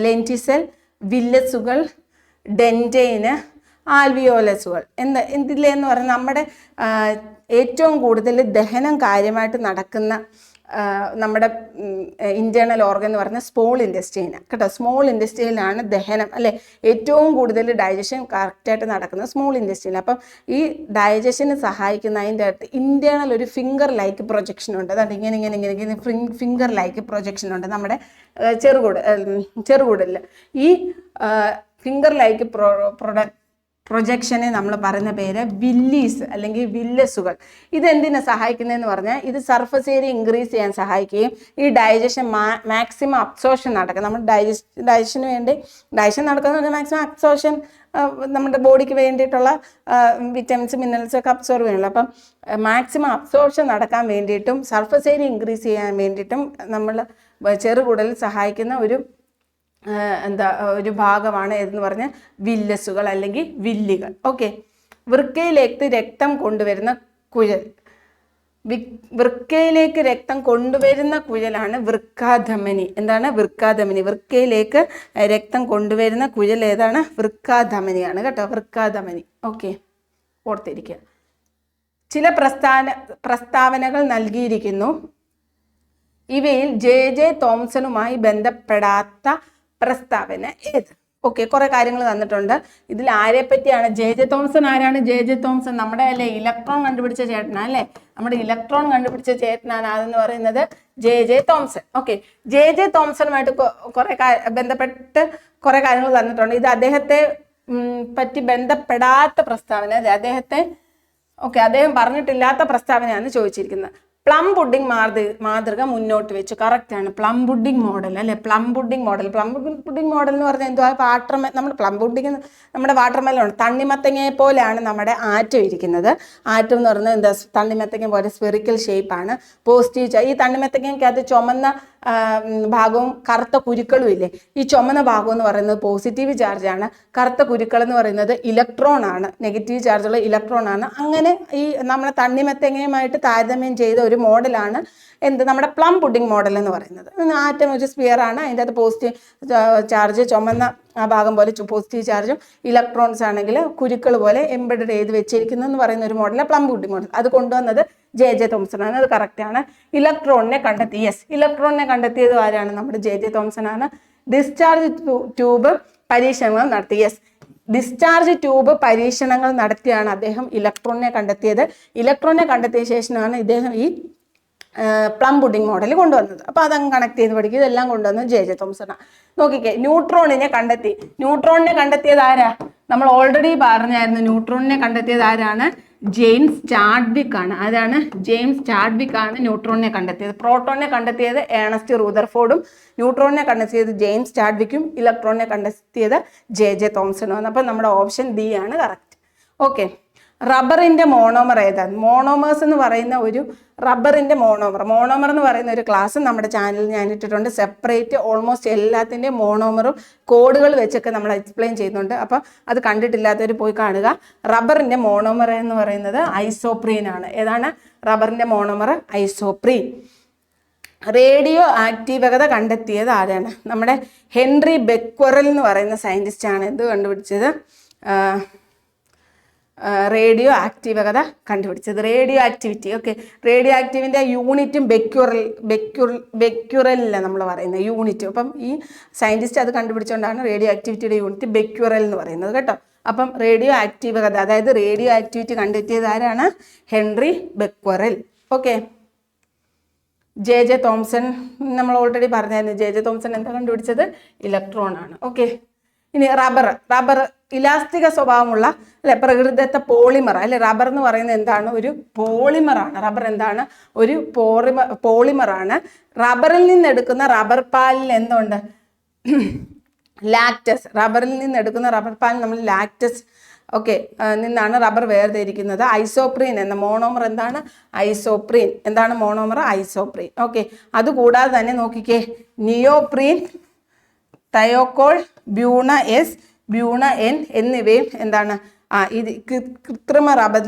ലെൻറ്റിസൽ, വില്ലസുകൾ, ഡെൻറ്റൈന്, ആൽവിയോലസുകൾ. എന്തില്ലെന്ന് പറഞ്ഞാൽ നമ്മുടെ ഏറ്റവും കൂടുതൽ ദഹനം കാര്യമായിട്ട് നടക്കുന്ന നമ്മുടെ ഇന്റേണൽ ഓർഗൻ എന്ന് പറയുന്നത് സ്മോൾ ഇൻറ്റെസ്റ്റൈൻ കേട്ടോ. സ്മോൾ ഇൻറ്റെസ്റ്റൈനിലാണ് ദഹനം അല്ലെ. ഏറ്റവും കൂടുതൽ ഡൈജഷൻ കറക്റ്റായിട്ട് നടക്കുന്നത് സ്മോൾ ഇൻറ്റെസ്റ്റൈൻ. അപ്പം ഈ ഡൈജഷന് സഹായിക്കുന്ന അതിൻ്റെ അടുത്ത് ഇന്റേണൽ ഒരു ഫിംഗർ ലൈക്ക് പ്രൊജക്ഷൻ ഉണ്ട്. അതാണ് ഇങ്ങനെ ഇങ്ങനെ ഇങ്ങനെ ഇങ്ങനെ ഫിംഗർ ലൈക്ക് പ്രൊജക്ഷൻ ഉണ്ട് നമ്മുടെ ചെറുകുടലിൽ. ഈ ഫിംഗർ ലൈക്ക് പ്രൊജക്ഷനെ നമ്മൾ പറയുന്ന പേര് വില്ലീസ് അല്ലെങ്കിൽ വില്ലസുകൾ. ഇതെന്തിനാ സഹായിക്കുന്നതെന്ന് പറഞ്ഞാൽ ഇത് സർഫസ് ഏരിയ ഇൻക്രീസ് ചെയ്യാൻ സഹായിക്കുകയും ഈ ഡൈജഷൻ മാക്സിമം അബ്സോർഷൻ നടക്കും. നമ്മൾ ഡൈജഷന് വേണ്ടി ഡൈജഷൻ നടക്കുന്നത് മാക്സിമം അബ്സോർഷൻ നമ്മുടെ ബോഡിക്ക് വേണ്ടിയിട്ടുള്ള വിറ്റമിൻസ് മിനറൽസ് ഒക്കെ അബ്സോർവ് ചെയ്യണല്ലോ. അപ്പം മാക്സിമം അബ്സോർപ്ഷൻ നടക്കാൻ വേണ്ടിയിട്ടും സർഫസ് ഏരിയ ഇൻക്രീസ് ചെയ്യാൻ വേണ്ടിയിട്ടും നമ്മൾ ചെറുകുടലിൽ സഹായിക്കുന്ന ഒരു ഭാഗമാണ് എന്ന് പറഞ്ഞാൽ വില്ലസുകൾ അല്ലെങ്കിൽ വില്ലികൾ. ഓക്കെ, വൃക്കയിലേക്ക് രക്തം കൊണ്ടുവരുന്ന കുഴൽ. വൃക്കയിലേക്ക് രക്തം കൊണ്ടുവരുന്ന കുഴലാണ് വൃക്കാധമനി. എന്താണ്? വൃക്കാധമനി. വൃക്കയിലേക്ക് രക്തം കൊണ്ടുവരുന്ന കുഴൽ ഏതാണ്? വൃക്കാധമനിയാണ് കേട്ടോ, വൃക്കാധമനി. ഓക്കെ, ഓർത്തിരിക്കുക. ചില പ്രസ്താവനകൾ നൽകിയിരിക്കുന്നു. ഇവയിൽ ജെ തോംസണുമായി ബന്ധപ്പെടാത്ത പ്രസ്താവന ഏത്? ഓക്കെ, കുറെ കാര്യങ്ങൾ തന്നിട്ടുണ്ട്. ഇതിൽ ആരെ പറ്റിയാണ്? ജെ തോംസൺ ആരാണ്? ജെ തോംസൺ നമ്മുടെ അല്ലേ ഇലക്ട്രോൺ കണ്ടുപിടിച്ച ചേട്ടനാണ് അല്ലേ. നമ്മുടെ ഇലക്ട്രോൺ കണ്ടുപിടിച്ച ചേട്ടനാണ് അതെന്ന് പറയുന്നത് ജെ തോംസൺ. ഓക്കെ, ജെ തോംസണുമായിട്ട് കുറെ ബന്ധപ്പെട്ട് കുറെ കാര്യങ്ങൾ തന്നിട്ടുണ്ട്. ഇത് അദ്ദേഹത്തെ പറ്റി ബന്ധപ്പെടാത്ത പ്രസ്താവന, അദ്ദേഹത്തെ അദ്ദേഹം പറഞ്ഞിട്ടില്ലാത്ത പ്രസ്താവനയാണ് ചോദിച്ചിരിക്കുന്നത്. പ്ലം പുഡിംഗ് മാതൃക മുന്നോട്ട് വെച്ചു. കറക്റ്റ് ആണ്. പ്ലം പുഡിംഗ് മോഡൽ അല്ലെ. പ്ലം പുഡിംഗ് മോഡൽ എന്ന് പറഞ്ഞാൽ എന്തുവാ? നമ്മുടെ പ്ലം പുഡിംഗ് നമ്മുടെ വാട്ടർമെലോൺ തണ്ണിമത്തങ്ങയെ പോലെയാണ് നമ്മുടെ ആറ്റം ഇരിക്കുന്നത്. ആറ്റം എന്ന് പറയുന്നത് എന്താ? തണ്ണിമത്തങ്ങ പോലെ സ്ഫെറിക്കൽ ഷേപ്പാണ്. പോസിറ്റീവ് ഈ തണ്ണിമത്തങ്ങയ്ക്കകത്ത് ചുമന്ന ഭാഗവും കറുത്ത കുരുക്കളും ഇല്ലേ? ഈ ചുമന്ന ഭാഗം എന്ന് പറയുന്നത് പോസിറ്റീവ് ചാർജാണ്. കറുത്ത കുരുക്കൾ എന്ന് പറയുന്നത് ഇലക്ട്രോൺ ആണ്, നെഗറ്റീവ് ചാർജുള്ള ഇലക്ട്രോൺ ആണ്. അങ്ങനെ ഈ നമ്മളെ തണ്ണിമത്തങ്ങയുമായിട്ട് താരതമ്യം ചെയ്ത ഒരു മോഡലാണ് നമ്മുടെ പ്ലം പുഡിംഗ് മോഡൽ എന്ന് പറയുന്നത്. ആറ്റം ഒരു സ്പിയർ ആണ്, അതിൻ്റെ അകത്ത് പോസിറ്റീവ് ചാർജ് ചുമന്ന ആ ഭാഗം പോലെ പോസിറ്റീവ് ചാർജും ഇലക്ട്രോൺസ് ആണെങ്കിൽ കുരുക്കൾ പോലെ എംബഡഡ് ചെയ്ത് വെച്ചിരിക്കുന്നു എന്ന് പറയുന്ന ഒരു മോഡലാണ് പ്ലം പുഡിംഗ് മോഡൽ. അത് കൊണ്ടുവന്നത് ജെ തോംസൺ ആണ്. അത് കറക്റ്റ് ആണ്. ഇലക്ട്രോണിനെ കണ്ടെത്തി. യെസ്, ഇലക്ട്രോണിനെ കണ്ടെത്തിയത് ആരാണ്? നമ്മുടെ ജെ തോംസൺ ആണ്. ഡിസ്ചാർജ് ട്യൂബ് പരീക്ഷണങ്ങൾ നടത്തി. യെസ്, ഡിസ്ചാർജ് ട്യൂബ് പരീക്ഷണങ്ങൾ നടത്തിയാണ് അദ്ദേഹം ഇലക്ട്രോണിനെ കണ്ടെത്തിയത്. ഇലക്ട്രോണിനെ കണ്ടെത്തിയ ശേഷമാണ് ഇദ്ദേഹം ഈ പ്ലം പുഡിംഗ് മോഡൽ കൊണ്ടുവന്നത്. അപ്പോൾ അതങ്ങ് കണക്ട് ചെയ്ത് പഠിക്കും. ഇതെല്ലാം കൊണ്ടുവന്നത് ജെ തോംസണാണ്. നോക്കിക്കേ, ന്യൂട്രോണിനെ കണ്ടെത്തിയത് ആരാ? നമ്മൾ ഓൾറെഡി പറഞ്ഞായിരുന്നു. ന്യൂട്രോണിനെ കണ്ടെത്തിയത് ആരാണ്? ജെയിംസ് ചാഡ്വിക് ആണ്. ആരാണ്? ജെയിംസ് ചാഡ്വിക് ആണ് ന്യൂട്രോണിനെ കണ്ടെത്തിയത്. പ്രോട്ടോണിനെ കണ്ടെത്തിയത് ഏണസ്റ്റ് റൂദർഫോർഡും, ന്യൂട്രോണിനെ കണ്ടെത്തിയത് ജെയിംസ് ചാഡ്വിക്കും, ഇലക്ട്രോണിനെ കണ്ടെത്തിയത് ജെ തോംസണും ആണ്. അപ്പം നമ്മുടെ ഓപ്ഷൻ ഡി ആണ് കറക്റ്റ്. ഓക്കെ, റബ്ബറിന്റെ മോണോമർ ഏതാണ്? മോണോമേഴ്സ് എന്ന് പറയുന്ന ഒരു റബ്ബറിന്റെ മോണോമർ എന്ന് പറയുന്ന ഒരു ക്ലാസ് നമ്മുടെ ചാനലിൽ ഞാൻ ഇട്ടിട്ടുണ്ട്. സെപ്പറേറ്റ് ഓൾമോസ്റ്റ് എല്ലാത്തിൻ്റെയും മോണോമറും കോഡുകൾ വെച്ചൊക്കെ നമ്മൾ എക്സ്പ്ലെയിൻ ചെയ്യുന്നുണ്ട്. അപ്പം അത് കണ്ടിട്ടില്ലാത്തവർ പോയി കാണുക. റബ്ബറിന്റെ മോണോമർ എന്ന് പറയുന്നത് ഐസോപ്രീൻ ആണ്. ഏതാണ് റബ്ബറിന്റെ മോണോമർ? ഐസോപ്രീൻ. റേഡിയോ ആക്റ്റീവകത കണ്ടെത്തിയത് ആരാണ്? നമ്മുടെ ഹെൻറി ബെക്വറൽ എന്ന് പറയുന്ന സയൻറ്റിസ്റ്റ് ആണ് എന്ത് കണ്ടുപിടിച്ചത്? റേഡിയോ ആക്റ്റീവകത കണ്ടുപിടിച്ചത്. Radio activity. ഓക്കെ, റേഡിയോ ആക്റ്റീവിൻ്റെ യൂണിറ്റും ബെക്യുറലില്ല നമ്മൾ പറയുന്നത് യൂണിറ്റ്. അപ്പം ഈ സയൻറ്റിസ്റ്റ് അത് കണ്ടുപിടിച്ചുകൊണ്ടാണ് റേഡിയോ ആക്ടിവിറ്റിയുടെ യൂണിറ്റ് ബെക്യുറൽ എന്ന് പറയുന്നത് കേട്ടോ. അപ്പം റേഡിയോ ആക്റ്റീവകത, അതായത് റേഡിയോ ആക്ടിവിറ്റി കണ്ടെത്തിയത് ആരാണ്? Henri Becquerel. Okay, J Thomson നമ്മൾ ഓൾറെഡി പറഞ്ഞായിരുന്നു. ജെ തോംസൺ എന്താ കണ്ടുപിടിച്ചത്? ഇലക്ട്രോൺ ആണ്. ഓക്കെ, ഇനി റബ്ബർ ഇലാസ്തിക സ്വഭാവമുള്ള അല്ലെ പ്രകൃതിദത്ത പോളിമർ അല്ലെ. റബ്ബർ എന്ന് പറയുന്നത് എന്താണ്? ഒരു പോളിമറാണ്. റബ്ബർ എന്താണ്? ഒരു പോളിമറാണ്. റബ്ബറിൽ നിന്നെടുക്കുന്ന റബ്ബർ പാലിൽ എന്തുണ്ട്? ലാക്ടസ്. റബ്ബറിൽ നിന്നെടുക്കുന്ന റബ്ബർ പാലിൽ നമ്മൾ ലാക്ടസ് നിന്നാണ് റബ്ബർ വേർതിരിക്കുന്നത്. ഐസോപ്രീൻ എന്ന മോണോമർ എന്താണ്? ഐസോപ്രീൻ. എന്താണ് മോണോമർ? ഐസോപ്രീൻ. ഓക്കെ, അതുകൂടാതെ തന്നെ നോക്കിക്കേ, neoprene, thiokol, buna S, buna N എന്നിവയും എന്താണ്? ഇത് കൃത്രിമ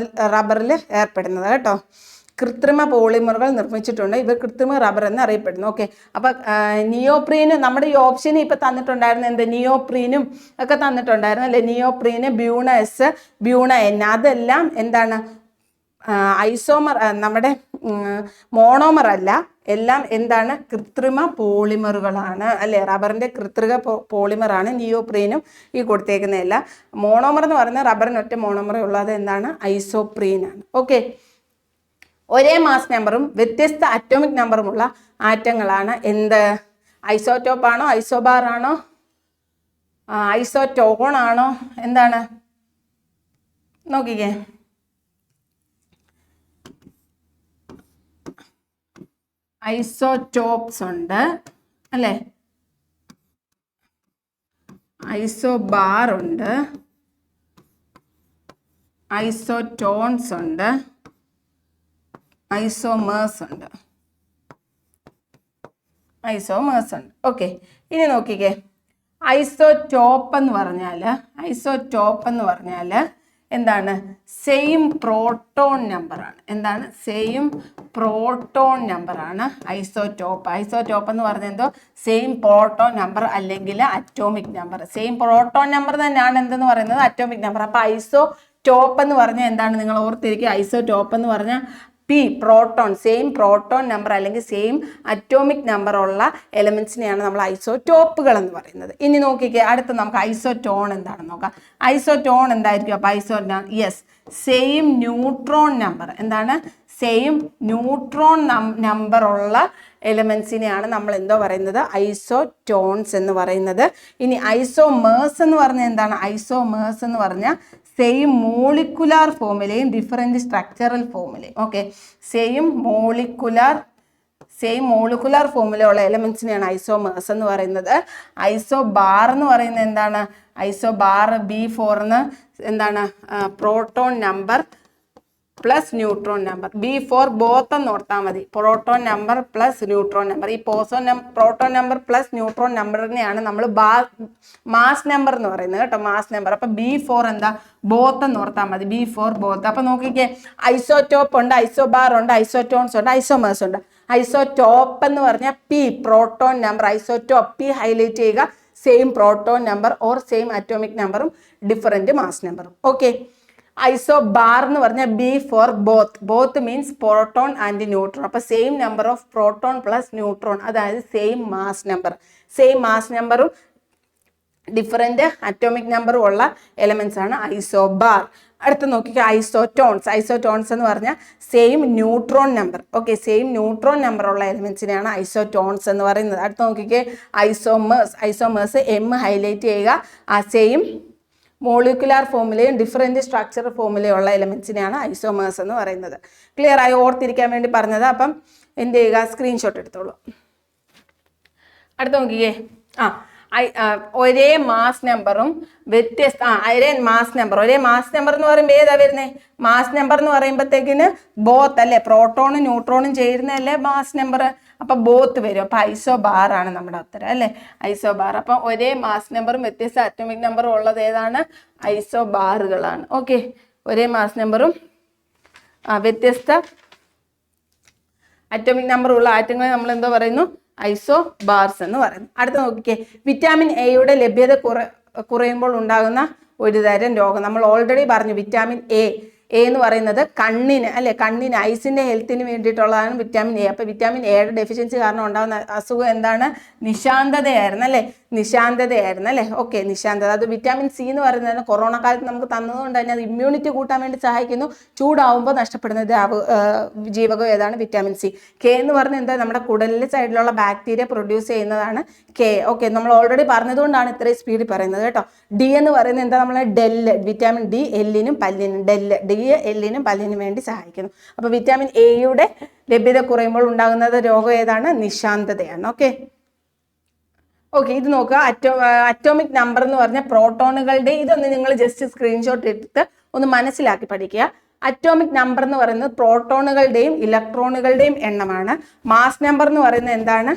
റബ്ബറിൽ ഏർപ്പെടുന്നത് കേട്ടോ. കൃത്രിമ പോളിമറുകൾ നിർമ്മിച്ചിട്ടുണ്ട്. ഇത് കൃത്രിമ റബ്ബർ എന്ന് അറിയപ്പെടുന്നു. ഓക്കെ, അപ്പൊ നിയോപ്രീനും നമ്മുടെ ഈ ഓപ്ഷന് ഇപ്പൊ തന്നിട്ടുണ്ടായിരുന്നു. എന്ത്? നിയോപ്രീനും ഒക്കെ തന്നിട്ടുണ്ടായിരുന്നു അല്ലെ. നിയോപ്രീന്, ബ്യൂണ എസ്, ബ്യൂണ എൻ, അതെല്ലാം എന്താണ്? ഐസോമർ, നമ്മുടെ മോണോമർ അല്ല, എല്ലാം എന്താണ്? കൃത്രിമ പോളിമറുകളാണ് അല്ലെ. റബ്ബറിന്റെ കൃത്രിമ പോളിമറാണ് നിയോപ്രീനും ഈ കൊടുത്തേക്കുന്നതല്ല. മോണോമർ എന്ന് പറയുന്നത് റബ്ബറിന് ഒറ്റ മോണോമറേ ഉള്ളത്. എന്താണ്? ഐസോപ്രീനാണ്. ഓക്കെ, ഒരേ മാസ് നമ്പറും വ്യത്യസ്ത അറ്റോമിക് നമ്പറുമുള്ള ആറ്റങ്ങളാണ് എന്ത്? ഐസോടോപ്പ് ആണോ? ഐസോബാർ ആണോ? ഐസോടോൺ ആണോ? എന്താണ്? നോക്കിക്കേ, ഐസോടോപ്സ് ഉണ്ട് അല്ലേ, ഐസോബാർ ഉണ്ട്, ഐസോടോൺസ് ഉണ്ട്, ഐസോമേഴ്സ് ഉണ്ട്. ഓക്കെ, ഇനി നോക്കിക്കേ, ഐസോടോപ്പ് എന്ന് പറഞ്ഞാൽ എന്താണ്? സെയിം പ്രോട്ടോൺ നമ്പറാണ്. എന്താണ്? സെയിം പ്രോട്ടോൺ നമ്പറാണ് ഐസോടോപ്പ് എന്ന് പറഞ്ഞാൽ എന്തോ? സെയിം പ്രോട്ടോൺ നമ്പർ അല്ലെങ്കിൽ atomic number. Same proton number തന്നെയാണ് എന്തെന്ന് പറയുന്നത്? Atomic number. അപ്പോൾ ഐസോടോപ്പ് എന്ന് പറഞ്ഞാൽ എന്താണ്? നിങ്ങൾ ഓർത്തിരിക്കുക. ഐസോടോപ്പ് എന്ന് പറഞ്ഞാൽ പ്രോട്ടോൺ, സെയിം പ്രോട്ടോൺ നമ്പർ അല്ലെങ്കിൽ സെയിം അറ്റോമിക് നമ്പർ ഉള്ള എലമെന്റ്സിനെയാണ് നമ്മൾ ഐസോടോപ്പുകൾ എന്ന് പറയുന്നത്. ഇനി നോക്കിക്കേ, അടുത്ത് നമുക്ക് ഐസോടോൺ എന്താണെന്ന് നോക്കാം. ഐസോടോൺ എന്തായിരിക്കും? അപ്പോൾ ഐസോടോൺ, യെസ്, സെയിം ന്യൂട്രോൺ നമ്പർ. എന്താണ്? സെയിം ന്യൂട്രോൺ നമ്പർ ഉള്ള എലമെന്റ്സിനെയാണ് നമ്മൾ എന്തോ പറയുന്നത്? ഐസോടോൺസ് എന്ന് പറയുന്നത്. ഇനി ഐസോമേഴ്സ് എന്ന് പറഞ്ഞാൽ എന്താണ്? ഐസോമേഴ്സ് എന്ന് പറഞ്ഞാൽ സെയിം മോളിക്കുലാർ ഫോമിലെയും ഡിഫറെൻറ്റ് സ്ട്രക്ചറൽ ഫോമിലെയും. ഓക്കെ, സെയിം മോളിക്കുലാർ ഫോമിലുള്ള എലമെന്റ്സിനെയാണ് ഐസോമേഴ്സ് എന്ന് പറയുന്നത്. ഐസോബാർ എന്ന് പറയുന്നത് എന്താണ്? ഐസോബാർ B4 എന്താണ്? Proton number plus neutron number. B4 both എന്ന് ഓർത്താൽ മതി. Proton number plus neutron number. ഈ പ്രോട്ടോൺ നമ്പർ പ്ലസ് ന്യൂട്രോൺ നമ്പറിനെയാണ് നമ്മൾ മാസ് നമ്പർ എന്ന് പറയുന്നത് കേട്ടോ. Mass number. അപ്പൊ B4 എന്താ? ബോത്ത് എന്ന് ഓർത്താൽ മതി. B4 both. അപ്പൊ നോക്കിക്കേ, ഐസോടോപ്പ് ഉണ്ട്, ഐസോബാർ ഉണ്ട്, ഐസോടോൺസ് ഉണ്ട്, ഐസോമേഴ്സ് ഉണ്ട്. ഐസോടോപ്പ് എന്ന് പറഞ്ഞാൽ P proton number. Isotope P highlight ചെയ്യുക. Same proton number or same atomic നമ്പറും ഡിഫറെന്റ് മാസ് നമ്പറും. ഓക്കെ, ഐസോബാർ എന്ന് പറഞ്ഞാൽ B4 both means proton and neutron. അപ്പൊ same number of proton plus neutron, അതായത് സെയിം മാസ് നമ്പറും ഡിഫറെന്റ് അറ്റോമിക് നമ്പർ ഉള്ള elements ആണ് ഐസോബാർ. അടുത്ത് നോക്കിക്കുക ഐസോടോൺസ്. ഐസോടോൺസ് എന്ന് പറഞ്ഞാൽ same neutron number. Okay, same neutron number ഉള്ള എലമെന്റ്സിനെയാണ് ഐസോടോൺസ് എന്ന് പറയുന്നത്. അടുത്ത് നോക്കിക്കേ ഐസോമേഴ്സ്. ഐസോമേഴ്സ് എം ഹൈലൈറ്റ് ചെയ്യുക. ആ സെയിം മോളിക്കുലാർ ഫോമിലെയും ഡിഫറെന്റ് സ്ട്രക്ചർ ഫോമിലെയും ഉള്ള എലമെന്റ്സിനെയാണ് ഐസോമേഴ്സ് എന്ന് പറയുന്നത്. ക്ലിയർ ആയി? ഓർത്തിരിക്കാൻ വേണ്ടി പറഞ്ഞത്. അപ്പം എന്ത് ചെയ്യുക, സ്ക്രീൻഷോട്ട് എടുത്തോളൂ. അടുത്ത് നോക്കിക്കേ, ഒരേ മാസ് നമ്പറും ഒരേ മാസ് നമ്പർ എന്ന് പറയുമ്പോൾ ഏതാ വരുന്നത്? മാസ് നമ്പർ എന്ന് പറയുമ്പോഴത്തേക്കിന് ബോത്ത് അല്ലേ, പ്രോട്ടോണും ന്യൂട്രോണും ചേരുന്നതല്ലേ മാസ് നമ്പർ. അപ്പൊ ബോത്ത് വരും. അപ്പൊ ഐസോബാർ ആണ് നമ്മുടെ ഉത്തരം അല്ലേ, ഐസോബാർ. അപ്പൊ ഒരേ മാസ് നമ്പറും വ്യത്യസ്ത അറ്റോമിക് നമ്പറും ഉള്ളത് ഏതാണ്? ഐസോബാറുകളാണ്. ഓക്കെ, ഒരേ മാസ് നമ്പറും വ്യത്യസ്ത അറ്റോമിക് നമ്പർ ഉള്ള ആറ്റങ്ങളെ നമ്മൾ എന്തോ പറയുന്നു? ഐസോബാർസ് എന്ന് പറയുന്നു. അടുത്ത നോക്കിക്കേ, വിറ്റാമിൻ എയുടെ ലഭ്യത കുറയുമ്പോൾ ഉണ്ടാകുന്ന ഒരു തരം രോഗം. നമ്മൾ ഓൾറെഡി പറഞ്ഞു വിറ്റാമിൻ എ എന്ന് പറയുന്നത് കണ്ണിന് അല്ലെ, കണ്ണിന് ഐസിന്റെ ഹെൽത്തിന് വേണ്ടിയിട്ടുള്ളതാണ് വിറ്റാമിൻ എ. അപ്പൊ വിറ്റാമിൻ എയുടെ ഡെഫിഷ്യൻസി കാരണം ഉണ്ടാകുന്ന അസുഖം എന്താണ്? നിശാന്തതയായിരുന്നു അല്ലെ, നിശാന്തതയായിരുന്നു അല്ലെ. ഓക്കെ, നിശാന്തത. അത് വിറ്റാമിൻ സി എന്ന് പറയുന്നത് കൊറോണ കാലത്ത് നമുക്ക് തന്നതുകൊണ്ട് തന്നെ അത് ഇമ്മ്യൂണിറ്റി കൂട്ടാൻ വേണ്ടി സഹായിക്കുന്നു. ചൂടാവുമ്പോൾ നഷ്ടപ്പെടുന്ന ജീവകം ഏതാണ്? Vitamin C. കെ എന്ന് പറഞ്ഞാൽ എന്താ? നമ്മുടെ കുടലിന്റെ സൈഡിലുള്ള ബാക്ടീരിയ പ്രൊഡ്യൂസ് ചെയ്യുന്നതാണ് കെ. ഓക്കെ, നമ്മൾ ഓൾറെഡി പറഞ്ഞതുകൊണ്ടാണ് ഇത്രയും സ്പീഡിൽ പറയുന്നത് കേട്ടോ. ഡി എന്ന് പറയുന്നത് എന്താ? നമ്മളെ ഡെല്ല്. വിറ്റാമിൻ ഡി എല്ലിനും പല്ലിനും, ഡി എല്ലിനും പല്ലിനും വേണ്ടി സഹായിക്കുന്നു. അപ്പൊ വിറ്റാമിൻ എയുടെ ലഭ്യത കുറയുമ്പോൾ ഉണ്ടാകുന്നത് രോഗം ഏതാണ്? നിശാന്തതയാണ്. ഓക്കെ, ഇത് നോക്കുക. അറ്റോമിക് നമ്പർ എന്ന് പറഞ്ഞാൽ പ്രോട്ടോണുകളുടെ, ഇതൊന്ന് നിങ്ങൾ ജസ്റ്റ് സ്ക്രീൻഷോട്ട് എടുത്ത് ഒന്ന് മനസ്സിലാക്കി പഠിക്കുക. അറ്റോമിക് നമ്പർ എന്ന് പറയുന്നത് പ്രോട്ടോണുകളുടെയും ഇലക്ട്രോണുകളുടെയും എണ്ണമാണ്. മാസ് നമ്പർ എന്ന് പറയുന്നത് എന്താണ്?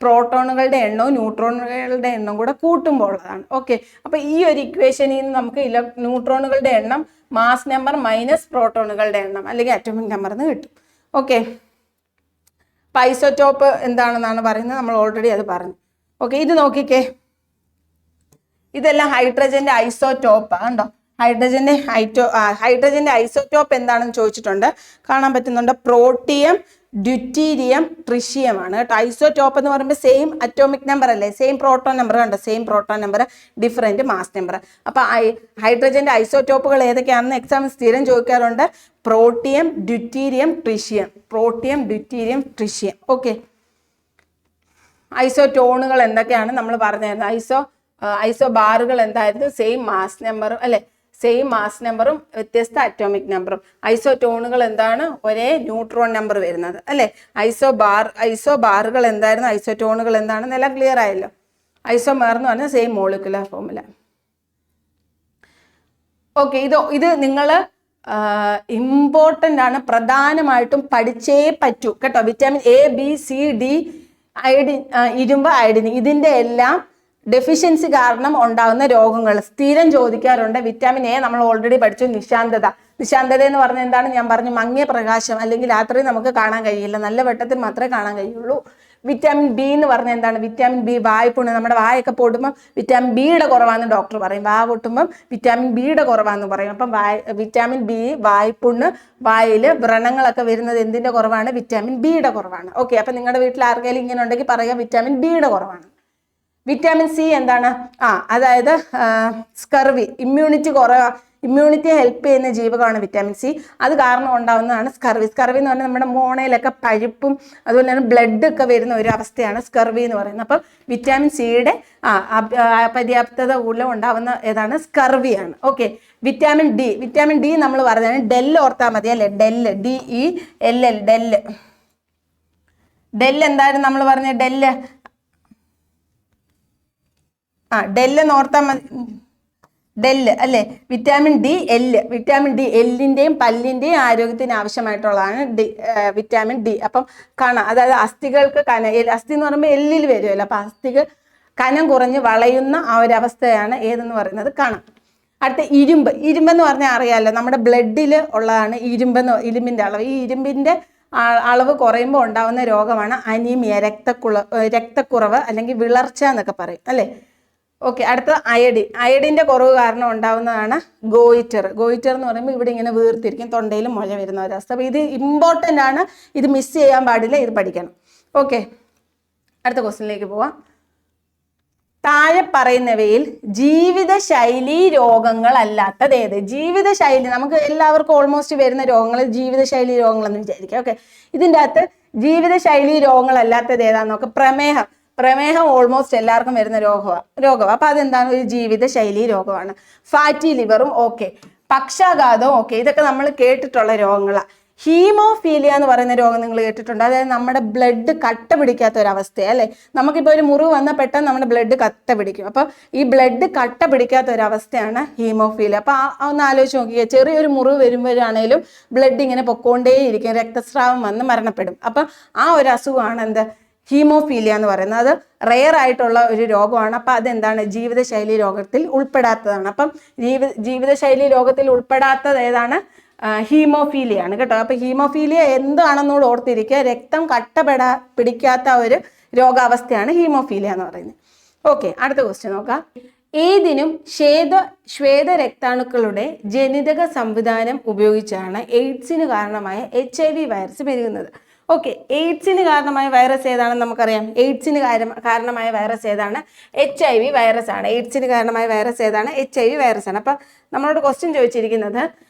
പ്രോട്ടോണുകളുടെ എണ്ണവും ന്യൂട്രോണുകളുടെ എണ്ണവും കൂടെ കൂട്ടുമ്പോൾ ഉള്ളതാണ്. ഓക്കെ, അപ്പൊ ഈ ഒരു ഇക്വേഷനിൽ നിന്ന് നമുക്ക് ന്യൂട്രോണുകളുടെ എണ്ണം മാസ് നമ്പർ മൈനസ് പ്രോട്ടോണുകളുടെ എണ്ണം അല്ലെങ്കിൽ അറ്റോമിക് നമ്പർ എന്ന് കിട്ടും. ഓക്കെ, ഐസോടോപ്പ് എന്താണെന്നാണ് പറയുന്നത്, നമ്മൾ ഓൾറെഡി അത് പറഞ്ഞു. ഓക്കെ, ഇത് നോക്കിക്കേ, ഇതെല്ലാം ഹൈഡ്രജന്റെ ഐസോടോപ്പ് കണ്ടോ. ഹൈഡ്രജന്റെ ഐസോടോപ്പ് എന്താണെന്ന് ചോദിച്ചിട്ടുണ്ട്, കാണാൻ പറ്റുന്നുണ്ട്. പ്രോട്ടിയം, ഡ്യൂറ്റീരിയം, ട്രിഷിയം ആണ് കേട്ടോ. ഐസോടോപ്പ് എന്ന് പറയുമ്പോൾ സെയിം അറ്റോമിക് നമ്പർ അല്ലേ, സെയിം പ്രോട്ടോൺ നമ്പർ കണ്ടോ, same proton number, different mass number. അപ്പൊ ഹൈഡ്രജന്റെ ഐസോടോപ്പുകൾ ഏതൊക്കെയാണെന്ന് എക്സാമിൽ സ്ഥിരം ചോദിക്കാറുണ്ട്. Protium, deuterium, tritium. Protium, deuterium, tritium. Okay, ഐസോടോണുകൾ എന്തൊക്കെയാണ് നമ്മൾ പറഞ്ഞായിരുന്നു. ഐസോബാറുകൾ എന്തായിരുന്നു? സെയിം മാസ് നമ്പറും അല്ലെ, സെയിം മാസ് നമ്പറും വ്യത്യസ്ത അറ്റോമിക് നമ്പറും. ഐസോടോണുകൾ എന്താണ്? ഒരേ ന്യൂട്രോൺ നമ്പർ വരുന്നത് അല്ലെ. ഐസോബാറുകൾ എന്തായിരുന്നു? ഐസോടോണുകൾ എന്താണെന്ന് എല്ലാം ക്ലിയർ ആയല്ലോ. ഐസോമർ എന്ന് പറഞ്ഞാൽ സെയിം മോളിക്കുലർ ഫോമുല. ഓക്കെ, ഇത് നിങ്ങൾ ഇമ്പോർട്ടൻ്റ് ആണ്, പ്രധാനമായിട്ടും പഠിച്ചേ പറ്റൂ കേട്ടോ. Vitamin A, B, C, D, iodine, ഇരുമ്പ്, അയഡിൻ, ഇതിന്റെ എല്ലാം ഡെഫിഷ്യൻസി കാരണം ഉണ്ടാകുന്ന രോഗങ്ങൾ സ്ഥിരം ചോദിക്കാറുണ്ട്. വിറ്റാമിൻ എ നമ്മൾ ഓൾറെഡി പഠിച്ചു. നിശാന്തത എന്ന് പറഞ്ഞാൽ എന്താണ്? ഞാൻ പറഞ്ഞു, മങ്ങിയ പ്രകാശം അല്ലെങ്കിൽ രാത്രി നമുക്ക് കാണാൻ കഴിയില്ല, നല്ല വെട്ടത്തിൽ മാത്രമേ കാണാൻ കഴിയുള്ളൂ. വിറ്റാമിൻ ബി എന്ന് പറഞ്ഞാൽ എന്താണ്? വിറ്റാമിൻ ബി വായ്പുണ്ണ്, നമ്മുടെ വായൊക്കെ പൊട്ടുമ്പോൾ വിറ്റാമിൻ ബിയുടെ കുറവാന്ന് ഡോക്ടർ പറയും. വാ പൊട്ടുമ്പം വിറ്റാമിൻ ബിയുടെ കുറവാന്ന് പറയും. അപ്പം വിറ്റാമിൻ ബി വായ്പുണ്ണ്, വായിൽ വ്രണങ്ങളൊക്കെ വരുന്നത് എന്തിന്റെ കുറവാണ്? വിറ്റാമിൻ ബിയുടെ കുറവാണ്. ഓക്കെ, അപ്പൊ നിങ്ങളുടെ വീട്ടിൽ ആർക്കെങ്കിലും ഇങ്ങനെ ഉണ്ടെങ്കിൽ പറയുക വിറ്റാമിൻ ബിയുടെ കുറവാണ്. വിറ്റാമിൻ സി എന്താണ്? അതായത് സ്കർവി, ഇമ്മ്യൂണിറ്റിയെ ഹെൽപ്പ് ചെയ്യുന്ന ജീവകമാണ് വിറ്റാമിൻ സി. അത് കാരണം ഉണ്ടാകുന്നതാണ് സ്കർവി. സ്കർവി എന്ന് പറഞ്ഞാൽ നമ്മുടെ മോണയിലൊക്കെ പഴുപ്പും അതുപോലെ തന്നെ ബ്ലഡ് ഒക്കെ വരുന്ന ഒരു അവസ്ഥയാണ് സ്കർവി എന്ന് പറയുന്നത്. അപ്പം വിറ്റാമിൻ സിയുടെ പര്യാപ്തത മൂലം ഉണ്ടാവുന്ന ഏതാണ്? സ്കർവിയാണ്. ഓക്കെ, വിറ്റാമിൻ ഡി നമ്മൾ പറഞ്ഞാൽ ഡെല്ല് ഓർത്താൽ മതി അല്ലെ, DELL, ഡെല്ല് എന്തായാലും നമ്മൾ പറഞ്ഞ ഡെല്ല് എന്ന് ഓർത്താൽ മതി, ഡെല്ല് അല്ലെ. വിറ്റാമിൻ ഡി എല്ലിന്റെയും പല്ലിന്റെയും ആരോഗ്യത്തിന് ആവശ്യമായിട്ടുള്ളതാണ് വിറ്റാമിൻ ഡി. അപ്പം കാണാം, അതായത് അസ്ഥികൾക്ക് അസ്ഥി എന്ന് പറയുമ്പോൾ എല്ലിൽ വരുമല്ലോ, അപ്പൊ അസ്ഥികൾ കനം കുറഞ്ഞ് വളയുന്ന ആ ഒരു അവസ്ഥയാണ് ഏതെന്ന് പറയുന്നത് കാണാം. അടുത്ത ഇരുമ്പെന്ന് പറഞ്ഞാൽ അറിയാമല്ലോ, നമ്മുടെ ബ്ലഡിൽ ഉള്ളതാണ് ഇരുമ്പിന്റെ അളവ്. ഈ ഇരുമ്പിന്റെ അളവ് കുറയുമ്പോൾ ഉണ്ടാകുന്ന രോഗമാണ് അനീമിയ, രക്തക്കുറവ് അല്ലെങ്കിൽ വിളർച്ച എന്നൊക്കെ പറയും അല്ലെ. ഓക്കെ, അടുത്ത അയഡിന്റെ കുറവ് കാരണം ഉണ്ടാവുന്നതാണ് ഗോയിറ്റർ എന്ന് പറയുമ്പോൾ ഇവിടെ ഇങ്ങനെ വീർത്തിരിക്കും, തൊണ്ടയിൽ മുഴ വരുന്ന ഒരവസ്ഥ. അപ്പൊ ഇത് ഇമ്പോർട്ടൻ്റ് ആണ്, ഇത് മിസ് ചെയ്യാൻ പാടില്ല, ഇത് പഠിക്കണം. ഓക്കെ, അടുത്ത ക്വസ്റ്റ്യനിലേക്ക് പോവാം. താഴെ പറയുന്നവയിൽ ജീവിതശൈലി രോഗങ്ങളല്ലാത്തത് ഏത്? ജീവിതശൈലി നമുക്ക് എല്ലാവർക്കും ഓൾമോസ്റ്റ് വരുന്ന രോഗങ്ങൾ ജീവിതശൈലി രോഗങ്ങളെന്ന് വിചാരിക്കാം. ഓക്കെ, ഇതിൻ്റെ അകത്ത് ജീവിതശൈലി രോഗങ്ങളല്ലാത്തത് ഏതാന്ന് നോക്കാം. പ്രമേഹം ഓൾമോസ്റ്റ് എല്ലാവർക്കും വരുന്ന രോഗമാണ്. അപ്പൊ അതെന്താണ്? ഒരു ജീവിതശൈലി രോഗമാണ്. ഫാറ്റി ലിവറും ഓക്കെ, പക്ഷാഘാതവും ഓക്കെ, ഇതൊക്കെ നമ്മൾ കേട്ടിട്ടുള്ള രോഗങ്ങളാണ്. ഹീമോഫീലിയ എന്ന് പറയുന്ന രോഗം നിങ്ങൾ കേട്ടിട്ടുണ്ട്. അതായത് നമ്മുടെ ബ്ലഡ് കട്ട പിടിക്കാത്ത ഒരവസ്ഥയാണ് അല്ലേ. നമുക്കിപ്പോൾ ഒരു മുറിവ് വന്നാൽ പെട്ടെന്ന് നമ്മുടെ ബ്ലഡ് കട്ട പിടിക്കും. അപ്പോൾ ഈ ബ്ലഡ് കട്ട പിടിക്കാത്ത ഒരവസ്ഥയാണ് ഹീമോഫീലിയ. അപ്പോൾ ഒന്ന് ആലോചിച്ച് നോക്കിക്കുക, ചെറിയൊരു മുറിവ് വരുമ്പോഴാണേലും ബ്ലഡ് ഇങ്ങനെ പൊക്കോണ്ടേയിരിക്കും, രക്തസ്രാവം വന്ന് മരണപ്പെടും. അപ്പം ആ ഒരു അസുഖമാണ് എന്ത്? ഹീമോഫീലിയ എന്ന് പറയുന്നത്. അത് റെയർ ആയിട്ടുള്ള ഒരു രോഗമാണ്. അപ്പം അതെന്താണ്? ജീവിതശൈലി രോഗത്തിൽ ഉൾപ്പെടാത്തതാണ്. അപ്പം ജീവിതശൈലി രോഗത്തിൽ ഉൾപ്പെടാത്തത് ഏതാണ്? ഹീമോഫീലിയ ആണ് കേട്ടോ. അപ്പൊ ഹീമോഫീലിയ എന്താണെന്നോട് ഓർത്തിരിക്കുക. രക്തം പിടിക്കാത്ത ഒരു രോഗാവസ്ഥയാണ് ഹീമോഫീലിയ എന്ന് പറയുന്നത്. ഓക്കെ, അടുത്ത ക്വസ്റ്റ്യൻ നോക്കാം. ഏതിനും ശ്വേത രക്താണുക്കളുടെ ജനിതക സംവിധാനം ഉപയോഗിച്ചാണ് എയ്ഡ്സിന് കാരണമായ HIV വൈറസ് പെരുകുന്നത്? ഓക്കെ, എയ്ഡ്സിന് കാരണമായ വൈറസ് ഏതാണെന്ന് നമുക്കറിയാം. എയ്ഡ്സിന് കാരണമായ വൈറസ് ഏതാണ്? HIV വൈറസ് ആണ്. എയ്ഡ്സിന് കാരണമായ വൈറസ് ഏതാണ്? HIV വൈറസ് ആണ്. അപ്പൊ നമ്മളോട് ക്വസ്റ്റ്യൻ ചോദിച്ചിരിക്കുന്നത്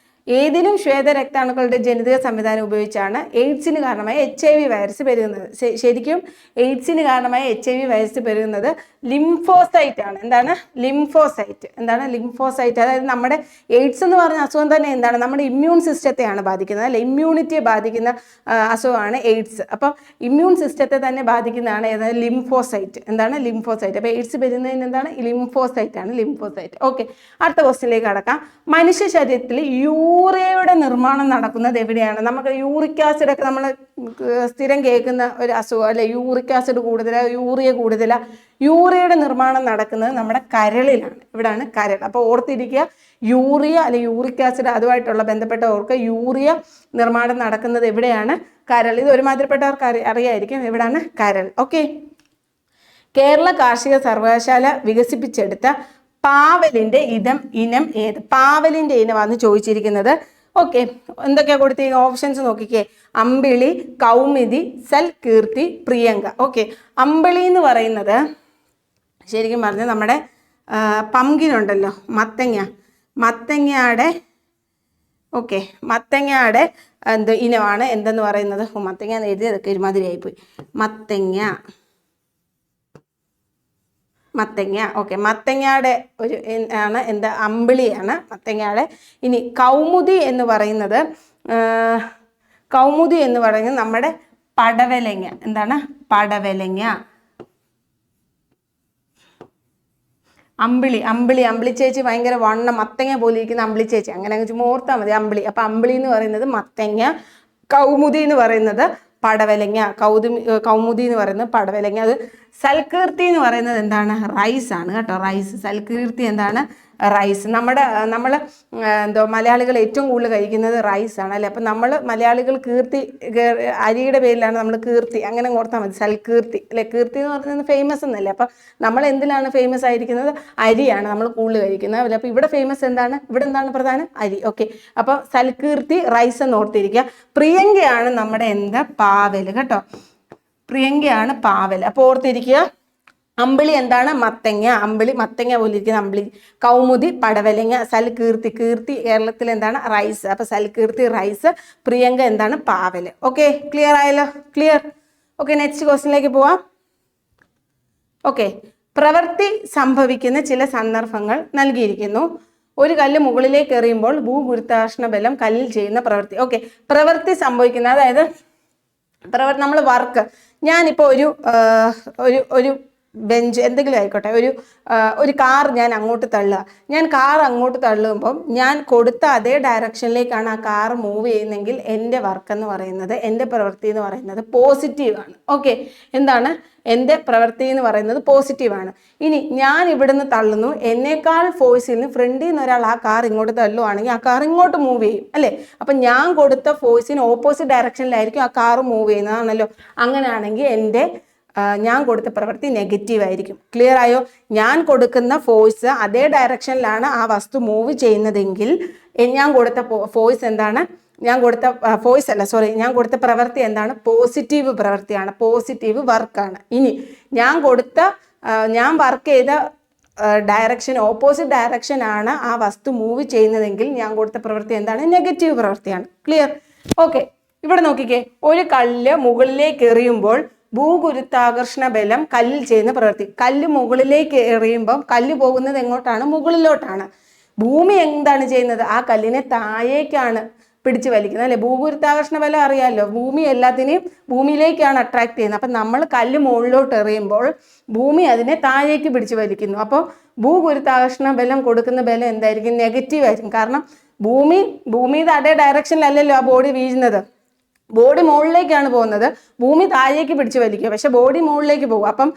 ഏതിനും ശ്വേത രക്താണുക്കളുടെ ജനിതക സംവിധാനം ഉപയോഗിച്ചാണ് എയ്ഡ്സിന് കാരണമായ HIV വൈറസ് പെരുകുന്നത്? ശരിക്കും എയ്ഡ്സിന് കാരണമായ HIV വൈറസ് പെരുകുന്നത് ലിംഫോസൈറ്റ് ആണ്. എന്താണ്? ലിംഫോസൈറ്റ്. എന്താണ്? ലിംഫോസൈറ്റ്. അതായത് നമ്മുടെ എയ്ഡ്സ് എന്ന് പറഞ്ഞ അസുഖം തന്നെ എന്താണ്? നമ്മുടെ ഇമ്മ്യൂൺ സിസ്റ്റത്തെയാണ് ബാധിക്കുന്നത് അല്ലെ. ഇമ്മ്യൂണിറ്റിയെ ബാധിക്കുന്ന അസുഖമാണ് എയ്ഡ്സ്. അപ്പം ഇമ്മ്യൂൺ സിസ്റ്റത്തെ തന്നെ ബാധിക്കുന്നതാണ് ഏതാണ്? ലിംഫോസൈറ്റ്. എന്താണ്? ലിംഫോസൈറ്റ്. അപ്പോൾ എയ്ഡ്സ് പെരുകുന്നതിന് എന്താണ്? ലിംഫോസൈറ്റ് ആണ്. ലിംഫോസൈറ്റ്. ഓക്കെ, അടുത്ത ക്വസ്റ്റ്യനിലേക്ക് കടക്കാം. മനുഷ്യ ശരീരത്തിൽ യൂറിയയുടെ നിർമ്മാണം നടക്കുന്നത് എവിടെയാണ്? നമുക്ക് യൂറിക് ആസിഡ് ഒക്കെ നമ്മൾ സ്ഥിരം കേൾക്കുന്ന ഒരു അസുഖം അല്ലെ. യൂറിക് ആസിഡ് കൂടുതലാണ്, യൂറിയ കൂടുതലാണ്. യൂറിയയുടെ നിർമ്മാണം നടക്കുന്നത് നമ്മുടെ കരളിലാണ്. ഇവിടെയാണ് കരൾ. അപ്പോൾ ഓർത്തിരിക്കുക, യൂറിയ അല്ലെ യൂറിക് ആസിഡ് അതുമായിട്ടുള്ള ബന്ധപ്പെട്ട ഓർക്ക് യൂറിയ നിർമ്മാണം നടക്കുന്നത് എവിടെയാണ്? കരൾ. ഇത് ഒരുമാതിരിപ്പെട്ടവർക്ക് അറിയായിരിക്കും. എവിടെയാണ്? കരൾ. ഓക്കെ, കേരള കാർഷിക സർവകലാശാല വികസിപ്പിച്ചെടുത്ത പാവലിന്റെ ഇനം ഏത്? പാവലിന്റെ ഇനമാണ് ചോദിച്ചിരിക്കുന്നത്. ഓക്കെ, എന്തൊക്കെയാ കൊടുത്തിരിക്കുക? ഓപ്ഷൻസ് നോക്കിക്കേ. അമ്പിളി, കൗമുദി, സൽകീർത്തി, പ്രിയങ്ക. ഓക്കെ, അമ്പിളി എന്ന് പറയുന്നത് ശരിക്കും പറഞ്ഞാൽ നമ്മുടെ പംകിനുണ്ടല്ലോ, മത്തങ്ങയുടെ ഇനമാണ് എന്തെന്ന് പറയുന്നത്? മത്തങ്ങ എന്ന് എഴുതിയതൊക്കെ ഒരുമാതിരി ആയിപ്പോയി. മത്തങ്ങ. ഓക്കെ, മത്തങ്ങയുടെ ഒരു ആണ് എന്താ? അമ്പിളിയാണ് മത്തങ്ങയുടെ. ഇനി കൗമുദി എന്ന് പറയുന്നത് നമ്മുടെ പടവലങ്ങ. എന്താണ്? പടവലങ്ങ. അമ്പിളി ചേച്ചി ഭയങ്കര വണ്ണം മത്തങ്ങ പോലെ ഇരിക്കുന്ന അമ്പിളി ചേച്ചി, അങ്ങനെ ചുമ്മാ ഓർത്താൽ മതി അമ്പിളി. അപ്പൊ അമ്പിളി എന്ന് പറയുന്നത് മത്തങ്ങ, കൗമുദി എന്ന് പറയുന്നത് പടവലങ്ങ, കൗമുദി എന്ന് പറയുന്നത് പടവലങ്ങ. അത് സൽകീർത്തി എന്ന് പറയുന്നത് എന്താണ്? റൈസ് ആണ് കേട്ടോ. റൈസ്. സൽകീർത്തി എന്താണ്? റൈസ്. നമ്മൾ മലയാളികൾ ഏറ്റവും കൂടുതൽ കഴിക്കുന്നത് റൈസ് ആണ് അല്ലേ. അപ്പം നമ്മൾ മലയാളികൾ അരിയുടെ പേരിലാണ് നമ്മൾ കീർത്തി, അങ്ങനെ ഓർത്താൽ മതി. സൽകീർത്തി അല്ലെ. കീർത്തി എന്ന് പറയുന്നത് ഫേമസ് എന്നല്ലേ. അപ്പം നമ്മൾ എന്തിനാണ് ഫേമസ് ആയിരിക്കുന്നത്? അരിയാണ് നമ്മൾ കൂടുതൽ കഴിക്കുന്നത് അല്ലേ. അപ്പം ഇവിടെ ഫേമസ് എന്താണ്? ഇവിടെ എന്താണ് പ്രധാനം? അരി. ഓക്കെ, അപ്പോൾ സൽകീർത്തി റൈസ് എന്ന് ഓർത്തിരിക്കുക. പ്രിയങ്കയാണ് നമ്മുടെ പാവൽ കേട്ടോ. പ്രിയങ്കയാണ് പാവൽ. അപ്പോൾ ഓർത്തിരിക്കുക. അമ്പിളി എന്താണ്? മത്തങ്ങ. മത്തങ്ങ പോലെ ഇരിക്കുന്ന അമ്പിളി. കൗമുദി പടവലങ്ങ. സൽകീർത്തി കേരളത്തിൽ എന്താണ്? റൈസ്. അപ്പൊ സൽകീർത്തി റൈസ്. പ്രിയങ്ക എന്താണ്? പാവൽ. ഓക്കെ, ക്ലിയർ ആയല്ലോ? ക്ലിയർ. ഓക്കെ, നെക്സ്റ്റ് ക്വസ്റ്റ്യനിലേക്ക് പോവാം. ഓക്കെ, പ്രവൃത്തി സംഭവിക്കുന്ന ചില സന്ദർഭങ്ങൾ നൽകിയിരിക്കുന്നു. ഒരു കല്ല് മുകളിലേക്ക് എറിയുമ്പോൾ ഭൂഗുരുത്വാകർഷണ ബലം കല്ലിൽ ചെയ്യുന്ന പ്രവൃത്തി. ഓക്കെ, പ്രവൃത്തി സംഭവിക്കുന്ന, അതായത് നമ്മൾ വർക്ക്, ഞാനിപ്പോൾ ഒരു ബെഞ്ച് എന്തെങ്കിലും ആയിക്കോട്ടെ, ഒരു കാർ ഞാൻ അങ്ങോട്ട് തള്ളുമ്പം ഞാൻ കൊടുത്ത അതേ ഡയറക്ഷനിലേക്കാണ് ആ കാർ മൂവ് ചെയ്യുന്നതെങ്കിൽ എൻ്റെ വർക്ക് എന്ന് പറയുന്നത്, എൻ്റെ പ്രവൃത്തി എന്ന് പറയുന്നത് പോസിറ്റീവാണ്. ഓക്കെ, എന്താണ്? എൻ്റെ പ്രവൃത്തി എന്ന് പറയുന്നത് പോസിറ്റീവാണ്. ഇനി ഞാൻ ഇവിടുന്ന് തള്ളുന്നു, എന്നേക്കാൾ ഫോഴ്സിൽ നിന്ന് ഫ്രണ്ടിൽ നിന്ന് ഒരാൾ ആ കാർ ഇങ്ങോട്ട് തള്ളുവാണെങ്കിൽ ആ കാർ ഇങ്ങോട്ട് മൂവ് ചെയ്യും അല്ലേ. അപ്പം ഞാൻ കൊടുത്ത ഫോഴ്സിന് ഓപ്പോസിറ്റ് ഡയറക്ഷനിലായിരിക്കും ആ കാർ മൂവ് ചെയ്യുന്നതാണല്ലോ. അങ്ങനെയാണെങ്കിൽ ഞാൻ കൊടുത്ത പ്രവൃത്തി നെഗറ്റീവ് ആയിരിക്കും. ക്ലിയർ ആയോ? ഞാൻ കൊടുക്കുന്ന ഫോഴ്സ് അതേ ഡയറക്ഷനിലാണ് ആ വസ്തു മൂവ് ചെയ്യുന്നതെങ്കിൽ ഞാൻ കൊടുത്ത ഫോഴ്സ് എന്താണ്? ഞാൻ കൊടുത്ത പ്രവൃത്തി എന്താണ്? പോസിറ്റീവ് പ്രവൃത്തിയാണ്, പോസിറ്റീവ് വർക്കാണ്. ഇനി ഞാൻ കൊടുത്ത ഞാൻ വർക്ക് ചെയ്ത ഡയറക്ഷൻ ഓപ്പോസിറ്റ് ഡയറക്ഷൻ ആണ് ആ വസ്തു മൂവ് ചെയ്യുന്നതെങ്കിൽ ഞാൻ കൊടുത്ത പ്രവൃത്തി എന്താണ്? നെഗറ്റീവ് പ്രവൃത്തിയാണ്. ക്ലിയർ? ഓക്കെ, ഇവിടെ നോക്കിക്കേ, ഒരു കല്ല് മുകളിലേക്ക് എറിയുമ്പോൾ ഭൂഗുരുത്വാകർഷണ ബലം കല്ലിൽ ചെയ്യുന്ന പ്രവൃത്തി. കല്ല് മുകളിലേക്ക് എറിയുമ്പം കല്ല് പോകുന്നത് എങ്ങോട്ടാണ്? മുകളിലോട്ടാണ്. ഭൂമി എന്താണ് ചെയ്യുന്നത്? ആ കല്ലിനെ താഴേക്കാണ് പിടിച്ചു വലിക്കുന്നത്, അല്ലെ? ഭൂഗുരുത്വാകർഷണ ബലം അറിയാമല്ലോ, ഭൂമി എല്ലാത്തിനെയും ഭൂമിയിലേക്കാണ് അട്രാക്ട് ചെയ്യുന്നത്. അപ്പം നമ്മൾ കല്ല് മുകളിലോട്ട് എറിയുമ്പോൾ ഭൂമി അതിനെ താഴേക്ക് പിടിച്ചു വലിക്കുന്നു. അപ്പോൾ ഭൂഗുരുത്വാകർഷണ ബലം കൊടുക്കുന്ന ബലം എന്തായിരിക്കും? നെഗറ്റീവ് ആയിരിക്കും. കാരണം ഭൂമിയുടെ അതേ ഡയറക്ഷനിലല്ലല്ലോ ആ ബോഡി വീഴുന്നത്. ബോഡി മുകളിലേക്കാണ് പോകുന്നത്, ഭൂമി താഴേക്ക് പിടിച്ചു വലിക്കുക, പക്ഷെ ബോഡി മുകളിലേക്ക് പോകും. അപ്പം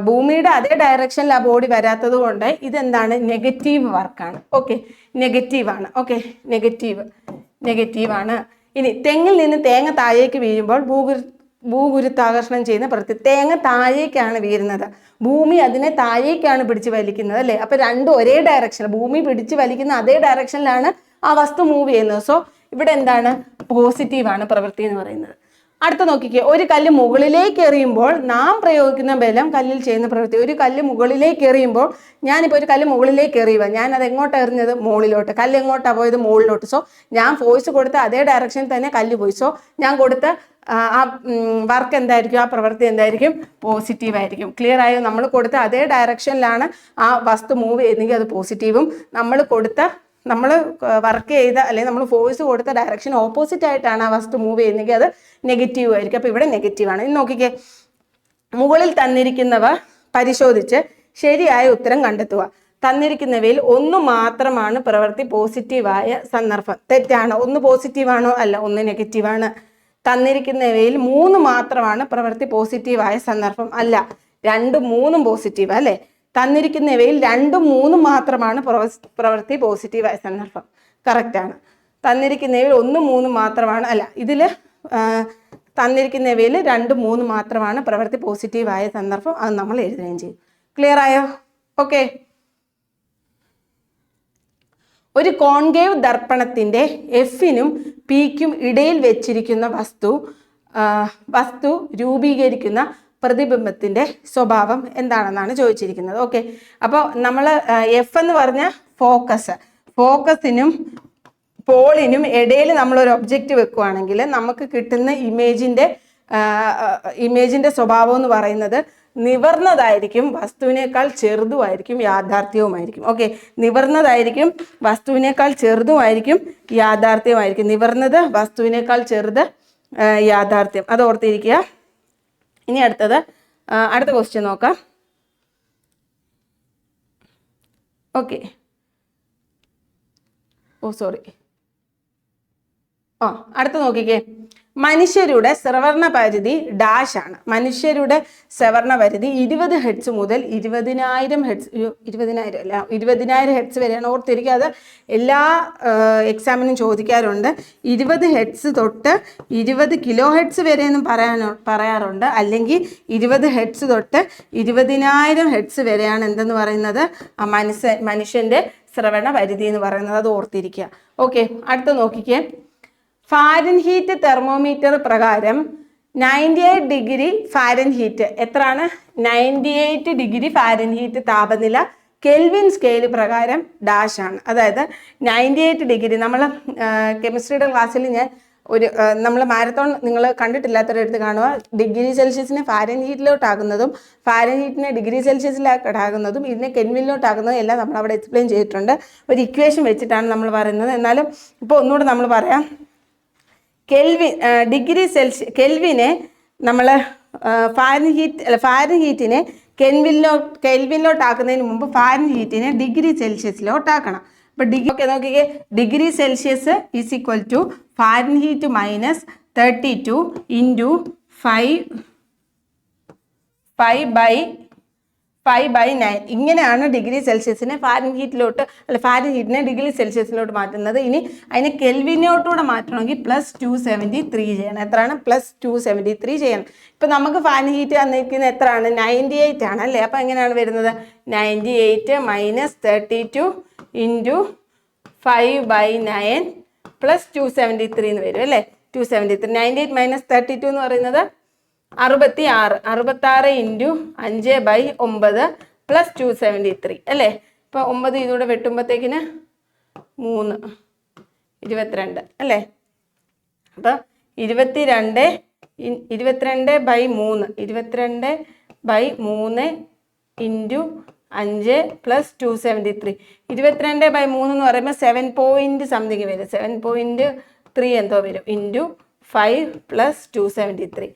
ഭൂമിയുടെ അതേ ഡയറക്ഷനിൽ ആ ബോഡി വരാത്തത് കൊണ്ട് ഇതെന്താണ്? നെഗറ്റീവ് വർക്കാണ്. ഓക്കെ, നെഗറ്റീവാണ്. ഓക്കെ, നെഗറ്റീവാണ്. ഇനി തെങ്ങിൽ നിന്ന് തേങ്ങ താഴേക്ക് വീഴുമ്പോൾ ഭൂഗുരുത്വാകർഷണം ചെയ്യുന്ന പ്രവൃത്തി. തേങ്ങ താഴേക്കാണ് വീഴുന്നത്, ഭൂമി അതിനെ താഴേക്കാണ് പിടിച്ചു വലിക്കുന്നത്, അല്ലേ? അപ്പൊ രണ്ടും ഒരേ ഡയറക്ഷൻ, ഭൂമി പിടിച്ചു വലിക്കുന്ന അതേ ഡയറക്ഷനിലാണ് ആ വസ്തു മൂവ് ചെയ്യുന്നത്. സോ ഇവിടെ എന്താണ്? പോസിറ്റീവാണ് പ്രവൃത്തി എന്ന് പറയുന്നത്. അടുത്ത നോക്കിക്കേ, ഒരു കല്ല് മുകളിലേക്ക് എറിയുമ്പോൾ നാം പ്രയോഗിക്കുന്ന ബലം കല്ലിൽ ചെയ്യുന്ന പ്രവൃത്തി. ഒരു കല്ല് മുകളിലേക്ക് എറിയുമ്പോൾ, ഞാനിപ്പോൾ ഒരു കല്ല് മുകളിലേക്ക് എറിയുക, ഞാൻ അത് എങ്ങോട്ടാണ് എറിഞ്ഞത്? മുകളിലോട്ട്. കല്ല് എങ്ങോട്ടാണ് പോയത്? മുകളിലോട്ട്. സോ ഞാൻ ഫോഴ്സ് കൊടുത്ത അതേ ഡയറക്ഷനിൽ തന്നെ കല്ല് പോയി. സോ ഞാൻ കൊടുത്ത ആ വർക്ക് എന്തായിരിക്കും? ആ പ്രവൃത്തി എന്തായിരിക്കും? പോസിറ്റീവ് ആയിരിക്കും. ക്ലിയർ ആയോ? നമ്മൾ കൊടുത്ത അതേ ഡയറക്ഷനിലാണ് ആ വസ്തു മൂവ് ചെയ്യുന്നെങ്കിൽ അത് പോസിറ്റീവും, നമ്മൾ വർക്ക് ചെയ്ത അല്ലെങ്കിൽ നമ്മൾ ഫോഴ്സ് കൊടുത്ത ഡയറക്ഷൻ ഓപ്പോസിറ്റ് ആയിട്ടാണ് ആ വസ്തു മൂവ് ചെയ്യുന്നെങ്കിൽ അത് നെഗറ്റീവ് ആയിരിക്കും. അപ്പോൾ ഇവിടെ നെഗറ്റീവാണ്. ഇനി നോക്കിക്കേ, മുകളിൽ തന്നിരിക്കുന്നവ പരിശോധിച്ച് ശരിയായ ഉത്തരം കണ്ടെത്തുക. തന്നിരിക്കുന്നവയിൽ ഒന്ന് മാത്രമാണ് പ്രവൃത്തി പോസിറ്റീവായ സന്ദർഭം. തെറ്റാണ്. ഒന്ന് പോസിറ്റീവാണോ? അല്ല, ഒന്ന് നെഗറ്റീവാണ്. തന്നിരിക്കുന്നവയിൽ 3 മാത്രമാണ് പ്രവൃത്തി പോസിറ്റീവായ സന്ദർഭം. അല്ല, 2ഉം 3ഉം പോസിറ്റീവ്, അല്ലേ? തന്നിരിക്കുന്നവയിൽ 2ഉം 3ഉം മാത്രമാണ് പ്രവൃത്തി പോസിറ്റീവായ സന്ദർഭം. കറക്റ്റാണ്. തന്നിരിക്കുന്നവയിൽ 1ഉം 3ഉം മാത്രമാണ്, അല്ല, ഇതിൽ തന്നിരിക്കുന്നവയിൽ 2ഉം 3ഉം മാത്രമാണ് പ്രവൃത്തി പോസിറ്റീവായ സന്ദർഭം. അത് നമ്മൾ എഴുതുകയും ചെയ്യും. ക്ലിയർ ആയോ? ഓക്കെ. ഒരു കോൺകേവ് ദർപ്പണത്തിന്റെ എഫിനും പിക്കും ഇടയിൽ വെച്ചിരിക്കുന്ന വസ്തു രൂപീകരിക്കുന്ന പ്രതിബിംബത്തിന്റെ സ്വഭാവം എന്താണെന്നാണ് ചോദിച്ചിരിക്കുന്നത്. ഓക്കെ, അപ്പോൾ നമ്മൾ എഫ് എന്ന് പറഞ്ഞ ഫോക്കസിനും പോളിനും ഇടയിൽ നമ്മളൊരു ഒബ്ജക്റ്റ് വെക്കുകയാണെങ്കിൽ നമുക്ക് കിട്ടുന്ന ഇമേജിന്റെ സ്വഭാവം എന്ന് പറയുന്നത് നിവർന്നതായിരിക്കും, വസ്തുവിനേക്കാൾ ചെറുതുമായിരിക്കും, യാഥാർത്ഥ്യവുമായിരിക്കും. ഓക്കെ, നിവർന്നതായിരിക്കും, വസ്തുവിനേക്കാൾ ചെറുതുമായിരിക്കും, യാഥാർത്ഥ്യമായിരിക്കും. നിവർന്നത്, വസ്തുവിനേക്കാൾ ചെറുത്, യാഥാർത്ഥ്യം. അത് ഓർത്തിരിക്കുക. ഇനി അടുത്ത ക്വസ്റ്റ്യൻ നോക്കാം. ഓക്കെ, അടുത്ത നോക്കിക്കേ, മനുഷ്യരുടെ ശ്രവണ പരിധി ഡാഷ് ആണ്. മനുഷ്യരുടെ ശ്രവണ പരിധി 20 ഹെർട്സ് മുതൽ 20,000 ഹെർട്സ് വരെയാണ്. ഓർത്തിരിക്കുക, അത് എല്ലാ എക്സാമിനും ചോദിക്കാറുണ്ട്. 20 ഹെർട്സ് തൊട്ട് 20 കിലോ ഹെർട്സ് വരെ എന്നും പറയാറുണ്ട്. അല്ലെങ്കിൽ 20 ഹെർട്സ് തൊട്ട് 20,000 ഹെർട്സ് വരെയാണ് എന്തെന്ന് പറയുന്നത്? മനുഷ്യന്റെ ശ്രവണ പരിധി എന്ന് പറയുന്നത്. അത് ഓർത്തിരിക്കുക. ഓക്കെ, അടുത്ത നോക്കിക്കേ, ഫാരൻഹീറ്റ് തെർമോമീറ്റർ പ്രകാരം 98 ഡിഗ്രി ഫാരൻഹീറ്റ് എത്രയാണ്? 98 ഡിഗ്രി ഫാരൻഹീറ്റ് താപനില കെൽവിൻ സ്കെയിൽ പ്രകാരം ഡാഷ് ആണ്. അതായത് 98 ഡിഗ്രി, നമ്മൾ കെമിസ്ട്രിയുടെ ക്ലാസ്സിൽ നമ്മൾ മാരത്തോൺ നിങ്ങൾ കണ്ടിട്ടില്ലാത്തവരെടുത്ത് കാണുക. ഡിഗ്രി സെൽഷ്യസിനെ ഫാരൻഹീറ്റിലോട്ടാകുന്നതും ഫാരൻഹീറ്റിനെ ഡിഗ്രി സെൽഷ്യസിലോട്ടാകുന്നതും ഇതിനെ കെൽവിനിലോട്ടാകുന്നതും എല്ലാം നമ്മൾ അവിടെ എക്സ്പ്ലെയിൻ ചെയ്തിട്ടുണ്ട്. ഒരു ഇക്വേഷൻ വെച്ചിട്ടാണ് നമ്മൾ പറയുന്നത്. എന്നാലും ഇപ്പോൾ ഒന്നുകൂടെ നമ്മൾ പറയാം. കെൽവിനെ നമ്മൾ ഫാരൻഹീറ്റിനെ കെൽവിനിലോട്ടാക്കുന്നതിന് മുമ്പ് ഫാരൻഹീറ്റിനെ ഡിഗ്രി സെൽഷ്യസിലോട്ടാക്കണം. അപ്പോൾ നോക്കിക്കേ, degree Celsius is equal to Fahrenheit minus 32 into 5/9. ഇങ്ങനെയാണ് ഡിഗ്രി സെൽഷ്യസിനെ ഫാരൻഹീറ്റിനെ ഡിഗ്രി സെൽഷ്യസിലോട്ട് മാറ്റുന്നത്. ഇനി അതിനെ കെൽവിനോട്ടൂടെ മാറ്റണമെങ്കിൽ +273 ചെയ്യണം. എത്രയാണ്? +273 ചെയ്യണം. ഇപ്പം നമുക്ക് ഫാരൻഹീറ്റ് തന്നിരിക്കുന്നത് എത്രയാണ്? 98 ആണ്, അല്ലേ? അപ്പം എങ്ങനെയാണ് വരുന്നത്? 98 മൈനസ് 32 ഇൻറ്റു 5/9 +273 എന്ന് വരും, അല്ലേ? 273. 98 മൈനസ് 32 എന്ന് പറയുന്നത് 66 ഇൻറ്റു 5/9 പ്ലസ് 273 അല്ലേ. ഇപ്പോൾ 9 ഇതിലൂടെ വെട്ടുമ്പോഴത്തേക്കിന് 3 22 അല്ലേ. അപ്പം 22/3 ഇൻറ്റു 5 പ്ലസ് 273. 22/3 എന്ന് പറയുമ്പോൾ 7 പോയിൻറ്റ് സംതിങ് വരും, 7.3 എന്തോ വരും, into 5 plus 273.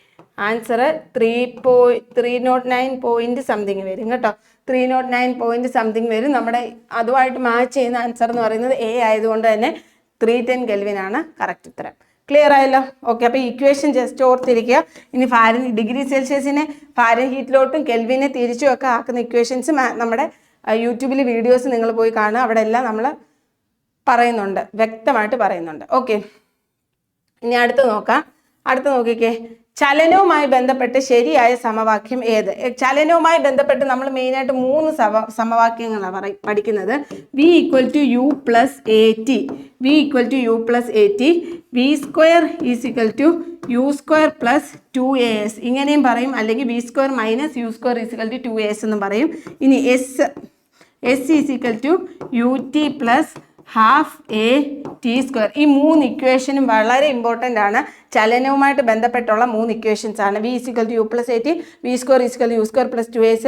Answer 309 point something വരും കേട്ടോ. 309 പോയിൻറ്റ് സംതിങ് വരും. നമ്മുടെ അതുമായിട്ട് മാച്ച് ചെയ്യുന്ന ആൻസർ എന്ന് പറയുന്നത് എ ആയതുകൊണ്ട് തന്നെ 310 കെൽവിൻ ആണ് കറക്റ്റ് ഉത്തരം. ക്ലിയർ ആയല്ലോ? ഓക്കെ. അപ്പോൾ ഇക്വേഷൻ ജസ്റ്റ് ഓർത്തിരിക്കുക. ഇനി ഡിഗ്രി സെൽഷ്യസിനെ ഫാരൻഹീറ്റിലോട്ടും കെൽവിനെ തിരിച്ചും ഒക്കെ ആക്കുന്ന ഇക്വേഷൻസ് നമ്മുടെ യൂട്യൂബിൽ വീഡിയോസ് നിങ്ങൾ പോയി കാണുക. അവിടെ എല്ലാം നമ്മൾ പറയുന്നുണ്ട്, വ്യക്തമായിട്ട് പറയുന്നുണ്ട്. ഓക്കെ. ഇനി അടുത്ത് നോക്കിക്കേ, ചലനവുമായി ബന്ധപ്പെട്ട് ശരിയായ സമവാക്യം ഏത്? ചലനവുമായി ബന്ധപ്പെട്ട് നമ്മൾ മെയിനായിട്ട് 3 സമവാക്യങ്ങളാണ് പഠിക്കുന്നത്. V equal to U plus A T, V square is equal to U square plus 2as ഇങ്ങനെയും പറയും, അല്ലെങ്കിൽ V square minus U square is equal to 2as എന്നും പറയും. ഇനി S is equal to U T plus ½ ഈ 3 ഇക്വേഷനും വളരെ important ആണ്. ചലനവുമായിട്ട് ബന്ധപ്പെട്ടുള്ള 3 ഇക്വേഷൻസ് ആണ്. V is equal to U plus A T, V square is equal to U square plus 2as,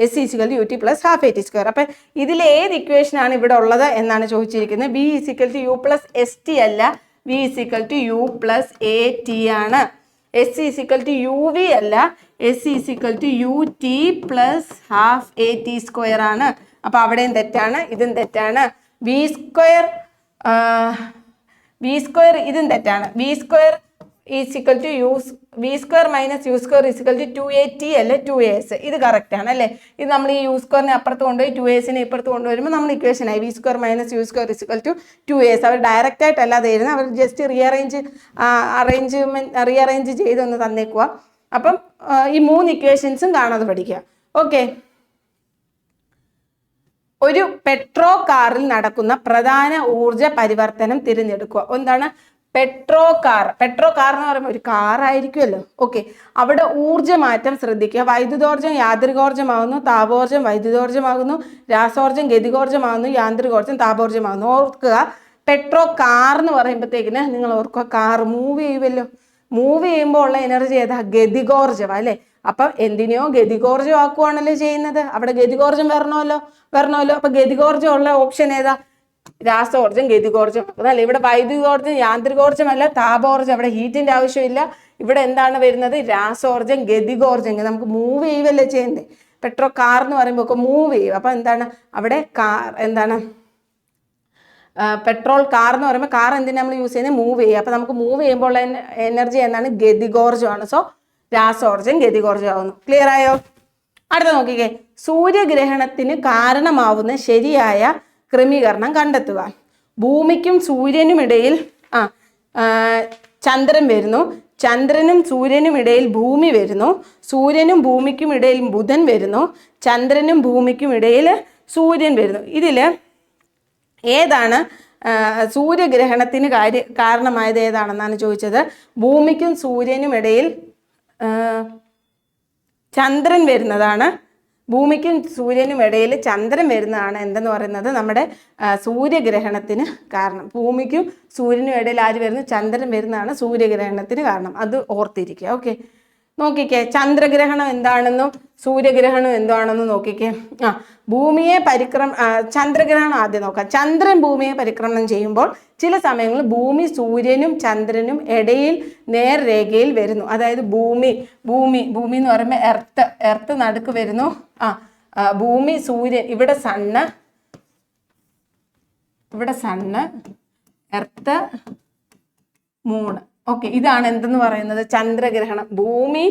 S is equal to U T plus ½ അപ്പം ഇതിൽ ഏത് ഇക്വേഷനാണ് ഇവിടെ ഉള്ളത് എന്നാണ് ചോദിച്ചിരിക്കുന്നത്. V is equal to U plus S T അല്ല, V is equal to U plus A T ആണ്. S is equal to U V അല്ല, S is equal to U T plus ½ ആണ്. അപ്പോൾ അവിടെയും തെറ്റാണ്, ഇതും തെറ്റാണ്. വി സ്ക്വയർ ഇതും തെറ്റാണ്. V square is equal to V square minus U square is equal to 2at അല്ലെ 2as. ഇത് കറക്റ്റ് ആണ് അല്ലേ. ഇത് നമ്മൾ ഈ യു സ്ക്വയറിനെ അപ്പുറത്ത് കൊണ്ടുപോയി 2asനെ ഇപ്പുറത്ത് കൊണ്ടുവരുമ്പോൾ നമ്മൾ ഇക്വേഷനായി V square minus U square is equal to 2as. അവർ ഡയറക്റ്റ് ആയിട്ടല്ല തരുന്നത്, അവർ ജസ്റ്റ് റീഅറേഞ്ച് ചെയ്തൊന്ന് തന്നേക്കുക. അപ്പം ഈ 3 ഇക്വേഷൻസും കാണാതെ പഠിക്കുക. ഓക്കെ. ഒരു പെട്രോ കാറിൽ നടക്കുന്ന പ്രധാന ഊർജ പരിവർത്തനം തിരഞ്ഞെടുക്കുക. എന്താണ് പെട്രോ കാർ എന്ന് പറയുമ്പോൾ ഒരു കാറായിരിക്കുമല്ലോ. ഓക്കെ. അവിടെ ഊർജ്ജമാറ്റം ശ്രദ്ധിക്കുക. വൈദ്യുതോർജ്ജം യാന്ത്രികോർജ്ജമാകുന്നു, താപോർജ്ജം വൈദ്യുതോർജ്ജമാകുന്നു, രാസോർജ്ജം ഗതികോർജ്ജമാകുന്നു, യാന്ത്രികോർജ്ജം താപോർജ്ജമാകുന്നു. ഓർക്കുക, പെട്രോ കാർ എന്ന് പറയുമ്പോഴത്തേക്കിന് നിങ്ങൾ ഓർക്കുക, കാർ മൂവ് ചെയ്യുമ്പോൾ ഉള്ള എനർജി ഏതാ? ഗതികോർജ്ജം അല്ലേ. അപ്പം എന്തിനെയോ ഗതികോർജ്ജമാക്കുവാണല്ലോ ചെയ്യുന്നത്. അവിടെ ഗതികോർജ്ജം വരണമല്ലോ. അപ്പൊ ഗതികോർജ്ജം ഉള്ള ഓപ്ഷൻ ഏതാ? രാസോർജ്ജം ഗതികോർജ്ജം. അതല്ല, ഇവിടെ വൈദ്യുതോർജ്ജം യാന്ത്രികോർജ്ജമല്ല, താപോർജ്ജം. അവിടെ ഹീറ്റിന്റെ ആവശ്യമില്ല. ഇവിടെ എന്താണ് വരുന്നത്? രാസോർജ്ജം ഗതികോർജ്ജം. നമുക്ക് മൂവ് ചെയ്യുവല്ലേ ചെയ്യുന്നത്. പെട്രോ കാർ എന്ന് പറയുമ്പോൾ ഒക്കെ മൂവ് ചെയ്യും. അപ്പൊ എന്താണ് അവിടെ കാർ എന്താണ് പെട്രോൾ കാർ എന്ന് പറയുമ്പോൾ കാർ എന്തിനാ നമ്മൾ യൂസ് ചെയ്യുന്നത്? മൂവ് ചെയ്യുക. അപ്പൊ നമുക്ക് മൂവ് ചെയ്യുമ്പോൾ ഉള്ള എനർജി എന്താണ്? ഗതികോർജ്ജമാണ്. സോ രാസോർജ്ജം ഗതികോർജ്ജമാകുന്നു. ക്ലിയർ ആയോ? അടുത്ത നോക്കിക്കേ, സൂര്യഗ്രഹണത്തിന് കാരണമാവുന്ന ശരിയായ ക്രമീകരണം കണ്ടെത്തുക. ഭൂമിക്കും സൂര്യനും ഇടയിൽ ചന്ദ്രൻ വരുന്നു, ചന്ദ്രനും സൂര്യനും ഇടയിൽ ഭൂമി വരുന്നു, സൂര്യനും ഭൂമിക്കും ഇടയിൽ ബുധൻ വരുന്നു, ചന്ദ്രനും ഭൂമിക്കും ഇടയിൽ സൂര്യൻ വരുന്നു. ഇതിൽ ഏതാണ് സൂര്യഗ്രഹണത്തിന് കാരണമായത് ഏതാണെന്നാണ് ചോദിച്ചത്. ഭൂമിക്കും സൂര്യനും ഇടയിൽ ചന്ദ്രൻ വരുന്നതാണ്. ഭൂമിക്കും സൂര്യനും ഇടയിൽ ചന്ദ്രൻ വരുന്നതാണ് എന്തെന്ന് പറയുന്നത് നമ്മുടെ സൂര്യഗ്രഹണത്തിന് കാരണം. ഭൂമിക്കും സൂര്യനും ഇടയിൽ ആര് വരുന്നു? ചന്ദ്രൻ വരുന്നതാണ് സൂര്യഗ്രഹണത്തിന് കാരണം. അത് ഓർത്തിരിക്കുക. ഓക്കെ. നോക്കിക്കേ, ചന്ദ്രഗ്രഹണം എന്താണെന്നും സൂര്യഗ്രഹണം എന്താണെന്നും നോക്കിക്കേ. ചന്ദ്രഗ്രഹണം ആദ്യം നോക്കാം. ചന്ദ്രൻ ഭൂമിയെ പരിക്രമണം ചെയ്യുമ്പോൾ ചില സമയങ്ങളിൽ ഭൂമി സൂര്യനും ചന്ദ്രനും ഇടയിൽ നേർരേഖയിൽ വരുന്നു. അതായത് ഭൂമി എന്ന് പറയുമ്പോൾ എർത്ത് നടുക്ക് വരുന്നു. ഭൂമി സൂര്യൻ, ഇവിടെ സണ്ണ് എർത്ത് മൂണ്. ഓക്കെ, ഇതാണ് എന്തെന്ന് പറയുന്നത്? ചന്ദ്രഗ്രഹണം. ഭൂമി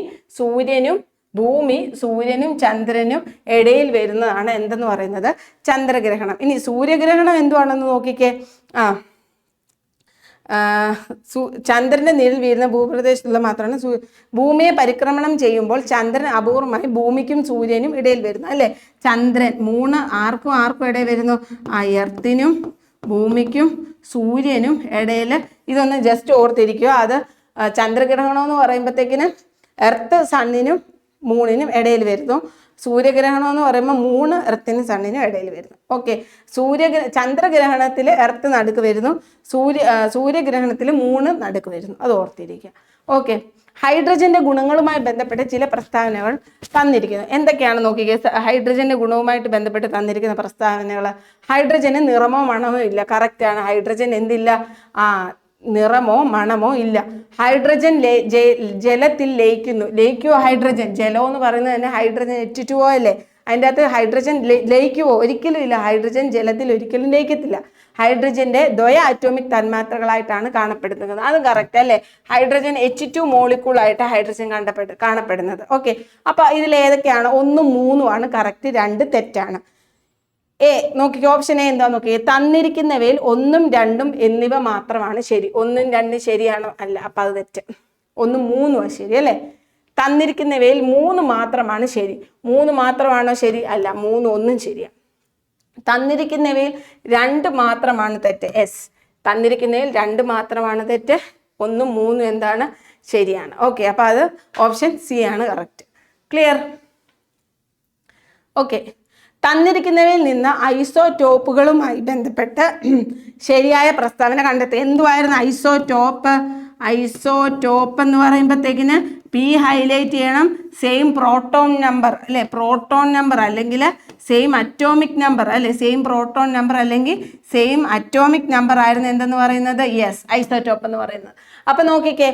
സൂര്യനും ചന്ദ്രനും ഇടയിൽ വരുന്നതാണ് എന്തെന്ന് പറയുന്നത്? ചന്ദ്രഗ്രഹണം. ഇനി സൂര്യഗ്രഹണം എന്തുവാണെന്ന് നോക്കിക്കേ. ചന്ദ്രന്റെ നിഴൽ വീഴുന്ന ഭൂപ്രദേശത്തുള്ള മാത്രമാണ് ഭൂമിയെ പരിക്രമണം ചെയ്യുമ്പോൾ ചന്ദ്രൻ അപൂർവമായി ഭൂമിക്കും സൂര്യനും ഇടയിൽ വരുന്നു അല്ലെ. ചന്ദ്രൻ മൂണ് ആർക്കും ഇടയിൽ വരുന്നു? എർത്തിനും ഭൂമിക്കും സൂര്യനും ഇടയിൽ. ഇതൊന്ന് ജസ്റ്റ് ഓർത്തിരിക്കുക. അത് ചന്ദ്രഗ്രഹണം എന്ന് പറയുമ്പോഴത്തേക്കിന് എർത്ത് സണ്ണിനും മൂണിനും ഇടയിൽ വരുന്നു. സൂര്യഗ്രഹണം എന്ന് പറയുമ്പോൾ മൂണ് എർത്തിനും സണ്ണിനും ഇടയിൽ വരുന്നു. ഓക്കെ, ചന്ദ്രഗ്രഹണത്തിൽ എർത്ത് നടുക്ക് വരുന്നു, സൂര്യഗ്രഹണത്തിൽ മൂണ് നടുക്ക് വരുന്നു. അത് ഓർത്തിരിക്കുക. ഓക്കെ, ഹൈഡ്രജന്റെ ഗുണങ്ങളുമായി ബന്ധപ്പെട്ട് ചില പ്രസ്താവനകൾ തന്നിരിക്കുന്നു. എന്തൊക്കെയാണ് നോക്കിക്കേ, ഹൈഡ്രജന്റെ ഗുണവുമായിട്ട് ബന്ധപ്പെട്ട് തന്നിരിക്കുന്ന പ്രസ്താവനകൾ. ഹൈഡ്രജന് നിറമോ മണമോ ഇല്ല. കറക്റ്റ് ആണ്. ഹൈഡ്രജൻ എന്തില്ല? നിറമോ മണമോ ഇല്ല. ഹൈഡ്രജൻ ജലത്തിൽ ലയിക്കുന്നു. ലയിക്കുവോ ഹൈഡ്രജൻ? ജലം എന്ന് പറയുന്നത് തന്നെ ഹൈഡ്രജൻ H2O അല്ലേ? അതിൻ്റെ അകത്ത് ഹൈഡ്രജൻ ലയിക്കുവോ? ഒരിക്കലും ഇല്ല. ഹൈഡ്രജൻ ജലത്തിൽ ഒരിക്കലും ലയിക്കത്തില്ല. ഹൈഡ്രജന്റെ ദ്വയ അറ്റോമിക് തന്മാത്രകളായിട്ടാണ് കാണപ്പെടുന്നത്. അത് കറക്റ്റ് അല്ലേ? ഹൈഡ്രജൻ H2 മോളിക്കൂളായിട്ട് ഹൈഡ്രജൻ കാണപ്പെടുന്നത്. ഓക്കെ, അപ്പൊ ഇതിൽ ഏതൊക്കെയാണ്? 1, 3 ആണ് കറക്റ്റ്, 2 തെറ്റാണ്. നോക്കിക്കോ, ഓപ്ഷൻ എ എന്താ നോക്കിയേ. തന്നിരിക്കുന്നവയിൽ 1ഉം 2ഉം എന്നിവ മാത്രമാണ് ശരി. 1ഉം 2ഉം ശരിയാണോ? അല്ല, അപ്പൊ അത് തെറ്റ്. 1ഉം 3ഉം ശരി അല്ലേ? തന്നിരിക്കുന്നവയിൽ 3 മാത്രമാണ് ശരി. 3 മാത്രമാണോ ശരി? അല്ല, 3 1ഉം ശരിയാണ്. തന്നിരിക്കുന്നവയിൽ 2 മാത്രമാണ് തെറ്റ്. യെസ്, തന്നിരിക്കുന്നവയിൽ 2 മാത്രമാണ് തെറ്റ്. 1ഉം 3ഉം എന്താണ്? ശരിയാണ്. ഓക്കെ, അപ്പൊ അത് ഓപ്ഷൻ സി ആണ് കറക്റ്റ്. ക്ലിയർ? ഓക്കെ, തന്നിരിക്കുന്നവയിൽ നിന്ന് ഐസോടോപ്പുകളുമായി ബന്ധപ്പെട്ട് ശരിയായ പ്രസ്താവന കണ്ടെത്തുക. എന്തുവായിരുന്നു ഐസോടോപ്പ്? ഐസോടോപ്പ് എന്ന് പറയുമ്പോഴത്തേക്കിന് പി ഹൈലൈറ്റ് ചെയ്യണം. സെയിം പ്രോട്ടോൺ നമ്പർ അല്ലെ? പ്രോട്ടോൺ നമ്പർ അല്ലെങ്കിൽ സെയിം അറ്റോമിക് നമ്പർ അല്ലെ? സെയിം പ്രോട്ടോൺ നമ്പർ അല്ലെങ്കിൽ സെയിം അറ്റോമിക് നമ്പർ ആയിരുന്നു എന്തെന്ന് പറയുന്നത്? യെസ്, ഐസോടോപ്പ് എന്ന് പറയുന്നത്. അപ്പൊ നോക്കിക്കേ,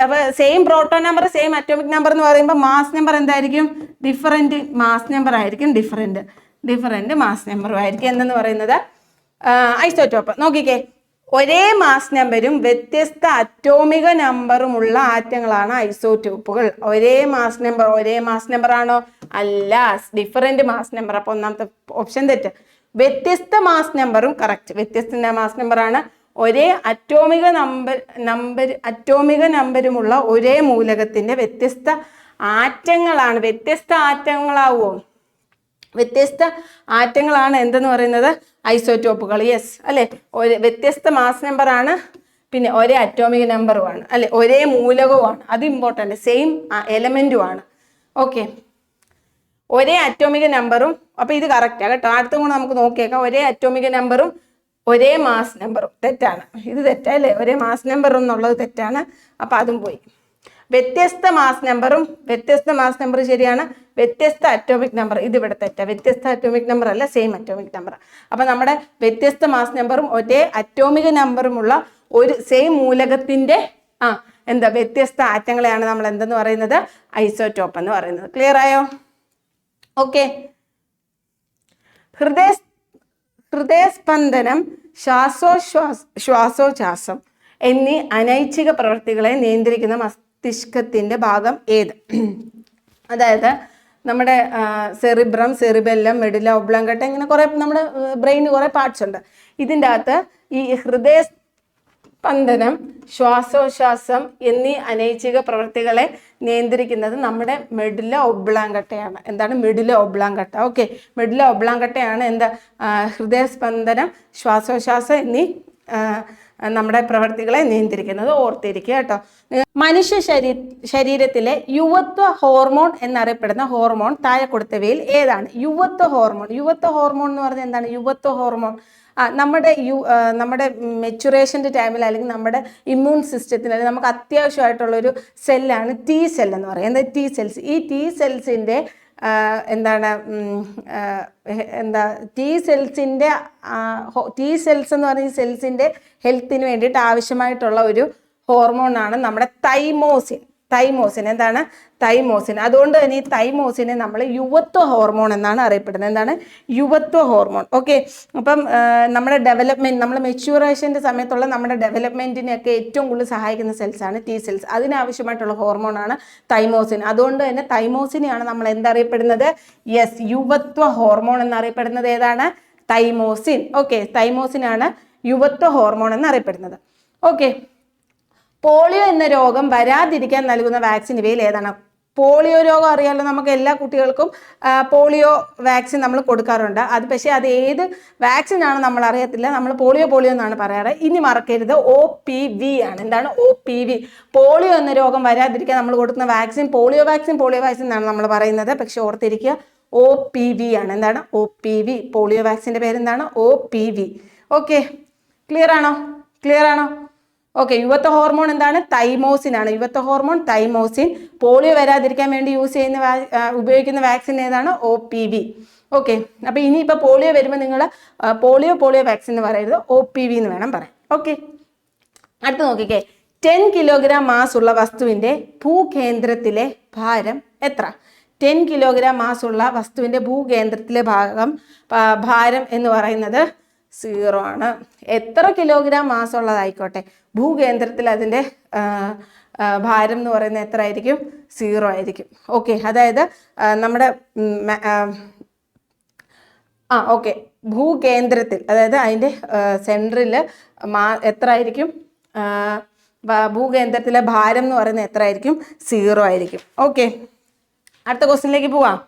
അപ്പൊ same proton number same atomic number എന്ന് പറയുമ്പോൾ മാസ് നമ്പർ എന്തായിരിക്കും? ഡിഫറെന്റ് മാസ് നമ്പർ ആയിരിക്കും. ഡിഫറെന്റ് മാസ് നമ്പറും ആയിരിക്കും എന്തെന്ന് പറയുന്നത് ഐസോടോപ്പ്. നോക്കിക്കേ, ഒരേ മാസ് നമ്പരും വ്യത്യസ്ത അറ്റോമിക നമ്പറുമുള്ള ആറ്റങ്ങളാണ് ഐസോടോപ്പുകൾ. ഒരേ മാസ് നമ്പർ ആണോ? അല്ല, ഡിഫറെന്റ് മാസ് നമ്പർ. അപ്പൊ ഒന്നാമത്തെ ഓപ്ഷൻ തെറ്റ്. വ്യത്യസ്ത മാസ് നമ്പറും കറക്റ്റ്. വ്യത്യസ്ത മാസ് നമ്പർ ആണ്. ഒരേ അറ്റോമിക നമ്പരുമുള്ള ഒരേ മൂലകത്തിന്റെ വ്യത്യസ്ത ആറ്റങ്ങളാണ്. വ്യത്യസ്ത ആറ്റങ്ങളാവോ? വ്യത്യസ്ത ആറ്റങ്ങളാണ് എന്തെന്ന് പറയുന്നത്? ഐസോടോപ്പുകൾ. യെസ് അല്ലെ? വ്യത്യസ്ത മാസ് നമ്പർ ആണ്, പിന്നെ ഒരേ അറ്റോമിക നമ്പറുമാണ് അല്ലെ? ഒരേ മൂലകവുമാണ്. അത് ഇമ്പോർട്ടൻ്റ്. സെയിം എലമെന്റുമാണ്. ഓക്കെ, ഒരേ അറ്റോമിക നമ്പറും. അപ്പൊ ഇത് കറക്റ്റാണ് കേട്ടോ. അടുത്തും കൂടെ നമുക്ക് നോക്കിയേക്കാം. ഒരേ അറ്റോമിക നമ്പറും ഒരേ മാസ് നമ്പറും തെറ്റാണ്. ഇത് തെറ്റല്ലേ? ഒരേ മാസ് നമ്പർ എന്നുള്ളത് തെറ്റാണ്. അപ്പൊ അതും പോയി. വ്യത്യസ്ത മാസ് നമ്പർ ശരിയാണ്. വ്യത്യസ്ത അറ്റോമിക് നമ്പർ ഇതിവിടെ തെറ്റാ. വ്യത്യസ്ത അറ്റോമിക് നമ്പർ അല്ല, സെയിം അറ്റോമിക് നമ്പർ. അപ്പൊ നമ്മുടെ വ്യത്യസ്ത മാസ് നമ്പറും ഒരേ അറ്റോമിക നമ്പറുമുള്ള ഒരു സെയിം മൂലകത്തിന്റെ വ്യത്യസ്ത ആറ്റങ്ങളെയാണ് നമ്മൾ എന്തെന്ന് പറയുന്നത്? ഐസോടോപ്പ് എന്ന് പറയുന്നത്. ക്ലിയർ ആയോ? ഓക്കെ, ഹൃദയസ്പന്ദനം, ശ്വാസോച്ഛ്വാസം എന്നീ അനൈച്ഛിക പ്രവൃത്തികളെ നിയന്ത്രിക്കുന്ന മസ്തിഷ്കത്തിന്റെ ഭാഗം ഏത്? അതായത് നമ്മുടെ സെറിബ്രം, സെറിബെല്ലം, മെഡുല ഒബ്ലോങ്കട്ട, ഇങ്ങനെ കുറെ നമ്മുടെ ബ്രെയിന് കുറെ പാർട്സ് ഉണ്ട്. ഇതിൻ്റെ അകത്ത് ഈ ഹൃദയസ്പന്ദനം, ശ്വാസോച്ഛ്വാസം എന്നീ അനൈച്ഛിക പ്രവൃത്തികളെ നിയന്ത്രിക്കുന്നത് നമ്മുടെ മെഡുല ഒബ്ലോങ്കട്ടയാണ്. എന്താണ്? മെഡുല ഒബ്ലോങ്കട്ട. ഓക്കെ, മെഡുല ഒബ്ലോങ്കട്ടയാണ് ഹൃദയസ്പന്ദനം, ശ്വാസോച്ഛ്വാസം എന്നീ നമ്മുടെ പ്രവർത്തികളെ നിയന്ത്രിക്കുന്നത്. ഓർത്തിരിക്കുക കേട്ടോ. മനുഷ്യ ശരീരത്തിലെ യുവത്വ ഹോർമോൺ എന്നറിയപ്പെടുന്ന ഹോർമോൺ താഴെ കൊടുത്തവയിൽ ഏതാണ്? യുവത്വ ഹോർമോൺ എന്ന് പറഞ്ഞാൽ എന്താണ്? യുവത്വ ഹോർമോൺ നമ്മുടെ മെച്ചുറേഷൻ്റെ ടൈമിൽ അല്ലെങ്കിൽ നമ്മുടെ ഇമ്മ്യൂൺ സിസ്റ്റത്തിന് അല്ലെങ്കിൽ നമുക്ക് അത്യാവശ്യമായിട്ടുള്ളൊരു സെല്ലാണ് T സെൽ എന്ന് പറയുന്നത്. T cells. ഈ T സെൽസിൻ്റെ T സെൽസ് എന്ന് പറഞ്ഞ സെൽസിൻ്റെ ഹെൽത്തിന് വേണ്ടിയിട്ട് ആവശ്യമായിട്ടുള്ള ഒരു ഹോർമോണാണ് നമ്മുടെ തൈമോസിൻ. എന്താണ്? തൈമോസിൻ. അതുകൊണ്ട് തന്നെ ഈ തൈമോസിനെ നമ്മൾ യുവത്വ ഹോർമോൺ എന്നാണ് അറിയപ്പെടുന്നത്. എന്താണ്? യുവത്വ ഹോർമോൺ. ഓക്കെ, അപ്പം നമ്മുടെ ഡെവലപ്മെൻറ്റ്, നമ്മുടെ മെച്യൂറേഷൻ്റെ സമയത്തുള്ള നമ്മുടെ ഡെവലപ്മെൻറ്റിനെയൊക്കെ ഏറ്റവും കൂടുതൽ സഹായിക്കുന്ന സെൽസാണ് T സെൽസ്. അതിനാവശ്യമായിട്ടുള്ള ഹോർമോണാണ് തൈമോസിൻ. അതുകൊണ്ട് തന്നെ തൈമോസിനെയാണ് നമ്മൾ എന്തറിയപ്പെടുന്നത്? യെസ്, യുവത്വ ഹോർമോൺ എന്നറിയപ്പെടുന്നത്. ഏതാണ്? തൈമോസിൻ. ഓക്കെ, തൈമോസിനാണ് യുവത്വ ഹോർമോൺ എന്നറിയപ്പെടുന്നത്. ഓക്കെ, പോളിയോ എന്ന രോഗം വരാതിരിക്കാൻ നൽകുന്ന വാക്സിൻ ഇവയിൽ ഏതാണ്? പോളിയോ രോഗം അറിയാമല്ലോ, നമുക്ക് എല്ലാ കുട്ടികൾക്കും പോളിയോ വാക്സിൻ നമ്മൾ കൊടുക്കാറുണ്ട്. അത് പക്ഷേ അത് ഏത് വാക്സിൻ ആണ് നമ്മൾ അറിയത്തില്ല, നമ്മൾ പോളിയോ എന്നാണ് പറയാറ്. ഇനി മറക്കരുത്, OPV ആണ്. എന്താണ് OPV? പോളിയോ എന്ന രോഗം വരാതിരിക്കാൻ നമ്മൾ കൊടുക്കുന്ന വാക്സിൻ പോളിയോ വാക്സിൻ എന്നാണ് നമ്മൾ പറയുന്നത്. പക്ഷെ ഓർത്തിരിക്കുക, OPV ആണ്. എന്താണ് OPV? പോളിയോ വാക്സിൻ്റെ പേരെന്താണ്? OPV. ഓക്കെ, ക്ലിയർ ആണോ? ഓക്കെ, യുവത്വ ഹോർമോൺ എന്താണ്? തൈമോസിൻ ആണ്. യുവത്വ ഹോർമോൺ തൈമോസിൻ. പോളിയോ വരാതിരിക്കാൻ വേണ്ടി ഉപയോഗിക്കുന്ന വാക്സിൻ ഏതാണ്? OPV. ഓക്കെ, അപ്പോൾ ഇനിയിപ്പോൾ പോളിയോ വരുമ്പോൾ നിങ്ങൾ പോളിയോ വാക്സിൻ എന്ന് പറയരുത്, OPV എന്ന് വേണം പറയാൻ. ഓക്കെ, അടുത്ത് നോക്കിക്കേ. 10 കിലോഗ്രാം മാസ് ഉള്ള വസ്തുവിൻ്റെ ഭൂകേന്ദ്രത്തിലെ ഭാരം എത്ര? 10 കിലോഗ്രാം മാസ് ഉള്ള വസ്തുവിൻ്റെ ഭൂകേന്ദ്രത്തിലെ ഭാരം എന്ന് പറയുന്നത് 0 ആണ്. എത്ര കിലോഗ്രാം മാസ് ഉള്ളതായിക്കോട്ടെ, ഭൂകേന്ദ്രത്തിൽ അതിൻ്റെ ഭാരം എന്ന് പറയുന്നത് എത്ര ആയിരിക്കും? 0 ആയിരിക്കും. ഓക്കെ, അതായത് നമ്മുടെ ഓക്കെ, ഭൂകേന്ദ്രത്തിൽ, അതായത് അതിൻ്റെ സെൻട്രൽ എത്ര ആയിരിക്കും? ഭൂകേന്ദ്രത്തിലെ ഭാരം എന്ന് പറയുന്നത് എത്ര ആയിരിക്കും? 0 ആയിരിക്കും. ഓക്കെ, അടുത്ത ക്വസ്റ്റ്യനിലേക്ക് പോവാം.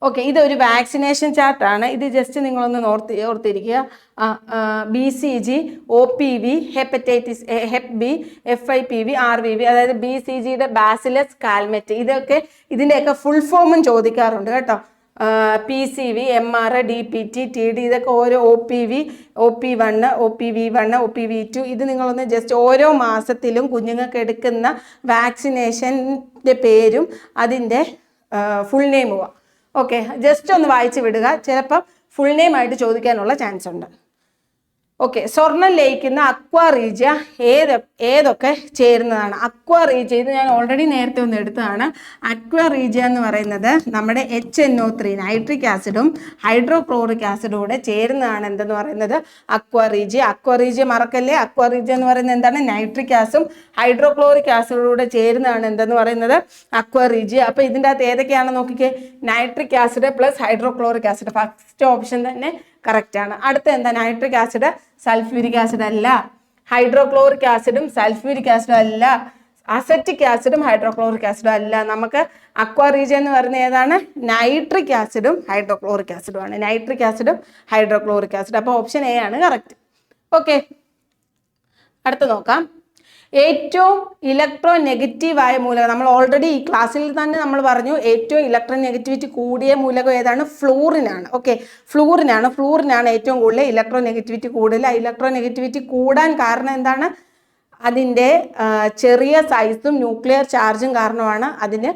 ഓക്കെ, ഇതൊരു വാക്സിനേഷൻ ചാർട്ടാണ്. ഇത് ജസ്റ്റ് നിങ്ങളൊന്ന് ഓർത്തിരിക്കുക. BCG, OPV, hepatitis Hep B, FIPV, RVV, അതായത് BCGയുടെ ബാസിലസ് കാൽമെറ്റ്. ഇതിൻ്റെയൊക്കെ ഫുൾ ഫോമും ചോദിക്കാറുണ്ട് കേട്ടോ. PCV, MR, DPT, TD, ഇതൊക്കെ ഓരോ OPV, OP1, OPV1, OPV2. ഇത് നിങ്ങളൊന്ന് ജസ്റ്റ് ഓരോ മാസത്തിലും കുഞ്ഞുങ്ങൾക്ക് എടുക്കുന്ന വാക്സിനേഷൻ്റെ പേരും അതിൻ്റെ ഫുൾ നെയിമും. ഓക്കെ, ജസ്റ്റ് ഒന്ന് വായിച്ച് വിടുക, ചിലപ്പം ഫുൾ നെയിം ആയിട്ട് ചോദിക്കാനുള്ള ചാൻസ് ഉണ്ട്. ഓക്കെ, സ്വർണം ലയിക്കുന്ന അക്വാ റീജിയ ഏതൊക്കെ ചേരുന്നതാണ്? അക്വാ റീജിയ, ഇത് ഞാൻ ഓൾറെഡി നേരത്തെ ഒന്ന് എടുത്തതാണ്. അക്വാ റീജിയ എന്ന് പറയുന്നത് നമ്മുടെ HNO3 നൈട്രിക് ആസിഡും ഹൈഡ്രോക്ലോറിക് ആസിഡും കൂടെ ചേരുന്നതാണ് എന്തെന്ന് പറയുന്നത്? അക്വാ റീജിയ മറക്കല്ലേ. അക്വാ റീജിയ എന്ന് പറയുന്നത് എന്താണ്? നൈട്രിക് ആസിഡും ഹൈഡ്രോക്ലോറിക് ആസിഡും കൂടെ ചേരുന്നതാണ് എന്തെന്ന് പറയുന്നത്? അക്വാ റീജിയ. അപ്പോൾ ഇതിൻ്റെ അകത്ത് ഏതൊക്കെയാണെന്ന് നോക്കിക്കേ. Nitric acid plus hydrochloric acid, first option തന്നെ കറക്റ്റ് ആണ്. അടുത്ത എന്താ? നൈട്രിക് ആസിഡ് സൾഫ്യൂരിക് ആസിഡ് അല്ല, ഹൈഡ്രോക്ലോറിക് ആസിഡും സൾഫ്യൂരിക് ആസിഡും അല്ല, അസറ്റിക് ആസിഡും ഹൈഡ്രോക്ലോറിക് ആസിഡും അല്ല. നമുക്ക് അക്വാ റീജിയ എന്ന് പറയുന്നത് ഏതാണ്? നൈട്രിക് ആസിഡും ഹൈഡ്രോക്ലോറിക് ആസിഡും ആണ്. നൈട്രിക് ആസിഡും ഹൈഡ്രോക്ലോറിക് ആസിഡ്. അപ്പോൾ ഓപ്ഷൻ A ആണ് കറക്റ്റ്. ഓക്കെ, അടുത്ത് നോക്കാം. ഏറ്റവും ഇലക്ട്രോ നെഗറ്റീവായ മൂലകം, നമ്മൾ ഓൾറെഡി ഈ ക്ലാസ്സിൽ തന്നെ നമ്മൾ പറഞ്ഞു, ഏറ്റവും ഇലക്ട്രോ നെഗറ്റിവിറ്റി കൂടിയ മൂലകം ഏതാണ്? ഫ്ലൂറിനാണ്. ഓക്കെ, ഫ്ലൂറിനാണ് ഏറ്റവും കൂടുതൽ ഇലക്ട്രോ നെഗറ്റിവിറ്റി കൂടുതൽ. ഇലക്ട്രോ നെഗറ്റിവിറ്റി കൂടാൻ കാരണം എന്താണ്? അതിൻ്റെ ചെറിയ സൈസും ന്യൂക്ലിയർ ചാർജും കാരണമാണ് അതിന്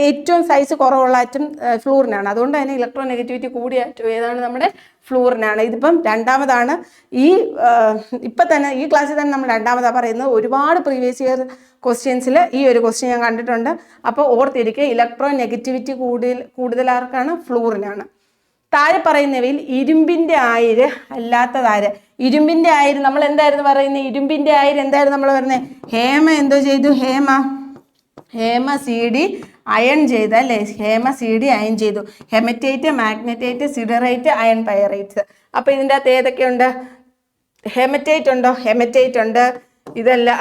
ഏറ്റവും സൈസ് കുറവുള്ള ആറ്റം ഫ്ലൂറിനാണ്. അതുകൊണ്ട് തന്നെ ഇലക്ട്രോ നെഗറ്റിവിറ്റി കൂടിയ ആറ്റം ഏതാണ്? നമ്മുടെ ഫ്ലൂറിനാണ്. ഇതിപ്പം രണ്ടാമതാണ്. ഇപ്പം തന്നെ ഈ ക്ലാസ്സിൽ തന്നെ നമ്മൾ രണ്ടാമതാണ് പറയുന്നത്. ഒരുപാട് പ്രീവിയസ് ഇയർ ക്വസ്റ്റ്യൻസിൽ ഈ ഒരു ക്വസ്റ്റ്യൻ ഞാൻ കണ്ടിട്ടുണ്ട്. അപ്പോൾ ഓർത്തിരിക്കുക, ഇലക്ട്രോ നെഗറ്റിവിറ്റി കൂടുതലാർക്കാണ്? ഫ്ലൂറിനാണ്. താഴെ പറയുന്നവയിൽ ഇരുമ്പിൻ്റെ അയിര് അല്ലാത്തതാര്? ഇരുമ്പിൻ്റെ അയിര് നമ്മൾ എന്തായിരുന്നു പറയുന്നത്? ഇരുമ്പിൻ്റെ അയിര് എന്തായിരുന്നു നമ്മൾ പറയുന്നത്? ഹേമ എന്തോ ചെയ്തു? ഹേമ CD അയൺ ചെയ്തു അല്ലേ? ഹേമ CD അയൺ ചെയ്തു. Haematite, magnetite, siderite, iron pyrites. അപ്പോൾ ഇതിൻ്റെ അകത്ത് ഏതൊക്കെയുണ്ട്? ഹെമറ്റൈറ്റ് ഉണ്ടോ? ഹെമറ്റൈറ്റ് ഉണ്ട്. ഇതല്ല,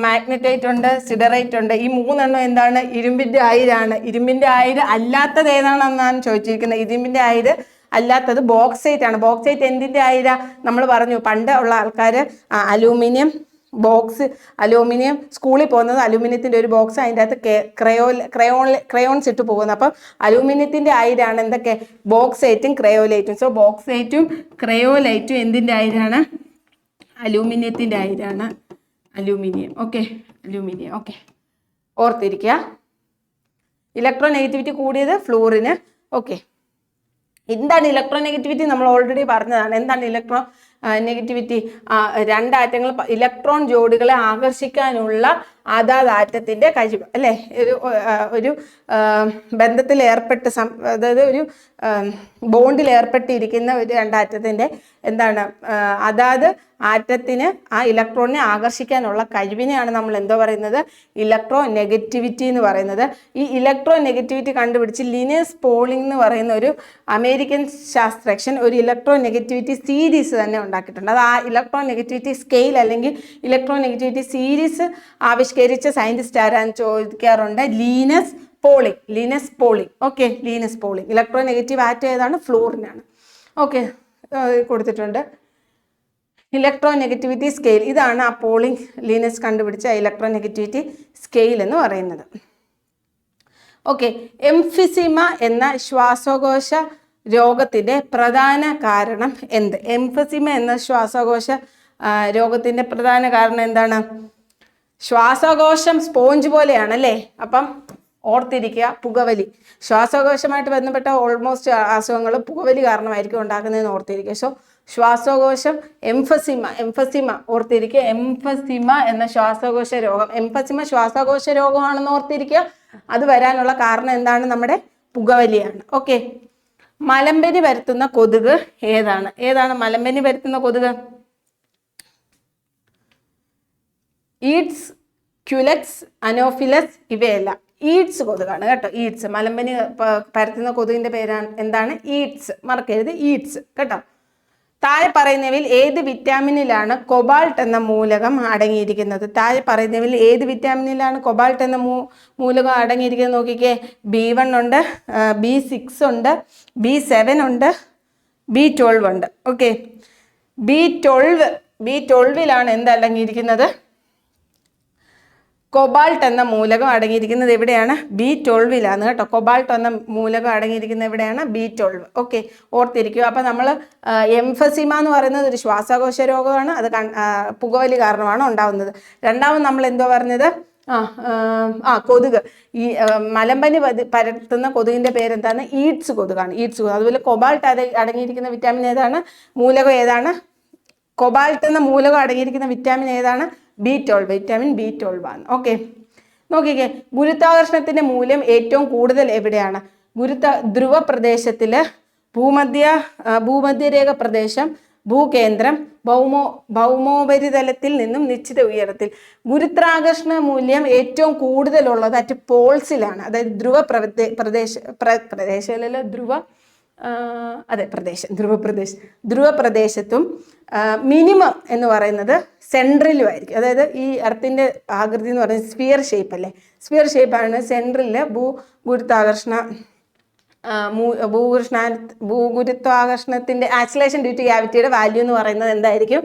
മാഗ്നറ്റൈറ്റ് ഉണ്ട്, സിഡറൈറ്റ് ഉണ്ട്. ഈ മൂന്നെണ്ണം എന്താണ്? ഇരുമ്പിൻ്റെ അയിരാണ്. ഇരുമ്പിൻ്റെ അയിര് അല്ലാത്തത് ഏതാണെന്നാണ് ചോദിച്ചിരിക്കുന്നത്. ഇരുമ്പിൻ്റെ അയിര് അല്ലാത്തത് ബോക്സൈറ്റ് ആണ്. ബോക്സൈറ്റ് എന്തിൻ്റെ അയിരാ? നമ്മൾ പറഞ്ഞു പണ്ട് ഉള്ള ആൾക്കാർ അലൂമിനിയം അലൂമിനിയം സ്കൂളിൽ പോകുന്നത് അലൂമിനിയത്തിൻ്റെ ഒരു ബോക്സ്, അതിൻ്റെ അകത്ത് ക്രയോൺസ് ഇട്ട് പോകുന്നത്. അപ്പം അലൂമിനിയത്തിൻ്റെ അയിരാണ് എന്തൊക്കെ? ബോക്സൈറ്റും ക്രയോലൈറ്റും. സോ ബോക്സൈറ്റും ക്രയോലൈറ്റും എന്തിൻ്റെ അയിരാണ്? അലൂമിനിയത്തിൻ്റെ അയിരാണ്. അലൂമിനിയം. ഓക്കെ, ഓർത്തിരിക്കുക. ഇലക്ട്രോ നെഗറ്റിവിറ്റി കൂടിയത് ഫ്ലൂറിന്. ഓക്കെ, എന്താണ് ഇലക്ട്രോ നെഗറ്റിവിറ്റി? നമ്മൾ ഓൾറെഡി പറഞ്ഞതാണ്. എന്താണ് ഇലക്ട്രോ നെഗറ്റിവിറ്റി? രണ്ടാറ്റങ്ങൾ ഇലക്ട്രോൺ ജോഡികളെ ആകർഷിക്കാനുള്ള അതാത് ആറ്റത്തിൻ്റെ കഴിവ് അല്ലേ? ഒരു ബന്ധത്തിൽ അതായത് ഒരു ബോണ്ടിൽ ഏർപ്പെട്ടിരിക്കുന്ന ഒരു രണ്ടാറ്റത്തിൻ്റെ എന്താണ് അതാത് ആറ്റത്തിന് ആ ഇലക്ട്രോണിനെ ആകർഷിക്കാനുള്ള കഴിവിനെയാണ് നമ്മൾ എന്തോ പറയുന്നത്? ഇലക്ട്രോ നെഗറ്റിവിറ്റി എന്ന് പറയുന്നത്. ഈ ഇലക്ട്രോ നെഗറ്റിവിറ്റി കണ്ടുപിടിച്ച് ലിനസ് പോളിംഗ് എന്ന് പറയുന്ന ഒരു അമേരിക്കൻ ശാസ്ത്രജ്ഞൻ ഒരു ഇലക്ട്രോ നെഗറ്റിവിറ്റി സീരീസ് തന്നെ ഉണ്ടാക്കിയിട്ടുണ്ട്. അത് ആ ഇലക്ട്രോ നെഗറ്റിവിറ്റി സ്കെയിൽ അല്ലെങ്കിൽ ഇലക്ട്രോ നെഗറ്റിവിറ്റി സീരീസ് ആവിഷ്കരിച്ചു ആവിഷ്കരിച്ച സയന്റിസ്റ്റ് ആരാന്ന് ചോദിക്കാറുണ്ട്. Linus Pauling. Okay, Linus Pauling. Electronegative atom ഏതാണ്? ഫ്ലൂറിനാണ്. ഓക്കെ, കൊടുത്തിട്ടുണ്ട്. ഇലക്ട്രോ നെഗറ്റിവിറ്റി സ്കെയിൽ, ഇതാണ് ആ പോളിംഗ് ലീനസ് കണ്ടുപിടിച്ച ഇലക്ട്രോ നെഗറ്റിവിറ്റി സ്കെയിൽ എന്ന് പറയുന്നത്. ഓക്കെ, എംഫിസിമ എന്ന ശ്വാസകോശ രോഗത്തിന്റെ പ്രധാന കാരണം എന്ത്? എംഫിസിമ എന്ന ശ്വാസകോശ രോഗത്തിന്റെ പ്രധാന കാരണം എന്താണ്? ശ്വാസകോശം സ്പോഞ്ച് പോലെയാണ് അല്ലേ? അപ്പം ഓർത്തിരിക്കുക, പുകവലി. ശ്വാസകോശമായിട്ട് ബന്ധപ്പെട്ട ഓൾമോസ്റ്റ് അസുഖങ്ങൾ പുകവലി കാരണമായിരിക്കും ഉണ്ടാക്കുന്നതെന്ന് ഓർത്തിരിക്കുക. സോ ശ്വാസകോശം എംഫസിമ ഓർത്തിരിക്കുക. എംഫസിമ എന്ന ശ്വാസകോശ രോഗം, എംഫസിമ ശ്വാസകോശ രോഗമാണെന്ന് ഓർത്തിരിക്കുക. അത് വരാനുള്ള കാരണം എന്താണ്? നമ്മുടെ പുകവലിയാണ്. ഓക്കെ, മലമ്പനി വരുത്തുന്ന കൊതുക് ഏതാണ് മലമ്പനി വരുത്തുന്ന കൊതുക്? ഈഡ്സ്, ക്യുലെക്സ്, അനോഫിലസ് ഇവയല്ല. ഈഡ്സ് കൊതുകാണ് കേട്ടോ. ഈഡ്സ്, മലമ്പനി പരത്തുന്ന കൊതുകിന്റെ പേരാണ് എന്താണ്? ഈഡ്സ്. മറക്കരുത്, ഈഡ്സ് കേട്ടോ. താഴെ പറയുന്നവയിൽ ഏത് വിറ്റാമിനിലാണ് കൊബാൾട്ട് എന്ന മൂലകം അടങ്ങിയിരിക്കുന്നത്? താഴെ പറയുന്നവയിൽ ഏത് വിറ്റാമിനിലാണ് കൊബാൾട്ട് എന്ന മൂലകം അടങ്ങിയിരിക്കുന്നത്? നോക്കിക്കേ, B1 ഉണ്ട്, B6 ഉണ്ട്, B7 ഉണ്ട്, B12 ഉണ്ട്. ഓക്കെ, B12ലാണ് എന്ത് അടങ്ങിയിരിക്കുന്നത്? കൊബാൾട്ട് എന്ന മൂലകം അടങ്ങിയിരിക്കുന്നത് എവിടെയാണ്? B12ലാണ് കേട്ടോ. കൊബാൾട്ട് എന്ന മൂലകം അടങ്ങിയിരിക്കുന്നത് എവിടെയാണ്? B12. ഓക്കെ, ഓർത്തിരിക്കുക. അപ്പം നമ്മൾ എംഫസിമ എന്ന് പറയുന്നത് ഒരു ശ്വാസകോശ രോഗമാണ്. അത് പുകവലി കാരണമാണ് ഉണ്ടാവുന്നത്. രണ്ടാമത് നമ്മൾ എന്തോ പറഞ്ഞത്? കൊതുക്. ഈ മലമ്പനി പരത്തുന്ന കൊതുകിന്റെ പേരെന്താണ്? ഈഡ്സ് കൊതുകാണ്. ഈഡ്സ് കൊതുക്. അതുപോലെ കൊബാൾട്ട് അടങ്ങിയിരിക്കുന്ന വിറ്റാമിൻ ഏതാണ്? മൂലകം ഏതാണ്? കൊബാൾട്ട് എന്ന മൂലകം അടങ്ങിയിരിക്കുന്ന വിറ്റാമിൻ ഏതാണ്? B12. വിറ്റാമിൻ B12 ആണ്. ഓക്കെ, നോക്കിക്കേ, ഗുരുത്വാകർഷണത്തിന്റെ മൂല്യം ഏറ്റവും കൂടുതൽ എവിടെയാണ്? ധ്രുവ പ്രദേശത്തില്, ഭൂമധ്യരേഖ പ്രദേശം, ഭൂകേന്ദ്രം, ഭൗമോപരിതലത്തിൽ നിന്നും നിശ്ചിത ഉയരത്തിൽ. ഗുരുത്വാകർഷണ മൂല്യം ഏറ്റവും കൂടുതലുള്ളത് അറ്റ് പോൾസിലാണ്. അതായത് ധ്രുവപ്രദേശത്തും മിനിമം എന്ന് പറയുന്നത് സെൻട്രലും ആയിരിക്കും. അതായത് ഈ എർത്തിന്റെ ആകൃതി എന്ന് പറയുന്നത് സ്ഫിയർ ഷേപ്പ് അല്ലേ? സ്ഫിയർ ഷേപ്പാണ്. സെൻട്രലില് ഭൂഗുരുത്വാകർഷണത്തിന്റെ ആക്സിലേഷൻ ഡ്യൂ ടു ഗ്രാവിറ്റിയുടെ വാല്യൂ എന്ന് പറയുന്നത് എന്തായിരിക്കും?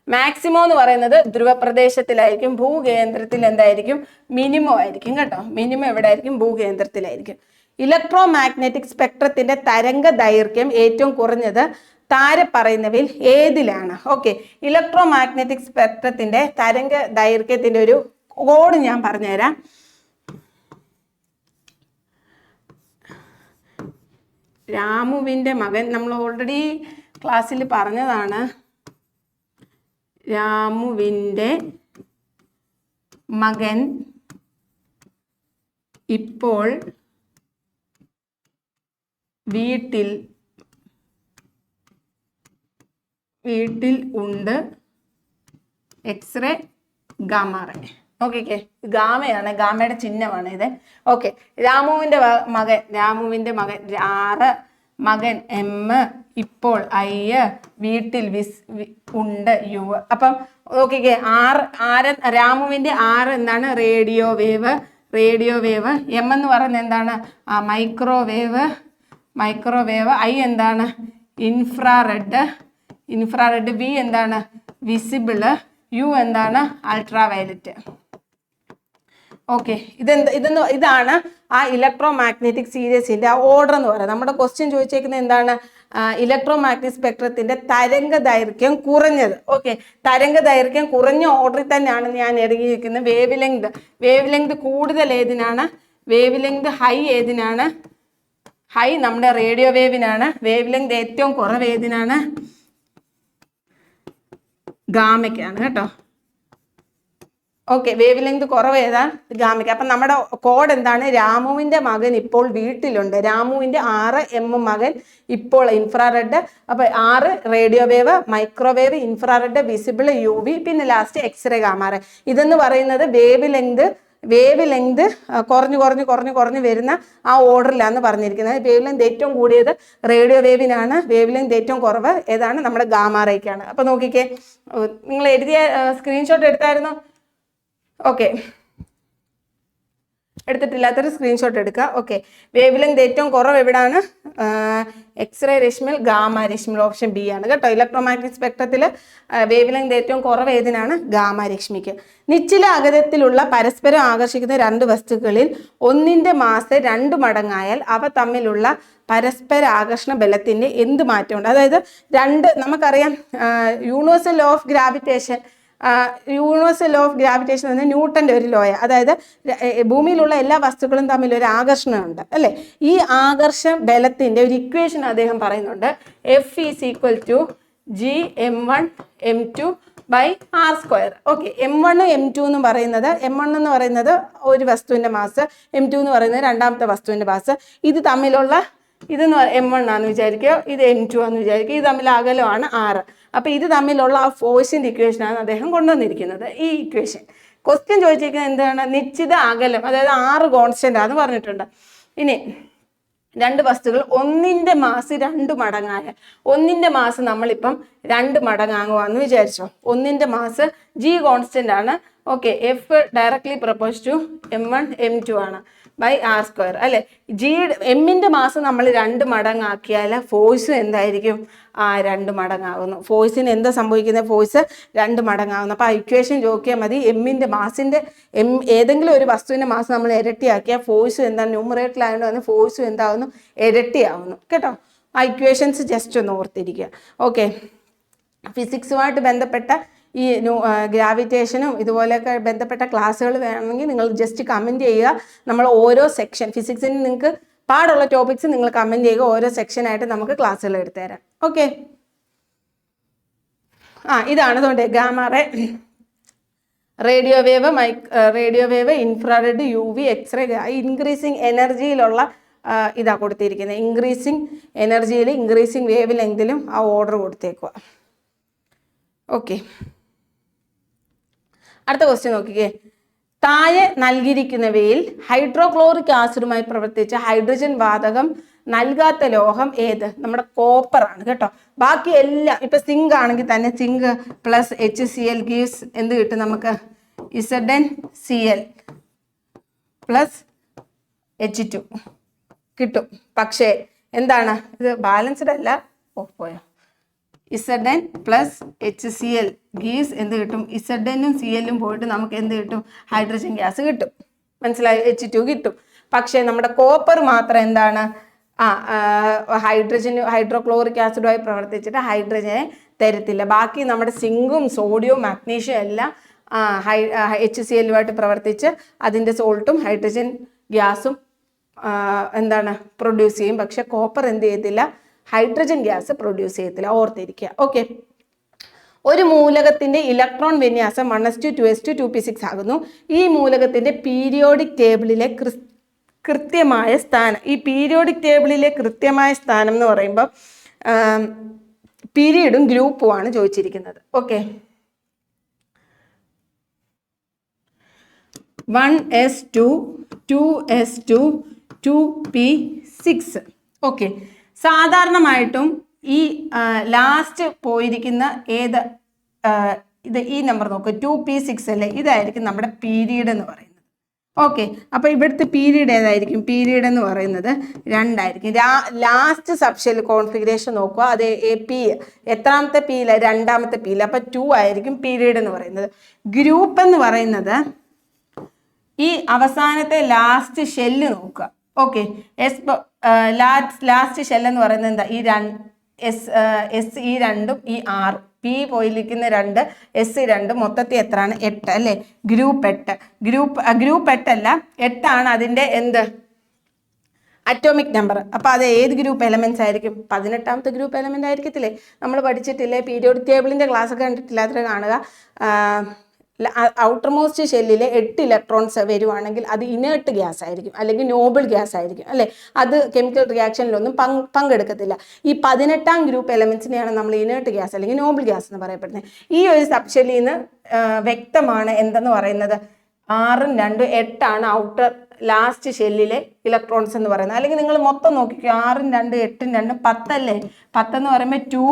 മാക്സിമം എന്ന് പറയുന്നത് ധ്രുവപ്രദേശത്തിലായിരിക്കും. ഭൂകേന്ദ്രത്തിൽ എന്തായിരിക്കും? മിനിമം ആയിരിക്കും കേട്ടോ. മിനിമം എവിടെ ആയിരിക്കും? ഭൂകേന്ദ്രത്തിലായിരിക്കും. ഇലക്ട്രോ മാഗ്നറ്റിക് സ്പെക്ട്രത്തിന്റെ തരംഗ ദൈർഘ്യം ഏറ്റവും കുറഞ്ഞത് താഴെ പറയുന്നവയിൽ ഏതിലാണ്? ഓക്കെ, ഇലക്ട്രോ മാഗ്നറ്റിക് സ്പെക്ട്രത്തിന്റെ തരംഗ ദൈർഘ്യത്തിന്റെ ഒരു കോഡ് ഞാൻ പറഞ്ഞുതരാം. രാമുവിന്റെ മകൻ, നമ്മൾ ഓൾറെഡി ക്ലാസ്സിൽ പറഞ്ഞതാണ്. രാമുവിന്റെ മകൻ ഇപ്പോൾ വീട്ടിൽ ഉണ്ട്. X-ray gamma ray. ഓക്കെ, ഗാമയാണ്, ഗാമയുടെ ചിഹ്നമാണ് ഇത്. ഓക്കെ, രാമുവിന്റെ മകൻ 6, മകൻ M, ഇപ്പോൾ I, വീട്ടിൽ ഉണ്ട് U. അപ്പം നോക്കിക്കേ, രാമുവിന്റെ 6 എന്താണ്? Radio wave. M എന്ന് പറയുന്നത് എന്താണ്? മൈക്രോവേവ്. I എന്താണ്? ഇൻഫ്രാറെഡ്. V എന്താണ്? വിസിബിള്. U എന്താണ്? അൾട്രാവയലറ്റ്. ഓക്കെ, ഇതാണ് ആ ഇലക്ട്രോ മാഗ്നറ്റിക് സീരീസിന്റെ ഓർഡർ എന്ന് പറയുന്നത്. നമ്മുടെ ക്വസ്റ്റ്യൻ ചോദിച്ചേക്കുന്നത് എന്താണ്? ഇലക്ട്രോ മാഗ്നറ്റിക് സ്പെക്ട്രത്തിന്റെ തരംഗ ദൈർഘ്യം കുറഞ്ഞത്. ഓക്കെ, തരംഗ ദൈർഘ്യം കുറഞ്ഞ ഓർഡറിൽ തന്നെയാണ് ഞാൻ എഴുതിയിരിക്കുന്നത്. വേവ് ലെങ്ത് കൂടുതൽ ഏതിനാണ്? വേവ് ലെങ്ത് ഹൈ ഏതിനാണ്? ഹൈ നമ്മുടെ റേഡിയോ വേവിനാണ്. വേവ് ലെങ്ത് ഏറ്റവും കുറവ് ഏതിനാണ്? ഗാമയ്ക്കാണ് കേട്ടോ. ഓക്കെ, വേവ് ലെങ്ത് കുറവ് ഏതാ? ഗാമയ്ക്ക്. അപ്പം നമ്മുടെ കോഡ് എന്താണ്? രാമുവിന്റെ മകൻ ഇപ്പോൾ വീട്ടിലുണ്ട്. രാമുവിന്റെ 6 M മകൻ ഇപ്പോൾ ഇൻഫ്രാറെഡ്. അപ്പൊ 6 radio wave, microwave, infrared, visible, UV, പിന്നെ ലാസ്റ്റ് എക്സ്റേ ഗാമ-റേ. ഇതെന്ന് പറയുന്നത് വേവ് ലെങ്ത് കുറഞ്ഞു വരുന്ന ആ ഓർഡറിലാണ് പറഞ്ഞിരിക്കുന്നത്. വേവ് ലെങ്ത് ഏറ്റവും കൂടിയത് റേഡിയോ വേവിനാണ്. വേവ് ലെങ്ത് ഏറ്റവും കുറവ് ഏതാണ്? നമ്മുടെ ഗാമ-റേക്കാണ്. അപ്പൊ നോക്കിക്കേ, നിങ്ങൾ എഴുതിയ സ്ക്രീൻഷോട്ട് എടുത്തായിരുന്നു? ഓക്കെ, എടുത്തിട്ടില്ലാത്തൊരു സ്ക്രീൻഷോട്ട് എടുക്കുക. ഓക്കെ, വേവ് ലെങ്ത് ഏറ്റവും കുറവ് എവിടാണ്? എക്സ്റേ രശ്മിയിൽ, ഗാമ രശ്മിയിൽ. ഓപ്ഷൻ ബി ആണ് കേട്ടോ. ഇലക്ട്രോമാഗ്നറ്റിക് സ്പെക്ട്രത്തിൽ വേവ് ലെങ്ത് ഏറ്റവും കുറവ് ഏതിനാണ്? ഗാമ രശ്മിക്ക്. നിശ്ചല അകലത്തിലുള്ള പരസ്പരം ആകർഷിക്കുന്ന രണ്ട് വസ്തുക്കളിൽ ഒന്നിന്റെ മാസ് 2 മടങ്ങായാൽ അവ തമ്മിലുള്ള പരസ്പര ആകർഷണ ബലത്തിന്റെ എന്ത് മാറ്റമുണ്ട്? അതായത് നമുക്കറിയാം യൂണിവേഴ്സൽ ലോ ഓഫ് ഗ്രാവിറ്റേഷൻ എന്ന ന്യൂട്ടന്റെ ഒരു ലോയ. അതായത് ഭൂമിയിലുള്ള എല്ലാ വസ്തുക്കളും തമ്മിൽ ഒരു ആകർഷണമുണ്ട് അല്ലെ. ഈ ആകർഷണ ബലത്തിന്റെ ഒരു ഇക്വേഷൻ അദ്ദേഹം പറയുന്നുണ്ട്. F is equal to G(m1m2/r²). Okay, M1 M2 എന്ന് പറയുന്നത്, M1 എന്ന് പറയുന്നത് ഒരു വസ്തുവിന്റെ മാസ്, M2 എന്ന് പറയുന്നത് രണ്ടാമത്തെ വസ്തുവിന്റെ മാസ്. ഇത് തമ്മിലുള്ള M1 ആണെന്ന് വിചാരിക്കുക, ഇത് M2 ആണെന്ന് വിചാരിക്കുക. ഇത് തമ്മിൽ അകലമാണ് R. അപ്പൊ ഇത് തമ്മിലുള്ള ആ ഫോഴ്സിന്റെ ഇക്വേഷനാണ് അദ്ദേഹം കൊണ്ടുവന്നിരിക്കുന്നത്. ഈ ഇക്വേഷൻ ക്വസ്റ്റ്യൻ ചോദിച്ചിരിക്കുന്നത് എന്താണ്? നിശ്ചിത അകലം, അതായത് R കോൺസ്റ്റന്റ് ആണെന്ന് പറഞ്ഞിട്ടുണ്ട്. ഇനി രണ്ട് വസ്തുക്കൾ ഒന്നിന്റെ മാസ് 2 മടങ്ങായ, ഒന്നിന്റെ മാസ് നമ്മളിപ്പം 2 മടങ്ങാകുവാന്ന് വിചാരിച്ചോ. ഒന്നിന്റെ മാസ് G കോൺസ്റ്റന്റ് ആണ്. Okay, F directly proportional to M1 M2 ആണ് /r². അല്ലെ. എമ്മിന്റെ മാസ് നമ്മൾ 2 മടങ്ങാക്കിയാൽ ഫോഴ്സ് എന്തായിരിക്കും? 2 മടങ്ങാകുന്നു. ഫോഴ്സിന് എന്താ സംഭവിക്കുന്നത്? ഫോഴ്സ് 2 മടങ്ങാകുന്നു. അപ്പൊ ഇക്വേഷൻ നോക്കിയാൽ മതി. ഏതെങ്കിലും ഒരു വസ്തുവിന്റെ മാസ് നമ്മൾ ഇരട്ടിയാക്കിയാൽ ഫോഴ്സ് എന്താണ്? ന്യൂമറേറ്ററിലായതുകൊണ്ട് ഫോഴ്സ് എന്താകുന്നു? ഇരട്ടിയാവുന്നു കേട്ടോ. ആ ഇക്വേഷൻസ് ജസ്റ്റ് ഒന്ന് ഓർത്തിരിക്കുക. ഓക്കെ, ഫിസിക്സുമായിട്ട് ബന്ധപ്പെട്ട ഈ ഗ്രാവിറ്റേഷനും ഇതുപോലെയൊക്കെ ബന്ധപ്പെട്ട ക്ലാസ്സുകൾ വേണമെങ്കിൽ നിങ്ങൾ ജസ്റ്റ് കമൻറ്റ് ചെയ്യുക. നമ്മൾ ഓരോ സെക്ഷൻ, ഫിസിക്സിന് നിങ്ങൾക്ക് പാടുള്ള ടോപ്പിക്സ് നിങ്ങൾ കമൻറ്റ് ചെയ്യുക. ഓരോ സെക്ഷനായിട്ട് നമുക്ക് ക്ലാസ്സുകൾ എടുത്തു തരാം. ഓക്കെ, ഇതാണ് അതുകൊണ്ട് gamma ray, radio wave, infrared, UV, X ray. Increasing എനർജിയിലുള്ള ഇതാ കൊടുത്തിരിക്കുന്നത്. ഇൻക്രീസിങ് എനർജിയിൽ, ഇൻക്രീസിങ് വേവ് ലെങ്തിലും ആ ഓർഡർ കൊടുത്തേക്കുക. ഓക്കെ, അടുത്ത ക്വസ്റ്റ്യൻ നോക്കിക്കേ. താഴെ നൽകിയിരിക്കുന്നവയിൽ ഹൈഡ്രോക്ലോറിക് ആസിഡുമായി പ്രവർത്തിച്ച ഹൈഡ്രജൻ വാതകം നൽകാത്ത ലോഹം ഏത്? നമ്മുടെ കോപ്പർ ആണ് കേട്ടോ. ബാക്കി എല്ലാം ഇപ്പൊ സിങ്ക് ആണെങ്കിൽ തന്നെ സിങ്ക് പ്ലസ് HCl ഗീവ്സ് എന്ത് കിട്ടും നമുക്ക്? ZnCl പ്ലസ് H2 കിട്ടും. പക്ഷേ എന്താണ് ഇത്? ബാലൻസ്ഡ് അല്ല. പോയോ? Zn പ്ലസ് HCl ഗീവ്സ് എന്ത് കിട്ടും? Zn-ഉം Cl-ഉം പോയിട്ട് നമുക്ക് എന്ത് കിട്ടും? ഹൈഡ്രജൻ ഗ്യാസ് കിട്ടും. മനസ്സിലായോ? H2 കിട്ടും. പക്ഷേ നമ്മുടെ കോപ്പർ മാത്രം എന്താണ്? ഹൈഡ്രോക്ലോറിക് ആസിഡുമായി പ്രവർത്തിച്ചിട്ട് ഹൈഡ്രജനെ തരത്തില്ല. ബാക്കി നമ്മുടെ സിങ്കും സോഡിയവും മാഗ്നീഷ്യവും എല്ലാം HCl-ഉമായിട്ട് പ്രവർത്തിച്ച് അതിൻ്റെ സോൾട്ടും ഹൈഡ്രജൻ ഗ്യാസും എന്താണ്? പ്രൊഡ്യൂസ് ചെയ്യും. പക്ഷെ കോപ്പർ എന്ത് ചെയ്യത്തില്ല? ഹൈഡ്രജൻ ഗ്യാസ് പ്രൊഡ്യൂസ് ചെയ്യത്തില്ല. ഓർത്തിരിക്കുക. ഓക്കെ, ഒരു മൂലകത്തിന്റെ ഇലക്ട്രോൺ വിന്യാസം 1s2 2s2 2p6 ആകുന്നു. ഈ മൂലകത്തിന്റെ പീരിയോഡിക് ടേബിളിലെ കൃത്യമായ സ്ഥാനം. ഈ പീരിയോഡിക് ടേബിളിലെ കൃത്യമായ സ്ഥാനം എന്ന് പറയുമ്പോൾ പീരീഡും ഗ്രൂപ്പും ആണ് ചോദിച്ചിരിക്കുന്നത്. Okay, 1s2 2s2 2p6. Okay, സാധാരണമായിട്ടും ഈ ലാസ്റ്റ് പോയിരിക്കുന്ന ഈ നമ്പർ നോക്കുക, 2p6 അല്ലേ? ഇതായിരിക്കും നമ്മുടെ പീരീഡ് എന്ന് പറയുന്നത്. ഓക്കെ, അപ്പൊ ഇവിടുത്തെ പീരീഡ് ഏതായിരിക്കും? പീരീഡ് എന്ന് പറയുന്നത് 2 ആയിരിക്കും. ലാസ്റ്റ് സബ്ഷെൽ കോൺഫിഗറേഷൻ നോക്കുക. അത് എത്രാമത്തെ പീല? രണ്ടാമത്തെ പീല. അപ്പൊ 2 ആയിരിക്കും പീരീഡ് എന്ന് പറയുന്നത്. ഗ്രൂപ്പ് എന്ന് പറയുന്നത് ഈ അവസാനത്തെ ലാസ്റ്റ് ഷെല്ല് നോക്കുക. ഓക്കെ, ലാസ്റ്റ് ഷെൽ എന്ന് പറയുന്നത് എന്താ? ഈ ഈ 2ഉം ഈ 6, P പോയിരിക്കുന്ന 2, S 2, മൊത്തത്തിൽ എത്രയാണ്? 8 അല്ലേ? ഗ്രൂപ്പ് 8. ഗ്രൂപ്പ് 8 അല്ല, 8 ആണ് അതിന്റെ എന്ത്? Atomic number. അപ്പൊ അത് ഏത് ഗ്രൂപ്പ് എലമെന്റ്സ് ആയിരിക്കും? 18ാമത്തെ ഗ്രൂപ്പ് എലമെന്റ് ആയിരിക്കത്തില്ലേ? നമ്മൾ പഠിച്ചിട്ടില്ലേ? പീരിയോഡിക് ടേബിളിന്റെ ക്ലാസ് ഒക്കെ കണ്ടിട്ടില്ലാത്ത കാണുക. ഔട്ടർ മോസ്റ്റ് ഷെല്ലിലെ 8 ഇലക്ട്രോൺസ് വരുവാണെങ്കിൽ അത് ഇനേർട്ട് ഗ്യാസ് ആയിരിക്കും, അല്ലെങ്കിൽ നോബിൾ ഗ്യാസ് ആയിരിക്കും അല്ലെ. അത് കെമിക്കൽ റിയാക്ഷനിലൊന്നും പങ്കെടുക്കത്തില്ല. ഈ 18ാം ഗ്രൂപ്പ് എലമെന്റ്സിനെയാണ് നമ്മൾ ഇനേർട്ട് ഗ്യാസ് അല്ലെങ്കിൽ നോബിൾ ഗ്യാസ് എന്ന് പറയപ്പെടുന്നത്. ഈ ഒരു സബ് ഷെല്ലിൽ നിന്ന് വ്യക്തമാണ് എന്തെന്ന് പറയുന്നത്. 6ഉം 2ഉം 8 ആണ് ഔട്ടർ ലാസ്റ്റ് ഷെല്ലിലെ ഇലക്ട്രോൺസ് എന്ന് പറയുന്നത്. അല്ലെങ്കിൽ നിങ്ങൾ മൊത്തം നോക്കിക്കോ, 6ഉം 2ഉം 8ഉം 2ഉം 10 അല്ലേ? 10 എന്ന് പറയുമ്പോൾ 2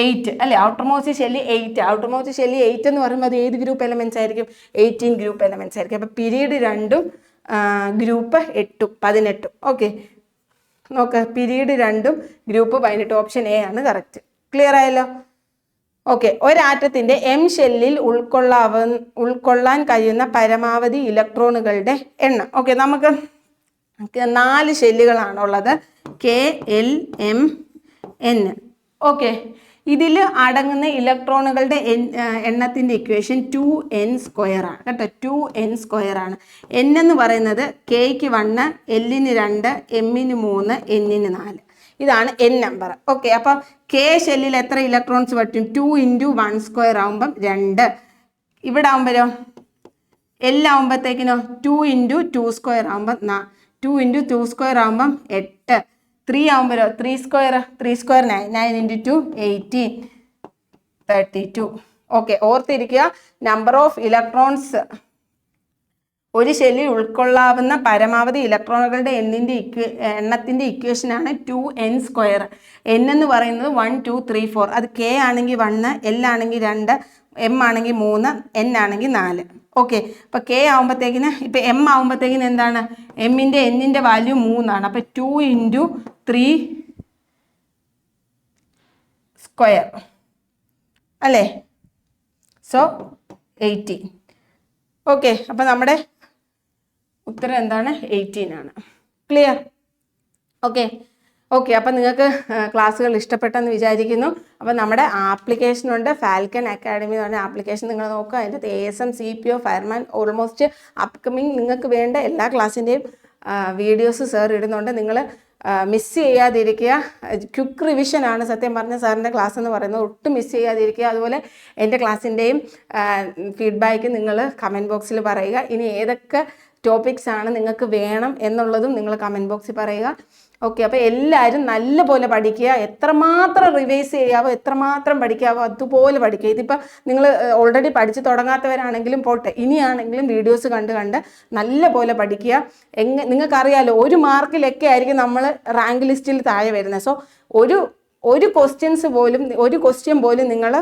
8 അല്ലെ? ഔട്ടർ മോസ്റ്റ് ഷെല്ലി 8. ഔട്ടർ മോസ്റ്റ് ഷെല്ലി 8 എന്ന് പറയുമ്പോൾ അത് ഏത് ഗ്രൂപ്പ് എലമെന്റ്സ് ആയിരിക്കും? 18 ഗ്രൂപ്പ് എലമെന്റ്സ് ആയിരിക്കും. അപ്പൊ പീരീഡ് 2ഉം ഗ്രൂപ്പ് 8-18. ഓക്കെ, നോക്ക്, പീരീഡ് 2 ഗ്രൂപ്പ് 18. ഓപ്ഷൻ എ ആണ് കറക്റ്റ്. ക്ലിയർ ആയല്ലോ? ഓക്കെ, ഒരാറ്റത്തിന്റെ എം ഷെല്ലിൽ ഉൾക്കൊള്ളാൻ കഴിയുന്ന പരമാവധി ഇലക്ട്രോണുകളുടെ എണ്ണം. ഓക്കെ, നമുക്ക് 4 ഷെല്ലുകളാണുള്ളത്, K, L, M, N. Okay, ഇതിൽ അടങ്ങുന്ന ഇലക്ട്രോണുകളുടെ എണ്ണത്തിൻ്റെ ഇക്വേഷൻ 2n² ആണ് കേട്ടോ. 2n² ആണ്. n എന്ന് പറയുന്നത് കെയ്ക്ക് 1, എല്ലിന് 2, എമ്മിന് 3, എന്നിന് 4. ഇതാണ് n നമ്പർ. ഓക്കെ, അപ്പം കെ ഷെല്ലിൽ എത്ര ഇലക്ട്രോൺസ് പറ്റും? 2 × 1² ആകുമ്പം 2. ഇവിടെ ആകുമ്പോഴോ എല്ലാവുമ്പോഴത്തേക്കിനോ 2 × 2² ആകുമ്പം 2 × 2² ആകുമ്പം 8. 3 ആകുമ്പോഴോ 3² 9. 9 × 2 18. 32. ഓക്കെ, ഓർത്തിരിക്കുക, നമ്പർ ഓഫ് ഇലക്ട്രോൺസ് ഒരു ഷെല്ലിൽ ഉൾക്കൊള്ളാവുന്ന പരമാവധി ഇലക്ട്രോണുകളുടെ എണ്ണത്തിൻ്റെ ഇക്വേഷനാണ് 2n². n എന്ന് പറയുന്നത് 1 2 3 4. അത് കെ ആണെങ്കിൽ 1, എൽ ആണെങ്കിൽ 2, എം ആണെങ്കിൽ 3, എൻ ആണെങ്കിൽ 4. ഓക്കെ, അപ്പോൾ കെ ആകുമ്പോഴത്തേക്കിന്, ഇപ്പം എം ആകുമ്പോഴത്തേക്കിന് എന്താണ്? എമ്മിൻ്റെ എന്നിൻ്റെ വാല്യൂ 3 ആണ്. അപ്പോൾ 2 × 3² അല്ലേ? സോ 18. ഓക്കെ, അപ്പോൾ നമ്മുടെ ഉത്തരം എന്താണ്? 18 ആണ്. ക്ലിയർ? ഓക്കെ, അപ്പം നിങ്ങൾക്ക് ക്ലാസ്സുകൾ ഇഷ്ടപ്പെട്ടെന്ന് വിചാരിക്കുന്നു. അപ്പോൾ നമ്മുടെ ആപ്ലിക്കേഷനുണ്ട്, ഫാൽക്കൺ അക്കാഡമി എന്ന് പറഞ്ഞ ആപ്ലിക്കേഷൻ നിങ്ങൾ നോക്കുക. അതിൻ്റെ ASM, CPO, fireman almost upcoming നിങ്ങൾക്ക് വേണ്ട എല്ലാ ക്ലാസ്സിൻ്റെയും വീഡിയോസ് സാർ ഇടുന്നുണ്ട്. നിങ്ങൾ മിസ് ചെയ്യാതിരിക്കുക. ക്വിക്ക് റിവിഷനാണ് സത്യം പറഞ്ഞ സാറിൻ്റെ ക്ലാസ് എന്ന് പറയുന്നത്. ഒട്ടും മിസ് ചെയ്യാതിരിക്കുക. അതുപോലെ എൻ്റെ ക്ലാസ്സിൻ്റെയും ഫീഡ്ബാക്ക് നിങ്ങൾ കമൻറ്റ് ബോക്സിൽ പറയുക. ഇനി ഏതൊക്കെ ടോപ്പിക്സ് ആണ് നിങ്ങൾക്ക് വേണം എന്നുള്ളതും നിങ്ങൾ കമൻറ്റ് ബോക്സിൽ പറയുക. ഓക്കെ, അപ്പോൾ എല്ലാവരും നല്ലപോലെ പഠിക്കുക. എത്രമാത്രം റിവൈസ് ചെയ്യാവോ, എത്രമാത്രം പഠിക്കാവോ അതുപോലെ പഠിക്കുക. ഇതിപ്പോൾ നിങ്ങൾ ഓൾറെഡി പഠിച്ച് തുടങ്ങാത്തവരാണെങ്കിലും പോട്ടെ, ഇനിയാണെങ്കിലും വീഡിയോസ് കണ്ട് നല്ലപോലെ പഠിക്കുക. നിങ്ങൾക്കറിയാലോ, 1 മാർക്കിലൊക്കെ ആയിരിക്കും നമ്മൾ റാങ്ക് ലിസ്റ്റിൽ താഴെ വരുന്നത്. സോ ഒരു ക്വസ്റ്റ്യൻ പോലും നിങ്ങൾ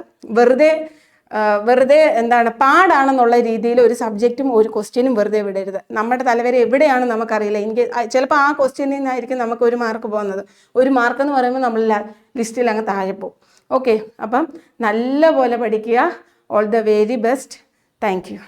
വെറുതെ എന്താണ് പാടാണെന്നുള്ള രീതിയിൽ ഒരു സബ്ജക്റ്റും ഒരു ക്വസ്റ്റ്യനും വെറുതെ വിടരുത്. നമ്മുടെ തലവരെ എവിടെയാണ് നമുക്കറിയില്ല. എനിക്ക് ചിലപ്പോൾ ആ ക്വസ്റ്റ്യനിൽ നിന്നായിരിക്കും നമുക്ക് 1 മാർക്ക് പോകുന്നത്. 1 മാർക്ക് എന്ന് പറയുമ്പോൾ നമ്മൾ ലിസ്റ്റിൽ അങ്ങ് താഴെ പോകും. ഓക്കെ, അപ്പം നല്ലപോലെ പഠിക്കുക. All the very best. Thank you.